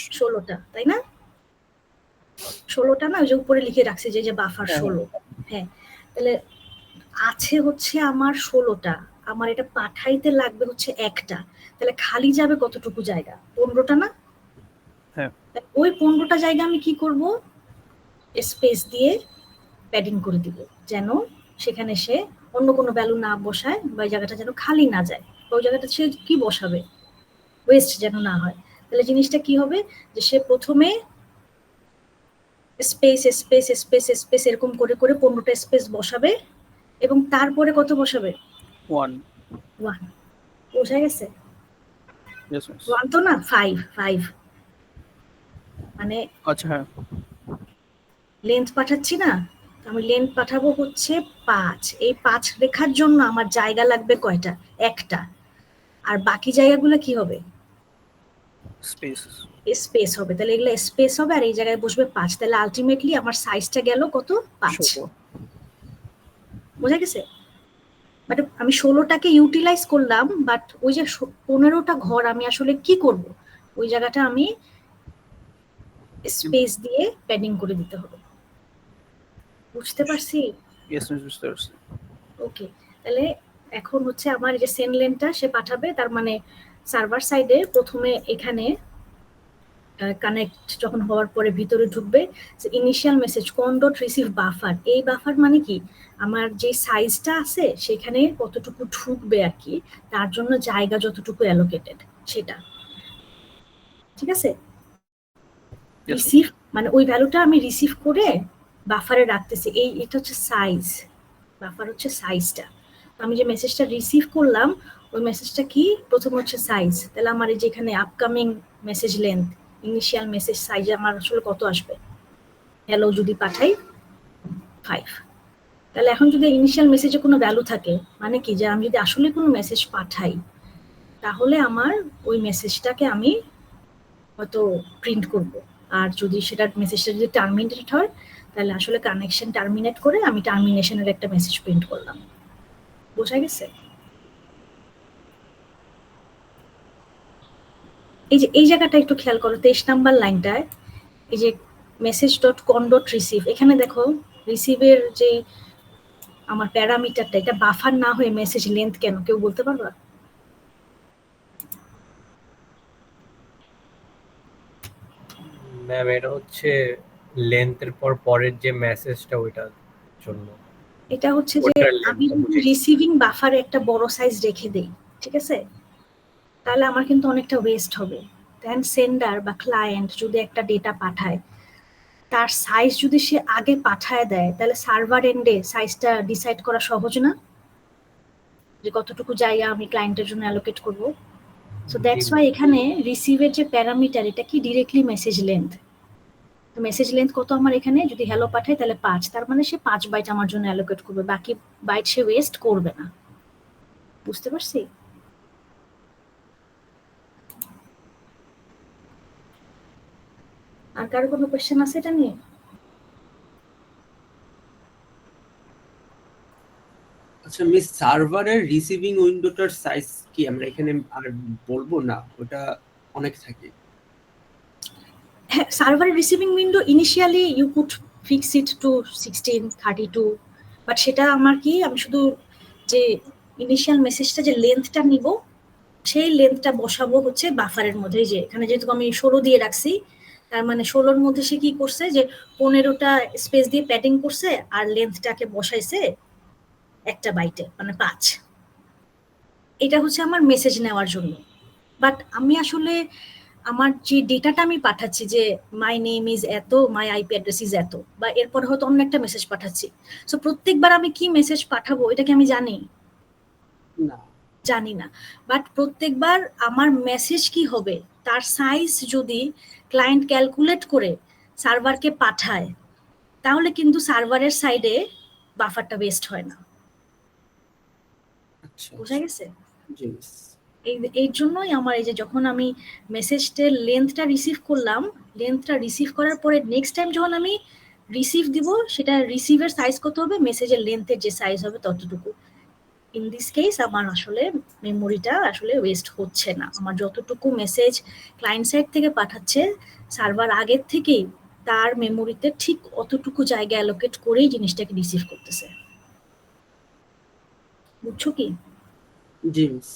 16টা, তাই না? 16টা না, ওই যে উপরে লিখে রাখছি যে বাফার 16। হ্যাঁ, তাহলে আছে হচ্ছে আমার 16টা, আমার এটা পাঠাইতে লাগবে হচ্ছে 1টা, তাহলে খালি যাবে কতটুকু জায়গা? 15টা না? হ্যাঁ। ওই 15টা জায়গা আমি কি করব? স্পেস দিয়ে প্যাডিং করে দিব, যেন সেখানে সে অন্য কোনো ভ্যালু না বসায়, বা ওই জায়গাটা যেন খালি না যায়। ওই জায়গাটা সে কি বসাবে? ওয়েস্ট যেন না হয়। তাহলে জিনিসটা কি হবে, যে সে প্রথমে স্পেস স্পেস স্পেস স্পেস এরকম করে করে 15টা স্পেস বসাবে, এবং তারপরে কত বসাবে? 1 বোঝা গেছে? Yes miss. 1 তো না, 5 মানে আচ্ছা হ্যাঁ। লেন্থ পাঠাচ্ছি না, আমি লেন্থ পাঠাবো হচ্ছে 5। এই 5 রেখার জন্য আমার জায়গা লাগবে কয়টা? 1টা। আর বাকি জায়গাগুলো কি হবে? স্পেস হবে। তাহলে এগুলো স্পেস হবে, আর এই জায়গায় বসবে 5। তাহলে আলটিমেটলি আমার সাইজটা গেল কত? 5। বোঝা গেছে? বাট আমি 16টাকে ইউটিলাইজ করলাম, বাট ওই যে 15টা ঘর আমি আসলে কি করব? ওই জায়গাটা আমি স্পেস দিয়ে প্যাডিং করে দিতে হবে। বুঝতে পারছি? ইয়েস মিস, বুঝতে পারছি। ওকে, তাহলে এখন হচ্ছে আমার যে সেন্ড লেনটা সে পাঠাবে, তার মানে সার্ভার সাইডে প্রথমে এখানে কানেক্ট যখন হওয়ার পরে ভিতরে ঢুকবে, ইনিশিয়াল মেসেজ কোন ডট রিসিভ বাফার। এই বাফার মানে কি? আমার যে সাইজটা আছে সেখানে কতটুকু ঢুকবে আর কি, তার জন্য জায়গা যতটুকু অ্যালোকেটেড সেটা। ঠিক আছে? রিসিভ মানে ওই ভ্যালুটা আমি রিসিভ করে বাফারে রাখতেছি। এটা হচ্ছে সাইজ, বাফার হচ্ছে সাইজটা। আমি যে মেসেজটা রিসিভ করলাম ওই মেসেজটা কি? প্রথম হচ্ছে সাইজ। তাহলে আমার এই যে এখানে upcoming message length, initial message সাইজে আমার আসলে কত আসবে? হ্যালো যদি পাঠাই 5। তাহলে এখন যদি ইনিশিয়াল মেসেজে কোনো ভ্যালু থাকে, মানে কি যে আমি যদি আসলে কোনো মেসেজ পাঠাই, তাহলে আমার ওই মেসেজটাকে আমি হয়তো প্রিন্ট করব। আর যদি সেটা মেসেজটা যদি টার্মিনেটেড হয়, তাহলে আসলে কানেকশন টার্মিনেট করে আমি টার্মিনেশনের একটা মেসেজ প্রিন্ট করলাম। বোঝা গেছে? এই যে এই জায়গাটা একটু খেয়াল করো, 23 নাম্বার লাইনটায় এই যে মেসেজ ডট কন ডট রিসিভ, এখানে দেখো রিসিভের যে আমার প্যারামিটারটা, এটা বাফার না হয়ে মেসেজ লেন্থ কেন? কেউ বলতে পারবা? ম্যাম এটা হচ্ছে লেন্থের পর পরের যে মেসেজটা ওইটার জন্য। এটা হচ্ছে যে আমি রিসিভিং বাফারে একটা বড় সাইজ রেখে দেই, ঠিক আছে, তাহলে আমার কিন্তু অনেকটা ওয়েস্ট হবে। দেন সেন্ডার বা ক্লায়েন্ট যদি একটা ডেটা পাঠায়, তার সাইজ যদি সে আগে পাঠায় দেয়, তাহলে সার্ভার এন্ডে সাইজটা ডিসাইড করা সহজ না, যে কতটুকু জায়গা আমি ক্লায়েন্টের জন্য অ্যালোকেট করব। সো দ্যাটস ওয়াই এখানে রিসিভের যে প্যারামিটার, এটা কি ডিরেক্টলি মেসেজ লেন্থ। তো মেসেজ লেন্থ কত আমার এখানে? যদি হ্যালো পাঠাই তাহলে 5, তার মানে সে 5 বাইট আমার জন্য অ্যালোকেট করবে, বাকি বাইট সে ওয়েস্ট করবে না। বুঝতে পারছি? আর কারো কোনো কোয়েশ্চেন আছে এটা নিয়ে? আচ্ছা মিস, সার্ভারের রিসিভিং উইন্ডোটার সাইজ কি আমরা এখানে আর বলবো না? ওটা অনেক থাকে। হ্যাঁ, সার্ভারের receiving window initially you could fix it to 16, 32, but সেটা আমার কি, আমি শুধু যে ইনিশিয়াল মেসেজটা যে লেন্থটা নিব, সেই লেন্থটা বসাবো হচ্ছে বাফারের মধ্যে। যে এখানে যেহেতু আমি 16 দিয়ে রাখছি, তার মানে 16-র মধ্যে সে কি করছে, যে 15টা স্পেস দিয়ে প্যাডিং করছে, আর লেন্থটাকে বসাইছে একটা বাইটে, মানে 5। এটা হচ্ছে আমার মেসেজ নেওয়ার জন্য। বাট আমি আসলে আমার যে ডেটাটা আমি পাঠাচ্ছি যে মাই নেম ইজ এত, মাই আইপি অ্যাড্রেস ইজ এত, বা এরপর হয়তো অন্য একটা মেসেজ পাঠাচ্ছি, সো প্রত্যেকবার আমি কি মেসেজ পাঠাবো এটা কি আমি জানি? না। জানি না। বাট প্রত্যেকবার আমার মেসেজ কি হবে তার সাইজ যদি ক্লায়েন্ট ক্যালকুলেট করে সার্ভারকে পাঠায়, তাহলে কিন্তু সার্ভারের সাইডে বাফারটা ওয়েস্ট হয় না। আচ্ছা বোঝা গেছে? জি মিস। এই জন্যই আমার এই যে যখন আমি মেসেজটার লেন্থটা রিসিভ করলাম, লেন্থটা রিসিভ করার পরে নেক্সট টাইম যখন আমি রিসিভ দিব, সেটা রিসিভের সাইজ কত হবে, মেসেজের লেন্থের যে সাইজ হবে ততটুকু। ইন দিস কেস আমার আসলে মেমোরিটা আসলে ওয়েস্ট হচ্ছে না। আমার যতটুকু মেসেজ ক্লায়েন্ট সাইড থেকে পাঠাচ্ছে, সার্ভার আগের থেকেই তার মেমোরিতে ঠিক অতটুকু জায়গা অ্যালোকেট করেই জিনিসটাকে রিসিভ করতেছে। বুঝছো কি? জি মিস।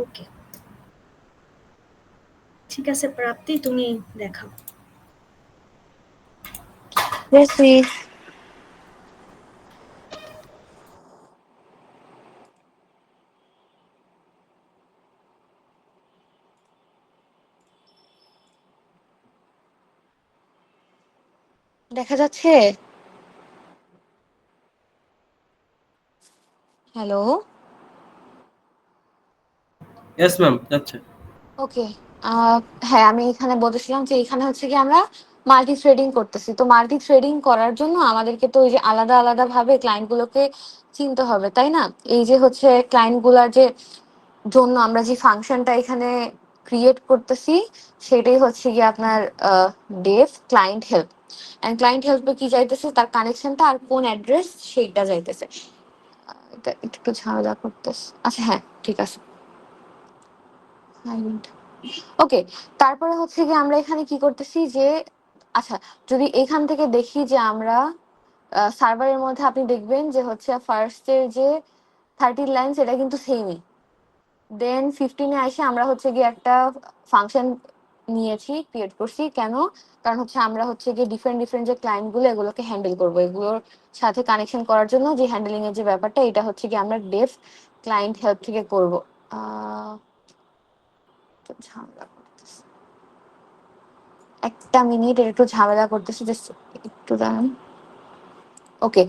ওকে, ঠিক আছে প্রাপ্তি, তুমি দেখাও। Yes, please. দেখা যাচ্ছে? হ্যালো? ইয়েস ম্যাম, যাচ্ছে। ওকে। হ্যাঁ, আমি এখানে বলতেছিলাম যে এখানে হচ্ছে কি আমরা মাল্টি থ্রেডিং করতেছি। তো মাল্টি থ্রেডিং করার জন্য আমাদেরকে তো ওই যে আলাদা আলাদা ভাবে ক্লায়েন্ট গুলোকে চিনতে হবে, তাই না? এই যে হচ্ছে ক্লায়েন্ট গুলার যে জন্য আমরা যে ফাংশনটা এখানে ক্রিয়েট করতেছি, সেটাই হচ্ছে গিয়ে আপনার def client help. And client হেল্পে কি যাইতেছে, তার কানেকশনটা আর কোন অ্যাড্রেস সেইটা যাইতেছে। এটা একটু ঝামেলা করতেছে। আচ্ছা হ্যাঁ, ঠিক আছে। ওকে, তারপরে হচ্ছে কি আমরা এখানে কি করতেছি যে, আচ্ছা যদি এখান থেকে দেখি যে আমরা সার্ভারের মধ্যে আপনি দেখবেন যে হচ্ছে ফার্স্টের যে 30 লাইনস এটা কিন্তু সেমই। দেন 15-এ এসে আমরা হচ্ছে গিয়ে একটা ফাংশন নিয়েছি, ক্রিয়েট করছি। কেন? কারণ হচ্ছে আমরা হচ্ছে গিয়ে ডিফারেন্ট ডিফারেন্ট যে ক্লায়েন্ট গুলো এগুলোকে হ্যান্ডেল করবো, এগুলোর সাথে কানেকশন করার জন্য যে হ্যান্ডেলিং এর যে ব্যাপারটা, এটা হচ্ছে কি আমরা ডেভ ক্লায়েন্ট হেল্প থেকে করবো। ঝামেলা করতেছে, একটা মিনিট, একটু ঝামেলা করতেছে, জাস্ট একটু দাঁড়ান। ওকে,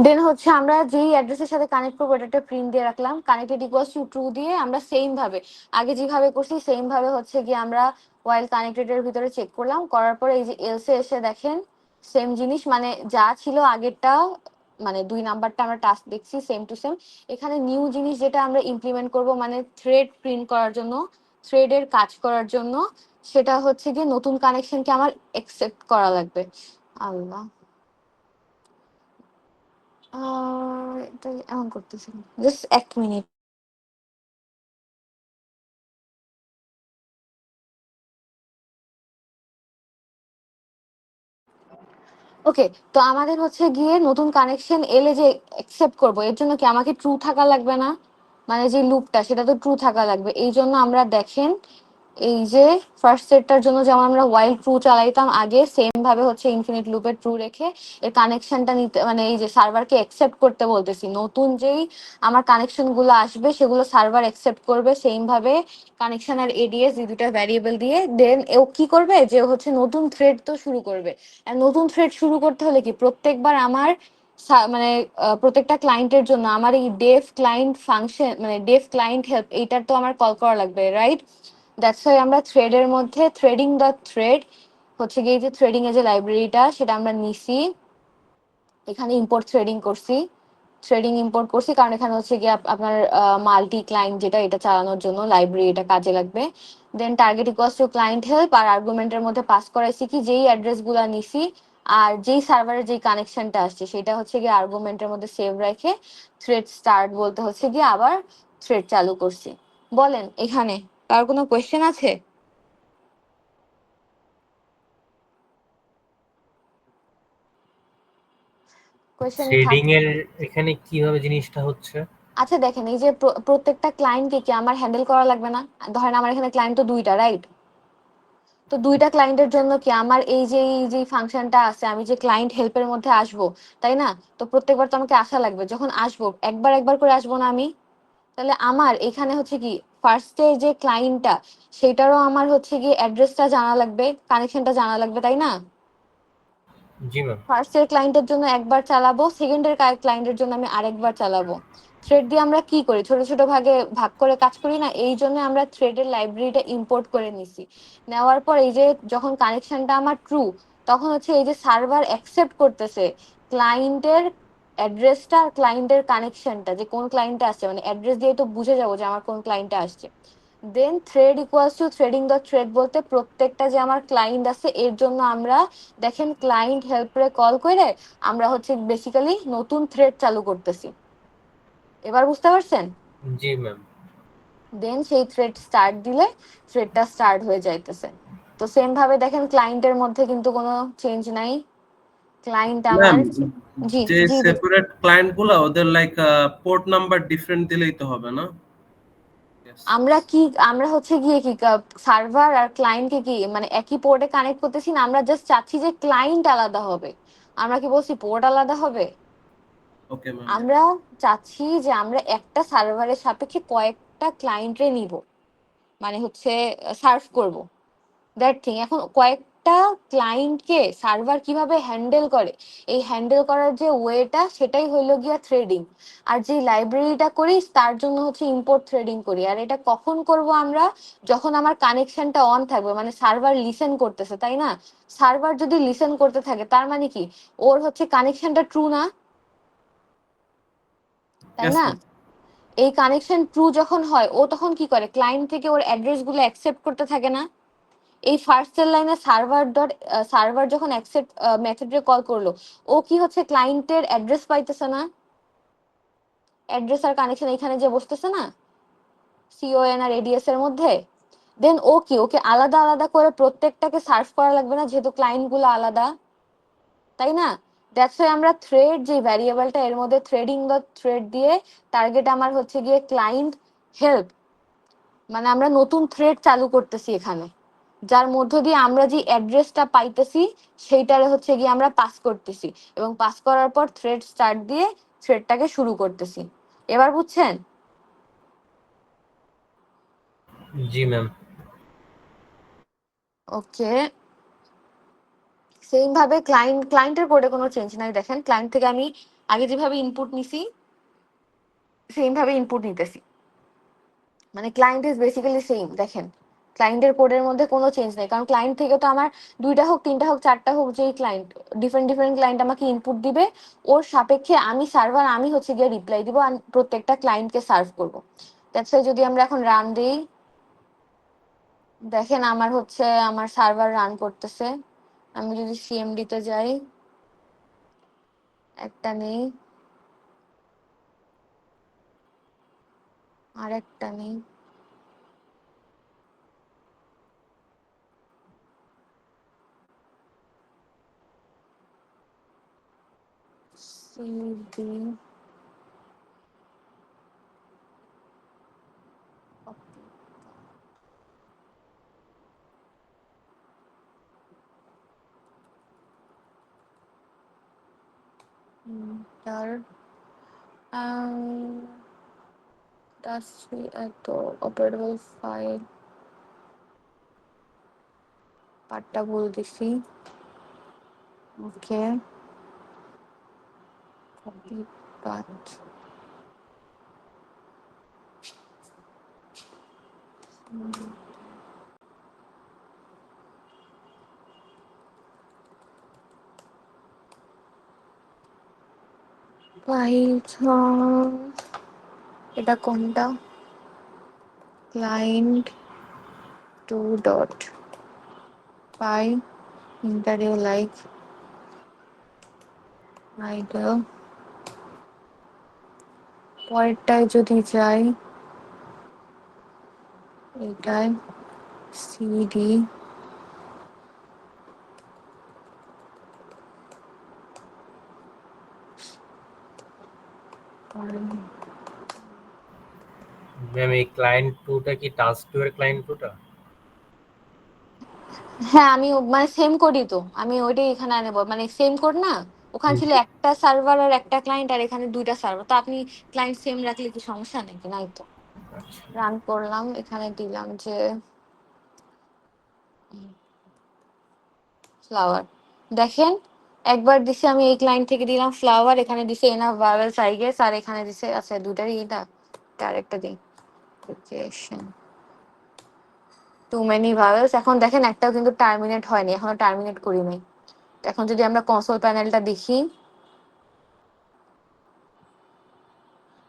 দেন হচ্ছে আমরা যেই অ্যাড্রেসের সাথে কানেক্ট করবো এটা একটা প্রিন্ট দিয়ে রাখলাম, কানেক্টেড ইকুয়ালস টু ট্রু দিয়ে আমরা সেম ভাবে আগে যেভাবে করছি সেম ভাবে হচ্ছে গিয়ে আমরা ওয়াইল কানেক্টেড এর ভিতরে চেক করলাম। করার পরে এই যে এলসে এসে দেখেন সেম জিনিস, মানে যা ছিল আগেরটা, মানে 2 নাম্বারটা আমরা টাস্ক দেখছি সেম টু সেম। এখানে নিউ জিনিস যেটা আমরা ইমপ্লিমেন্ট করব, মানে থ্রেড প্রিন্ট করার জন্য, থ্রেডের কাজ করার জন্য, সেটা হচ্ছে গিয়ে নতুন কানেকশনকে আমার অ্যাকসেপ্ট করা লাগবে। আল্লাহ, এটা এমন করতেছি, জাস্ট 1 মিনিট। ওকে, তো আমাদের হচ্ছে গিয়ে নতুন কানেকশন এলে যে অ্যাকসেপ্ট করব, এর জন্য কি আমাকে ট্রু থাকা লাগবে না? মানে যে লুপটা সেটা তো ট্রু থাকা লাগবে। এই জন্য আমরা দেখেন এই যে ফার্স্ট সেটটার জন্য যেমন আমরা ওয়াইল ট্রু চালাইতাম আগে, সেম ভাবে হচ্ছে ইনফিনিট লুপে ট্রু রেখে এর কানেকশনটা নিতে, মানে এই যে সার্ভারকে অ্যাকসেপ্ট করতে বলতেছি। নতুন যেই আমার কানেকশন গুলো আসবে সেগুলো সার্ভার অ্যাকসেপ্ট করবে সেম ভাবে কানেকশন আর এডিএস এই দুটা ভ্যারিয়েবল দিয়ে। দেন ও কি করবে যে হচ্ছে নতুন থ্রেড তো শুরু করবে। আর নতুন থ্রেড শুরু করতে হলে কি প্রত্যেকবার আমার মানে প্রত্যেকটা ক্লায়েন্টের জন্য আমার এই ডেভ ক্লায়েন্ট ফাংশন, মানে ডেভ ক্লায়েন্ট হেল্প, এইটার তো আমার কল করা লাগবে, রাইট? দ্যাটস ওয়াই আমরা থ্রেডের মধ্যে থ্রেডিং ডট থ্রেড হচ্ছে গিয়ে যে থ্রেডিং এর যে লাইব্রেরিটা সেটা আমরা নিছি, এখানে ইম্পোর্ট থ্রেডিং করছি, থ্রেডিং ইম্পোর্ট করছি কারণ এখানে হচ্ছে গিয়ে আপনার মাল্টি ক্লায়েন্ট যেটা, এটা চালানোর জন্য লাইব্রেরি এটা কাজে লাগবে। Then target equals to client help, আর আর্গুমেন্টের মধ্যে পাস করাইছি কি যেই অ্যাড্রেস গুলা নিছি আর যেই সার্ভারের যেই কানেকশনটা আসছে সেটা হচ্ছে গিয়ে আর্গুমেন্টের মধ্যে সেভ রেখে থ্রেড স্টার্ট বলতে হচ্ছে গিয়ে আবার থ্রেড চালু করছি। বলেন এখানে আর কোনো কোয়েশ্চেন আছে? কোয়েশ্চেন থ্রেডিং এর এখানে কিভাবে জিনিসটা হচ্ছে? আচ্ছা দেখেন, এই যে প্রত্যেকটা ক্লায়েন্টকে কি আমার হ্যান্ডেল করা লাগবে না? ধরেন আমার এখানে ক্লায়েন্ট তো 2টা, রাইট? তো 2টা ক্লায়েন্টের জন্য কি আমার এই যে ফাংশনটা আছে, আমি যে ক্লায়েন্ট হেল্পের মধ্যে আসবো, তাই না? তো প্রত্যেকবার তো আমাকে আসা লাগবে, যখন আসবো একবার একবার করে আসবো না আমি, তাহলে আমার এখানে হচ্ছে কি ফার্স্টে যে ক্লায়েন্টটা সেটারও আমার হচ্ছে কি অ্যাড্রেসটা জানা লাগবে, কানেকশনটা জানা লাগবে, তাই না? জি ম্যাম। ফার্স্টের ক্লায়েন্টের জন্য একবার চালাবো, সেকেন্ডের ক্লায়েন্টের জন্য আমি আরেকবার চালাবো। থ্রেড দিয়ে আমরা কি করি, ছোট ছোট ভাগে ভাগ করে কাজ করি না? এই জন্য আমরা থ্রেডের লাইব্রেরিটা ইম্পোর্ট করে নিছি। নেওয়ার পর এই যে যখন কানেকশনটা আমার ট্রু, তখন হচ্ছে এই যে সার্ভার অ্যাকসেপ্ট করতেছে ক্লায়েন্টের অ্যাড্রেসটা আর ক্লায়েন্টের কানেকশনটা, যে কোন ক্লায়েন্টটা আসছে, মানে অ্যাড্রেস দিয়ে তো বুঝে যাবো যে আমার কোন ক্লায়েন্টটা আসছে। Then thread equals to threading the thread বলতে প্রত্যেকটা যে আমার ক্লায়েন্ট আছে এর জন্য আমরা দেখেন ক্লায়েন্ট হেল্পরে কল করে আমরা হচ্ছে বেসিক্যালি নতুন থ্রেড চালু করতেছি। এবার বুঝতে পারছেন? জি ম্যাম। দেন সেই থ্রেড স্টার্ট দিলে থ্রেডটা স্টার্ট হয়ে যাইতেছে। তো সেম ভাবে দেখেন ক্লায়েন্টের মধ্যে কিন্তু কোনো চেঞ্জ নাই। ক্লায়েন্ট আমার ম্যাম জি যে জি সেপারেট ক্লায়েন্ট গুলো ওদের লাইক পোর্ট নাম্বার ডিফারেন্ট দিলেই তো হবে না? আমরা হচ্ছে গিয়ে কি সার্ভার আর ক্লায়েন্টকে কি মানে একই পোর্টে কানেক্ট করতেছি না, আমরা জাস্ট চাচ্ছি যে ক্লায়েন্ট আলাদা হবে। আমরা কি বলছি পোর্ট আলাদা হবে? Okay ma'am. আমরা চাচ্ছি যে আমরা একটা সার্ভারের সাপেক্ষে কয়েকটা ক্লায়েন্টরে নিব, মানে হচ্ছে সার্ভ করব দ্যাট থিং। এখন কয়েকটা ক্লায়েন্টকে সার্ভার কিভাবে হ্যান্ডেল করে, এই হ্যান্ডেল করার যে ওয়েটা সেটাই হইলো গিয়া থ্রেডিং। আর যে লাইব্রেরিটা করি তার জন্য হচ্ছে ইম্পোর্ট থ্রেডিং করি। আর এটা কখন করব আমরা? যখন আমার কানেকশনটা অন থাকবে, মানে সার্ভার লিসেন করতেছে, তাই না? সার্ভার যদি লিসেন করতে থাকে তার মানে কি ওর হচ্ছে কানেকশনটা ট্রু না, তাই না? এই কানেকশন ট্রু যখন হয় ও তখন কি করে, ক্লায়েন্ট থেকে ওর অ্যাড্রেস গুলো অ্যাকসেপ্ট করতে থাকে না? এই ফার্স্টের লাইনে সার্ভার যখন অ্যাকসেপ্ট মেথডে কল করলো, ও কি হচ্ছে ক্লায়েন্টের অ্যাড্রেস পাইতেছে না? অ্যাড্রেস আর কানেকশন এখানে যে বসতেছে না সিওএন আর এডিএস এর মধ্যে, দেন ও কি ওকে আলাদা আলাদা করে প্রত্যেকটাকে সার্ভ করা লাগবে না, যেহেতু ক্লায়েন্ট গুলো আলাদা, তাই না? দ্যাটস ওয়াই আমরা থ্রেড যে ভ্যারিয়েবলটা এর মধ্যে থ্রেডিং দ্য থ্রেড দিয়ে টার্গেট আমার হচ্ছে গিয়ে ক্লায়েন্ট হেল্প, মানে আমরা নতুন থ্রেড চালু করতেছি এখানে, যার মধ্য দিয়ে আমরা যে অ্যাড্রেসটা পাইতেছি সেইটারে হচ্ছে গিয়ে আমরা পাস করতেছি, এবং পাস করার পর থ্রেড স্টার্ট দিয়ে থ্রেডটাকে শুরু করতেছি। এবার বুঝছেন? জি ম্যাম। ওকে, সেম ভাবে ক্লায়েন্টের কোডে কোনো চেঞ্জ নাই। দেখেন ক্লায়েন্ট থেকে আমি আগে যেভাবে ইনপুট নিছি সেম ভাবে ইনপুট নিতেছি, মানে ক্লায়েন্ট ইজ বেসিক্যালি সেম। দেখেন ক্লায়েন্টের কোডের মধ্যে কোনো চেঞ্জ নেই, কারণ ক্লায়েন্ট থেকে তো আমার দুইটা হোক তিনটা হোক চারটা হোক যেই ক্লায়েন্ট ডিফারেন্ট ডিফারেন্ট ক্লায়েন্ট আমাকে ইনপুট দিবে, ওর সাপেক্ষে আমি সার্ভার আমি হচ্ছে গিয়ে রিপ্লাই দিব আর প্রত্যেকটা ক্লায়েন্টকে সার্ভ করবো। দ্যাটস ওয়াই যদি আমরা এখন রান দিই, দেখেন আমার হচ্ছে আমার সার্ভার রান করতেছে। আমি যদি সিএমডি তে যাই, একটা নেই আর একটা নেই, সিডি enter এত অপারেটেবল ফাইল পার্টটা ভুল দিছি। ওকে কপি পাথ, পাইথন, এটা কোনটা? Client 2.py interview like idle. পরেরটায় যদি যাই, এটাই সিডি ম্যাম এই ক্লায়েন্ট টুটা কি টাস্ক টু এর ক্লায়েন্ট টুটা? হ্যাঁ আমি মানে সেম কোডই তো, আমি ওইটাই এখানে আনবো, মানে সেম কোড না, ওখানে ছিল একটা সার্ভার আর একটা ক্লায়েন্ট, আর এখানে দুইটা সার্ভার। তো আপনি ক্লায়েন্ট সেম রাখলে কি সমস্যা নাকি? নাই তো। রান করলাম, এখানে দিলাম যে ফ্লাওয়ার। দেখেন একবার দিছে আমি এই ক্লায়েন্ট থেকে দিলাম ফ্লাওয়ার, এখানে দিছে এনাফ ভাওয়েলস আই গেস, আর এখানে দিছে আচ্ছা দুটারই এটা আরেকটা দিই টু মেনি ভাওয়েলস। এখন দেখেন একটাও কিন্তু টার্মিনেট হয়নি, এখনো টার্মিনেট করি নাই। এখন যদি আমরা কনসোল প্যানেলটা দেখি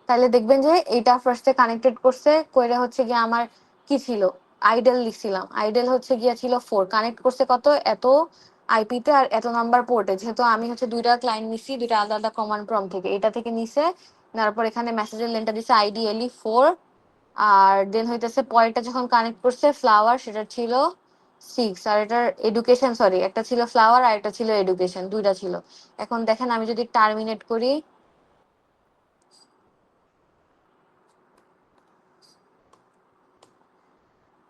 তাহলে দেখবেন যে এইটা ফার্স্টে কানেক্টেড করছে কইরা হচ্ছে গিয়ে আমার কি ছিল আইডেল লিখছিলাম, আইডেল হচ্ছে গিয়া ছিল 4, কানেক্ট করছে কত এত আইপিতে আর এত নাম্বার পোর্টে। যেহেতু আমি হচ্ছে দুইটা ক্লায়েন্ট নিছি, দুইটা আলাদা আলাদা কমান্ড প্রম্পট থেকে, এটা থেকে নিছে। তারপর এখানে মেসেজের লেনটা দিছে আইডিএলি 4, আর দেন হইতেছে পরেরটা যখন কানেক্ট করছে ফ্লাওয়ার সেটা ছিল 6, আর এটার এডুকেশন সরি একটা ছিল ফ্লাওয়ার আর একটা ছিল এডুকেশন, দুইটা ছিল। এখন দেখেন আমি যদি টার্মিনেট করি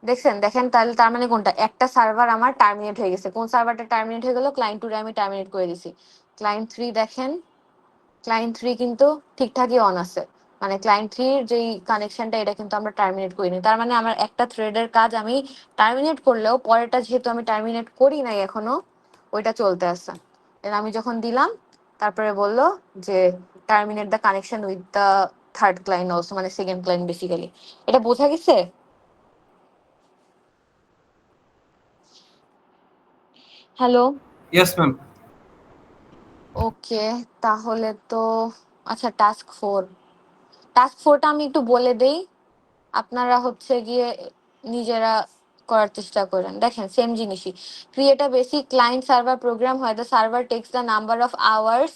দেখছেন, দেখেন তাহলে তার মানে কোনটা একটা সার্ভার আমার টার্মিনেট হয়ে গেছে। কোন সার্ভারটা টার্মিনেট হয়ে গেল? ক্লায়েন্ট 2 আমি টার্মিনেট করে দিছি। ক্লায়েন্ট 3 দেখেন, ক্লায়েন্ট 3 কিন্তু ঠিকঠাকই অন আছে, মানে ক্লায়েন্ট 3 এর যেই কানেকশনটা এটা কিন্তু আমরা টার্মিনেট করিনি। তার মানে আমার একটা থ্রেডের কাজ আমি টার্মিনেট করলেও পরেরটা যেহেতু আমি টার্মিনেট করি নাই এখনো, ওইটা চলতে আছে। আমি যখন দিলাম তারপরে বললো যে terminate the connection with the third client also, মানে সেকেন্ড ক্লায়েন্ট বেসিক্যালি। এটা বোঝা গেছে? হ্যালো? Yes ma'am. ওকে, তাহলে তো আচ্ছা টাস্ক 4টা আমি একটু বলে দেই, আপনারা হচ্ছে গিয়ে নিজেরা করার চেষ্টা করেন। দেখেন সেম জিনিসই, create a basic client server program হয় the server takes the number of hours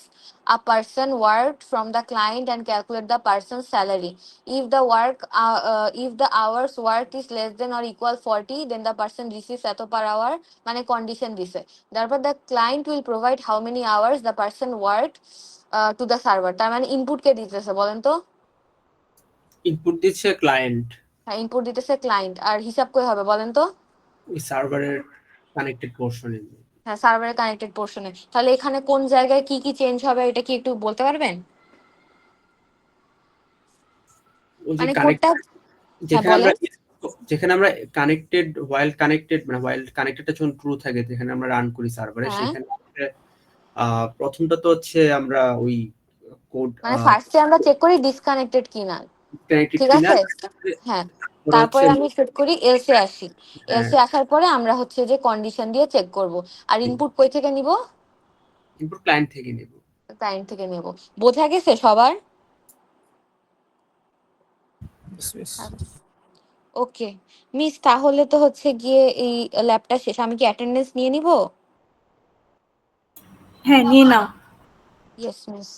a person worked from the client and calculate the person's salary. If the hours worked is less than or equal 40, then the person receives এত per hour, মানে condition দিছে। তারপর the client will provide how many hours the person worked to the server। তার মানে input কে দিতেছে বলেন তো? Input দিচ্ছে ক্লায়েন্ট, হ্যাঁ ইনপুট দিতেছে ক্লায়েন্ট, আর হিসাব কই হবে বলেন তো? ওই সার্ভারের কানেক্টেড পোর্শনে। হ্যাঁ সার্ভারের কানেক্টেড পোর্শনে। তাহলে এখানে কোন জায়গায় কি কি চেঞ্জ হবে এটা কি একটু বলতে পারবেন? ওই যে মানে কানেক্ট কোডটা হ্যাঁ যেখানে আমরা বলেন। যেখানে আমরা কানেক্টেড কানেক্টেড মানে হোয়াইল কানেক্টেডটা যখন ট্রু থাকে যেখানে আমরা রান করি সার্ভারে, হ্যাঁ সেখানে প্রথমটা তো হচ্ছে আমরা ওই কোড মানে ফার্স্টে আমরা চেক করি ডিসকানেক্টেড কিনা, কানেক্টেড ঠিক কিনা, আছে? হ্যাঁ তারপরে আমি সেট করি এলসে আসি, এলসে আসার পরে আমরা হচ্ছে যে কন্ডিশন দিয়ে চেক করব। আর ইনপুট কই থেকে নিব? ইনপুট ক্লায়েন্ট থেকে নেব। ক্লায়েন্ট থেকে নেব। বোঝা গেছে সবার? ওকে মিস, তাহলে তো হচ্ছে গিয়ে এই ল্যাবটা শেষ। আমি কি অ্যাটেন্ডেন্স নিয়ে নিব? হ্যাঁ নিয়ে নাও। Yes miss.